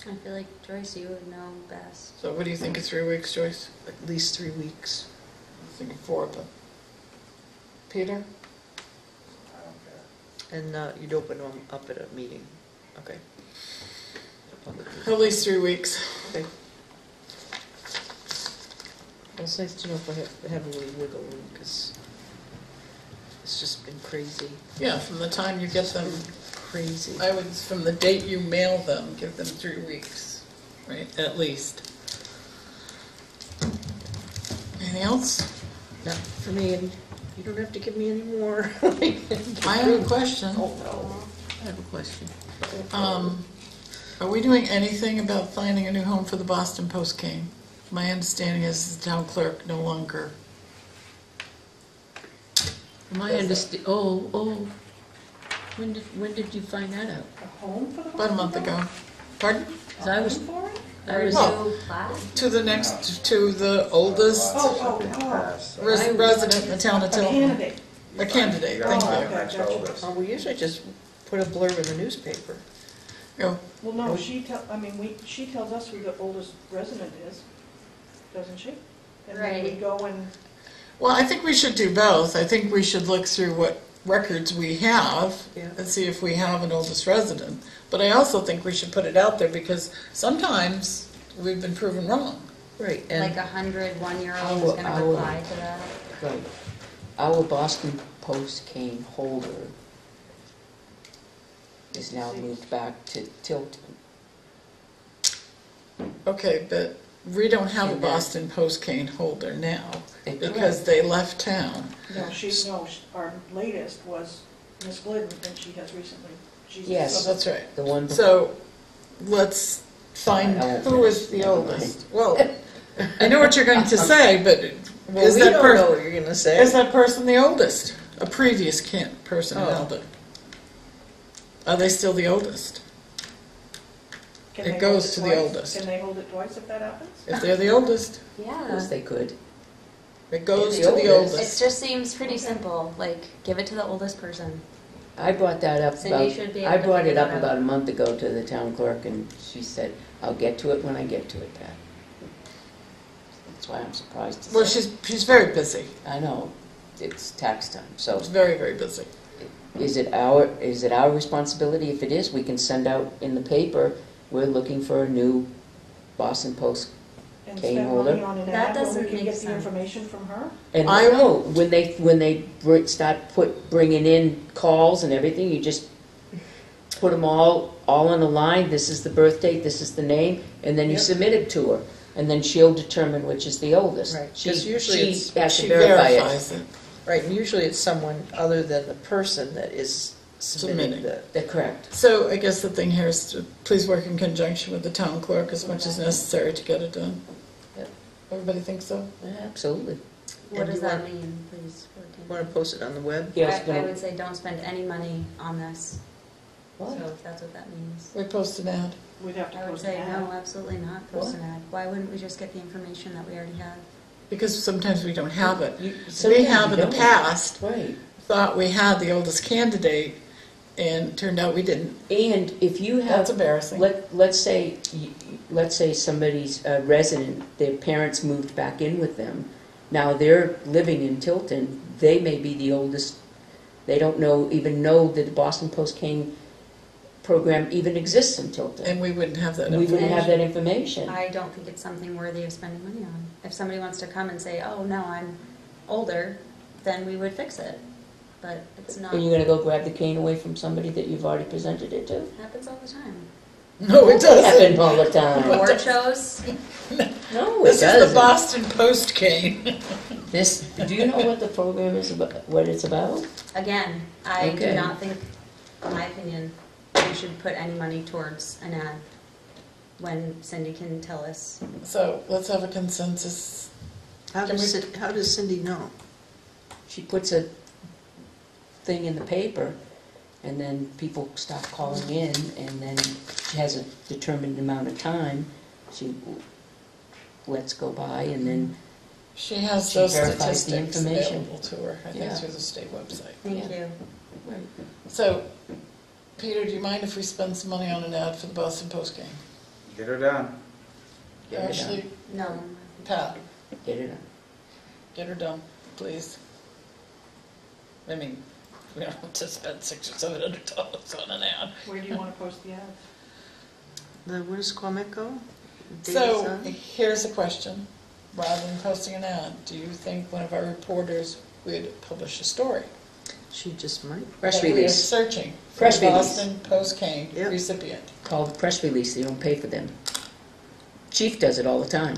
Speaker 5: I feel like, Joyce, you would know best.
Speaker 2: So what do you think of 3 weeks, Joyce?
Speaker 6: At least 3 weeks.
Speaker 2: I'm thinking 4, but. Peter?
Speaker 1: I don't care.
Speaker 6: And you'd open them up at a meeting. Okay. A public meeting.
Speaker 2: At least 3 weeks.
Speaker 6: Okay. Well, it's nice to know if I have a little wiggle room, because it's just been crazy.
Speaker 2: Yeah, from the time you get them,
Speaker 6: Crazy.
Speaker 2: I would, from the date you mail them, give them 3 weeks, right, at least. Anything else?
Speaker 6: Not for me, and you don't have to give me any more.
Speaker 2: I have a question.
Speaker 6: Oh, no.
Speaker 3: I have a question.
Speaker 2: Are we doing anything about finding a new home for the Boston Post King? My understanding is the town clerk no longer.
Speaker 3: My understand. Oh. When did you find that out?
Speaker 14: A home for the
Speaker 2: About a month ago. Pardon?
Speaker 3: 'Cause I was.
Speaker 14: for it?
Speaker 3: I was.
Speaker 2: Oh.
Speaker 5: Plat?
Speaker 2: To the next, to the oldest
Speaker 1: Pass.
Speaker 2: resident in the town of
Speaker 14: A
Speaker 2: Tilton.
Speaker 14: candidate.
Speaker 2: A candidate,
Speaker 1: You
Speaker 2: thank
Speaker 1: gotta
Speaker 2: you.
Speaker 1: find the next
Speaker 14: Gotcha.
Speaker 1: oldest.
Speaker 6: We usually just put a blurb in the newspaper.
Speaker 2: Go.
Speaker 14: Well, no, she tells us who the oldest resident is, doesn't she? And then we
Speaker 5: Right.
Speaker 14: go and,
Speaker 2: Well, I think we should do both. I think we should look through what records we have
Speaker 6: Yeah.
Speaker 2: and see if we have an oldest resident. But I also think we should put it out there because sometimes we've been proven wrong.
Speaker 6: Right,
Speaker 5: Like
Speaker 6: and
Speaker 5: 101-year-old is gonna
Speaker 3: Our-
Speaker 5: reply to that.
Speaker 3: Right. Our Boston Post cane holder is now moved back to Tilton.
Speaker 2: Okay, but we don't have a
Speaker 3: And that-
Speaker 2: Boston Post cane holder now
Speaker 3: They
Speaker 2: because
Speaker 3: could.
Speaker 2: they left town.
Speaker 14: our latest was Miss Glidden, and she has recently, she's.
Speaker 3: Yes.
Speaker 2: So that's right.
Speaker 3: The one.
Speaker 2: So let's find
Speaker 3: I won't
Speaker 2: who is
Speaker 3: finish.
Speaker 2: the
Speaker 3: Never
Speaker 2: oldest. Well, I know what you're going to say, but
Speaker 6: well,
Speaker 2: is
Speaker 6: we
Speaker 2: that
Speaker 6: don't
Speaker 2: person?
Speaker 6: know what you're gonna say.
Speaker 2: Is that person the oldest? A previous person
Speaker 6: Oh.
Speaker 2: held it. Are they still the oldest?
Speaker 14: Can
Speaker 2: It
Speaker 14: they
Speaker 2: goes
Speaker 14: hold
Speaker 2: to the
Speaker 14: twice?
Speaker 2: oldest.
Speaker 14: Can they hold it twice if that happens?
Speaker 2: If they're the oldest,
Speaker 3: Of course
Speaker 5: Yeah.
Speaker 3: they could.
Speaker 2: it goes
Speaker 3: The
Speaker 2: to the
Speaker 3: oldest.
Speaker 5: It
Speaker 2: oldest.
Speaker 5: just seems pretty simple, like, give it to the oldest person.
Speaker 3: I brought that up
Speaker 5: Cindy
Speaker 3: about,
Speaker 5: should be able
Speaker 3: I
Speaker 5: to
Speaker 3: brought
Speaker 5: figure
Speaker 3: it up
Speaker 5: that out.
Speaker 3: about a month ago to the town clerk, and she said, I'll get to it when I get to it, Pat. That's why I'm surprised to
Speaker 2: Well,
Speaker 3: say.
Speaker 2: she's very busy.
Speaker 3: I know, it's tax time, so
Speaker 2: She's very, very busy.
Speaker 3: is it our responsibility? If it is, we can send out in the paper, we're looking for a new Boston Post.
Speaker 14: And
Speaker 3: Cane
Speaker 14: spend
Speaker 3: holder?
Speaker 14: money on an
Speaker 5: That
Speaker 14: ad where
Speaker 5: doesn't
Speaker 14: we can
Speaker 5: make
Speaker 14: get the
Speaker 5: sense.
Speaker 14: information from her?
Speaker 3: And
Speaker 2: I
Speaker 3: no, when they start bringing in calls and everything, you just put them all on the line. This is the birth date, this is the name, and then you
Speaker 6: Yep.
Speaker 3: submit it to her, and then she'll determine which is the oldest.
Speaker 6: Right,
Speaker 3: She
Speaker 6: 'cause usually
Speaker 3: she
Speaker 6: it's-
Speaker 3: has to
Speaker 2: She
Speaker 3: verify it.
Speaker 2: verifies it.
Speaker 6: Right, and usually it's someone other than the person that is submitting
Speaker 2: Submitting.
Speaker 6: the.
Speaker 3: They're correct.
Speaker 2: So I guess the thing here is to please work in conjunction with the town clerk as much as necessary to get it done.
Speaker 3: Yep.
Speaker 2: Everybody think so?
Speaker 3: Yeah, absolutely.
Speaker 5: What
Speaker 6: And
Speaker 5: does
Speaker 6: you
Speaker 5: that
Speaker 6: want-
Speaker 5: mean, please?
Speaker 6: Want to post it on the web?
Speaker 3: Yes,
Speaker 5: I would say don't spend any money on this, so
Speaker 3: What?
Speaker 5: if that's what that means.
Speaker 2: We post an ad.
Speaker 14: We'd have to
Speaker 5: I would
Speaker 14: post
Speaker 5: say
Speaker 14: an ad.
Speaker 5: no, absolutely not, post an ad. Why wouldn't we just get the information that we already have?
Speaker 2: Because sometimes we don't have it. We
Speaker 3: Sometimes
Speaker 2: have
Speaker 3: you
Speaker 2: in the
Speaker 3: don't.
Speaker 2: past
Speaker 3: Right.
Speaker 2: thought we had the oldest candidate and turned out we didn't.
Speaker 3: And if you have
Speaker 2: That's embarrassing.
Speaker 3: Let's say somebody's a resident, their parents moved back in with them. Now they're living in Tilton. They may be the oldest. They don't even know that the Boston Post cane program even exists in Tilton.
Speaker 2: And we wouldn't have that
Speaker 3: We wouldn't have
Speaker 2: information.
Speaker 3: that information.
Speaker 5: I don't think it's something worthy of spending money on. If somebody wants to come and say, oh, no, I'm older, then we would fix it. But it's not,
Speaker 3: Are you going to go grab the cane away from somebody that you've already presented it to?
Speaker 5: it happens all the time.
Speaker 2: No, it doesn't.
Speaker 3: Happen all the time.
Speaker 5: Board shows,
Speaker 3: No, it
Speaker 2: This is the
Speaker 3: doesn't.
Speaker 2: Boston Post cane.
Speaker 3: Do you know what the program is about? What it's about?
Speaker 5: again, I do
Speaker 3: Okay.
Speaker 5: not think, in my opinion, we should put any money towards an ad when Cindy can tell us.
Speaker 2: So let's have a consensus.
Speaker 6: How
Speaker 2: Can
Speaker 6: does,
Speaker 2: we-
Speaker 6: how does Cindy know?
Speaker 3: She puts a thing in the paper, and then people start calling in, and then she has a determined amount of time. She lets go by, and then
Speaker 2: She has
Speaker 3: She
Speaker 2: those
Speaker 3: verifies the
Speaker 2: statistics
Speaker 3: information.
Speaker 2: available to her, I think,
Speaker 3: Yeah.
Speaker 2: through the state website.
Speaker 5: Thank
Speaker 3: Yeah.
Speaker 5: you.
Speaker 2: So, Peter, do you mind if we spend some money on an ad for the Boston Post cane?
Speaker 1: Get her done.
Speaker 3: get it done.
Speaker 2: Actually,
Speaker 5: No.
Speaker 2: Pat,
Speaker 3: Get it done.
Speaker 2: get her done, please. I mean, we don't have to spend $600 or $700 on an ad.
Speaker 14: Where do you want to post the ads?
Speaker 6: Where does Quebec go?
Speaker 2: So,
Speaker 6: Davidson?
Speaker 2: here's a question. Rather than posting an ad, do you think one of our reporters would publish a story?
Speaker 6: She just might.
Speaker 3: Press
Speaker 2: That we are
Speaker 3: release.
Speaker 2: searching for
Speaker 3: Press
Speaker 2: the
Speaker 3: release.
Speaker 2: Boston Post cane
Speaker 6: Yep.
Speaker 2: recipient.
Speaker 3: Called a press release. They don't pay for them. Chief does it all the time.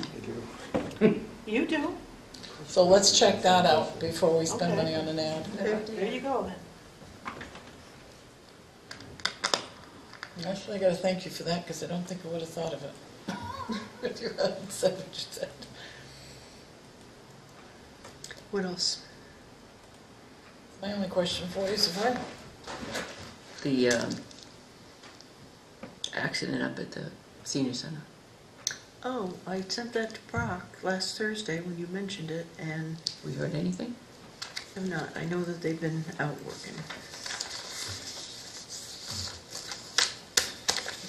Speaker 14: You do?
Speaker 2: So let's check that out before we spend
Speaker 14: Okay.
Speaker 2: money on an ad.
Speaker 14: There you go then.
Speaker 2: Actually, I gotta thank you for that, because I don't think I would have thought of it. If you hadn't said what you said.
Speaker 6: What else?
Speaker 2: My only question for you so far.
Speaker 3: The accident up at the senior center.
Speaker 6: Oh, I sent that to Brock last Thursday when you mentioned it, and
Speaker 3: We heard anything?
Speaker 6: I'm not. I know that they've been out working.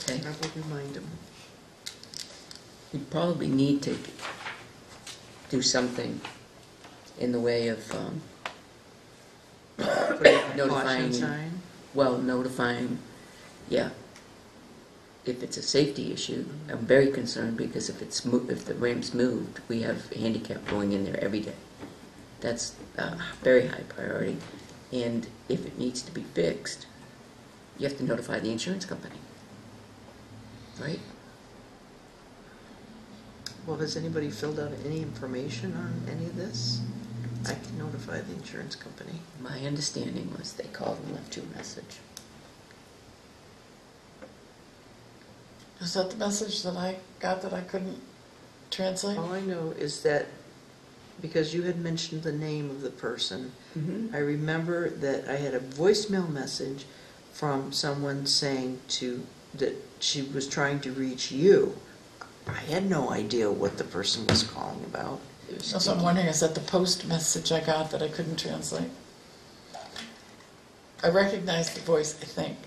Speaker 3: Okay.
Speaker 6: I will remind him.
Speaker 3: We probably need to do something in the way of
Speaker 6: Put a
Speaker 3: notifying,
Speaker 6: caution sign.
Speaker 3: well, notifying, yeah. If it's a safety issue, I'm very concerned because if if the ramp's moved, we have handicap going in there every day. That's a very high priority. And if it needs to be fixed, you have to notify the insurance company, right?
Speaker 6: Well, has anybody filled out any information on any of this? I can notify the insurance company.
Speaker 3: My understanding was they called and left you a message.
Speaker 2: Is that the message that I got that I couldn't translate?
Speaker 6: All I know is that, because you had mentioned the name of the person, I remember that I had a voicemail message from someone saying that she was trying to reach you. I had no idea what the person was calling about.
Speaker 2: So I'm wondering, is that the post message I got that I couldn't translate? I recognize the voice, I think.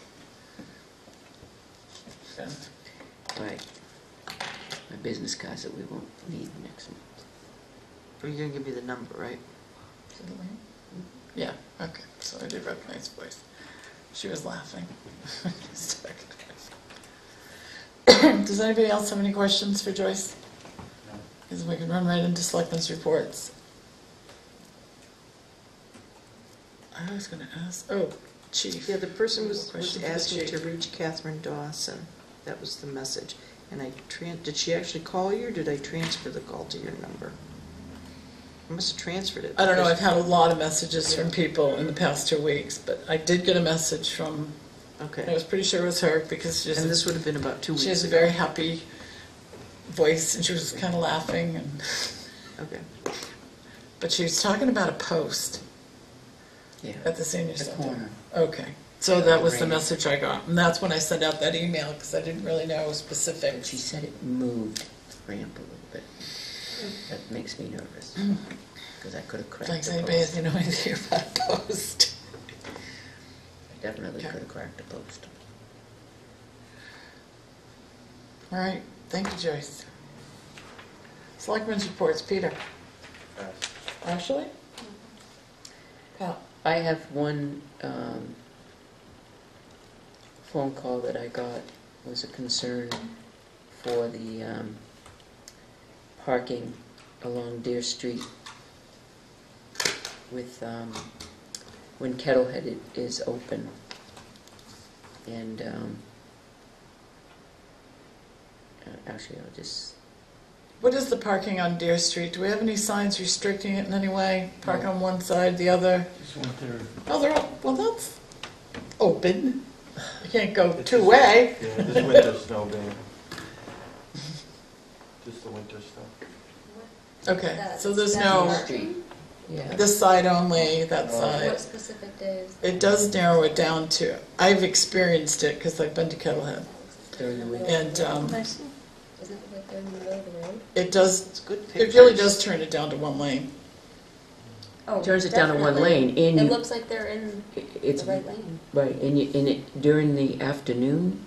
Speaker 2: Yeah.
Speaker 3: Right. My business cards that we won't need next month.
Speaker 6: You're going to give me the number, right?
Speaker 2: Is it Elaine? Yeah, okay, so I did recognize the voice. She was laughing. Does anybody else have any questions for Joyce? Because we can run right into selectmen's reports. I was going to ask, Chief.
Speaker 6: Yeah, the person was
Speaker 2: Question for the
Speaker 6: asking
Speaker 2: chief.
Speaker 6: to reach Catherine Dawson. That was the message. And did she actually call you, or did I transfer the call to your number? I must have transferred it.
Speaker 2: I don't know, I've had a lot of messages from people in the past 2 weeks, but I did get a message from,
Speaker 6: Okay.
Speaker 2: I was pretty sure it was her, because
Speaker 6: And this would have been about 2 weeks
Speaker 2: she has a
Speaker 6: ago.
Speaker 2: very happy voice, and she was kind of laughing, and
Speaker 6: Okay.
Speaker 2: but she was talking about a post
Speaker 3: Yeah.
Speaker 2: at the senior
Speaker 3: The
Speaker 2: center.
Speaker 3: corner.
Speaker 2: Okay, so that was the
Speaker 3: Right.
Speaker 2: message I got, and that's when I sent out that email, because I didn't really know
Speaker 3: But
Speaker 2: specifics.
Speaker 3: she said it moved the ramp a little bit. That makes me nervous, because I could have cracked
Speaker 2: Thanks,
Speaker 3: the
Speaker 2: anybody
Speaker 3: post.
Speaker 2: has know anything about a post?
Speaker 3: I definitely
Speaker 2: Okay.
Speaker 3: could have cracked the post.
Speaker 2: All right, thank you, Joyce. Selectmen's reports, Peter. Ashley? Pat?
Speaker 3: I have one phone call that I got, was a concern for the parking along Deer Street with when Kettlehead is open. And actually, I'll just...
Speaker 2: What is the parking on Deer Street? Do we have any signs restricting it in any way? Park on one side, the other? Oh, they're all, well, that's open. You can't go two-way.
Speaker 8: Yeah, this winter snow ban. Just the winter stuff.
Speaker 2: Okay, so there's
Speaker 5: That's
Speaker 2: no,
Speaker 5: parking?
Speaker 3: Yeah.
Speaker 2: this side only, that side.
Speaker 5: What specific days?
Speaker 2: It does narrow it down to, I've experienced it because I've been to Kettlehead.
Speaker 3: During the week.
Speaker 2: And
Speaker 5: Isn't it like they're in the middle of the road?
Speaker 2: it does,
Speaker 6: It's good
Speaker 2: it
Speaker 6: pictures.
Speaker 2: really does turn it down to one lane.
Speaker 5: Oh,
Speaker 3: Turns it down to one
Speaker 5: definitely.
Speaker 3: lane, and
Speaker 5: It
Speaker 3: you-
Speaker 5: looks like they're in
Speaker 3: It's
Speaker 5: the right lane.
Speaker 3: right, and it during the afternoon,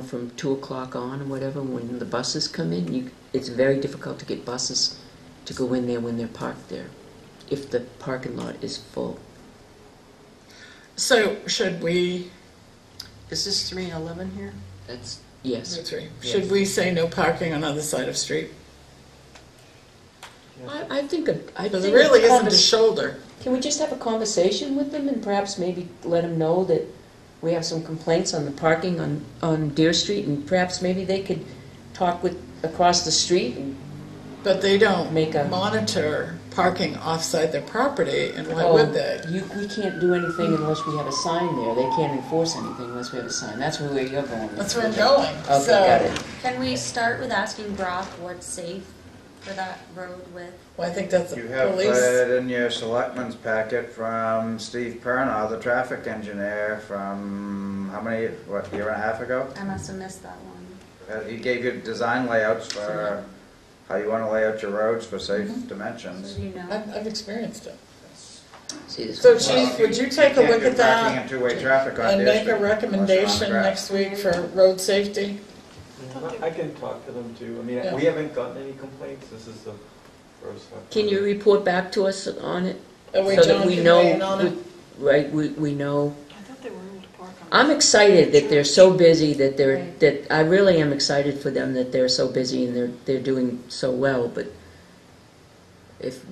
Speaker 3: from 2 o'clock on or whatever, when the buses come in, it's very difficult to get buses to go in there when they're parked there, if the parking lot is full.
Speaker 2: So should we,
Speaker 6: Is this 3 and 11 here?
Speaker 3: That's yes.
Speaker 2: should we say no parking on other side of street?
Speaker 3: I think
Speaker 2: Because it really isn't a shoulder.
Speaker 3: Can we just have a conversation with them and perhaps maybe let them know that we have some complaints on the parking on Deer Street, and perhaps maybe they could talk with across the street and
Speaker 2: But they don't
Speaker 3: make a...
Speaker 2: monitor parking offside their property, and why would they?
Speaker 3: We can't do anything unless we have a sign there. They can't enforce anything unless we have a sign. That's where you're going.
Speaker 2: That's where I'm going.
Speaker 3: Okay,
Speaker 2: So,
Speaker 3: got it.
Speaker 5: Can we start with asking Brock what's safe for that road width?
Speaker 2: Well, I think that's the
Speaker 1: You have
Speaker 2: police.
Speaker 1: it in your selectmen's packet from Steve Perna, the traffic engineer, from how many, year and a half ago?
Speaker 5: I must have missed that one.
Speaker 1: He gave you design layouts for how you want to lay out your roads for safe
Speaker 5: So
Speaker 1: dimensions.
Speaker 5: do you know?
Speaker 2: I've experienced it.
Speaker 3: See this
Speaker 2: So
Speaker 3: one?
Speaker 2: Chief, would you take a
Speaker 1: Can't
Speaker 2: look
Speaker 1: do
Speaker 2: at
Speaker 1: parking
Speaker 2: that
Speaker 1: and two-way traffic on
Speaker 2: and
Speaker 1: Deer
Speaker 2: make a
Speaker 1: Street unless you're on the
Speaker 2: recommendation
Speaker 1: grass.
Speaker 2: next week for road safety?
Speaker 8: I can talk to them too. I mean,
Speaker 2: Yeah.
Speaker 8: we haven't gotten any complaints. This is the first time.
Speaker 3: Can you report back to us on it?
Speaker 2: That way
Speaker 3: So that
Speaker 2: John
Speaker 3: we
Speaker 2: can
Speaker 3: know,
Speaker 2: weigh in on it?
Speaker 3: right, we know.
Speaker 14: I thought they were able to park on.
Speaker 3: I'm excited that they're so busy, that they're,
Speaker 5: Right.
Speaker 3: that I really am excited for them that they're so busy and they're doing so well, but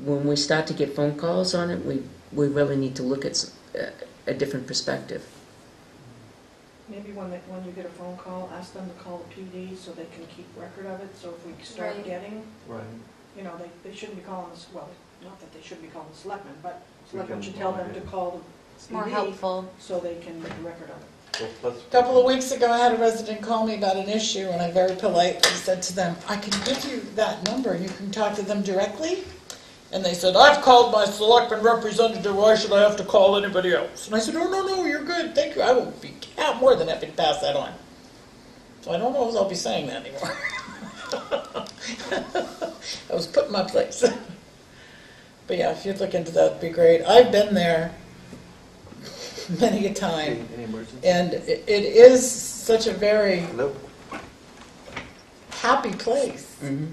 Speaker 3: when we start to get phone calls on it, we really need to look at a different perspective.
Speaker 14: Maybe when you get a phone call, ask them to call the PD so they can keep record of it, so if we start
Speaker 5: Right.
Speaker 14: getting,
Speaker 8: Right.
Speaker 14: you know, they shouldn't be calling us, well, not that they shouldn't be calling the selectmen, but
Speaker 8: We
Speaker 14: selectmen
Speaker 8: can
Speaker 14: should tell them
Speaker 8: log
Speaker 14: to
Speaker 8: it.
Speaker 14: call
Speaker 5: It's
Speaker 14: the
Speaker 5: more
Speaker 14: PD
Speaker 5: helpful.
Speaker 14: so they can make a record of it.
Speaker 8: Well,
Speaker 2: A couple of weeks ago, I had a resident call me about an issue, and I very politely said to them, I can give you that number, you can talk to them directly. And they said, I've called my selectman representative, why should I have to call anybody else? And I said, oh, no, you're good, thank you, I will be more than happy to pass that on. So I don't know if I'll be saying that anymore. I was put in my place. But yeah, if you'd look into that, it'd be great. I've been there many a time.
Speaker 8: Any emergency?
Speaker 2: And it is such a very
Speaker 8: Hello?
Speaker 2: happy place.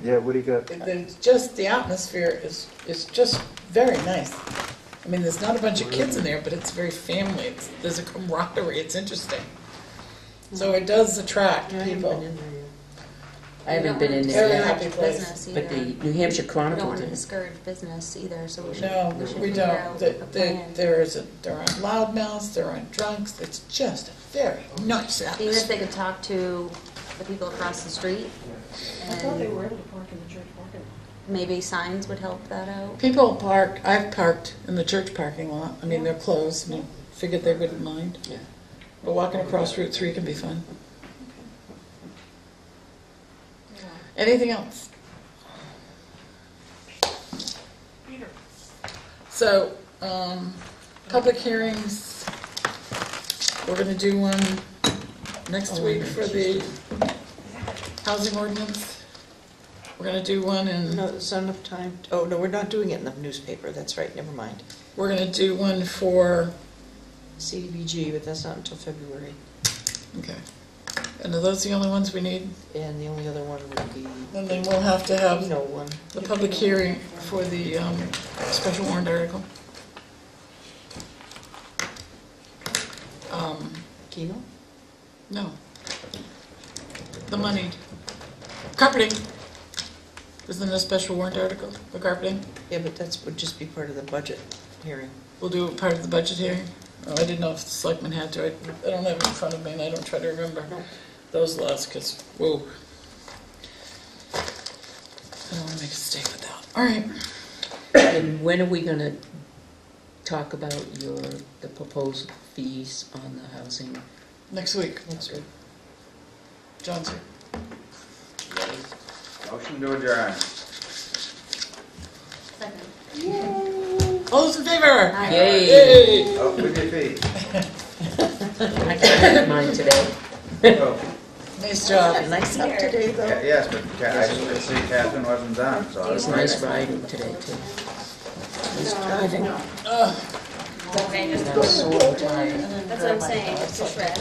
Speaker 8: Yeah, what do you got?
Speaker 2: It's just, the atmosphere is just very nice. I mean, there's not a bunch of kids in there, but it's very family. There's a camaraderie. It's interesting. So it does attract people.
Speaker 3: I haven't been in
Speaker 2: Very
Speaker 3: there
Speaker 2: happy
Speaker 3: yet,
Speaker 2: place.
Speaker 5: Business
Speaker 3: but
Speaker 5: either.
Speaker 3: the New Hampshire
Speaker 5: We don't
Speaker 3: Chronicle
Speaker 5: want to
Speaker 3: did.
Speaker 5: discourage business either, so we should.
Speaker 2: No,
Speaker 5: should
Speaker 2: we
Speaker 5: figure
Speaker 2: don't.
Speaker 5: out a plan.
Speaker 2: There aren't loudmouths, there aren't drunks. It's just a very nice
Speaker 5: Even if
Speaker 2: atmosphere.
Speaker 5: they could talk to the people across the street,
Speaker 14: I thought they
Speaker 5: and
Speaker 14: were able to park in the church parking lot.
Speaker 5: maybe signs would help that out.
Speaker 2: People park, I've parked in the church parking lot. I mean, they're closed, and I figured they wouldn't mind.
Speaker 3: Yeah.
Speaker 2: But walking across Route 3 can be fun. Anything else?
Speaker 14: Peter?
Speaker 2: So, public hearings, we're gonna do one next week for the housing ordinance. We're gonna do one in,
Speaker 6: No, there's not enough time. Oh, no, we're not doing it in the newspaper, that's right, never mind.
Speaker 2: we're gonna do one for,
Speaker 6: CDBG, but that's not until February.
Speaker 2: okay. And are those the only ones we need?
Speaker 6: And the only other one would be,
Speaker 2: And then we'll have to have
Speaker 6: one.
Speaker 2: the public hearing for the special warrant article.
Speaker 6: Keno?
Speaker 2: No. The money. Carpeting. Isn't it a special warrant article, the carpeting?
Speaker 6: Yeah, but that's, would just be part of the budget hearing.
Speaker 2: We'll do it part of the budget hearing? Oh, I didn't know if the selectmen had to. I don't have it in front of me, and I don't try to remember those laws, because, whoa. I don't want to make a mistake with that. All right.
Speaker 3: And when are we gonna talk about the proposed fees on the housing?
Speaker 2: Next week.
Speaker 6: Next week.
Speaker 2: John's here.
Speaker 1: Motion to adjourn.
Speaker 12: Second.
Speaker 2: All those in favor?
Speaker 5: Aye.
Speaker 3: Yay!
Speaker 2: Yay!
Speaker 1: Oh, with your feet.
Speaker 3: I got mine today.
Speaker 1: Oh,
Speaker 2: Nice job.
Speaker 6: Nice up today, though.
Speaker 1: yes, but I could see Catherine wasn't done, so I
Speaker 3: It
Speaker 1: was
Speaker 3: was nice
Speaker 1: waiting.
Speaker 3: riding today, too.
Speaker 6: Nice driving.
Speaker 2: Ugh.
Speaker 12: Okay, just
Speaker 3: I'm so tired.
Speaker 12: That's what I'm saying, it's just red.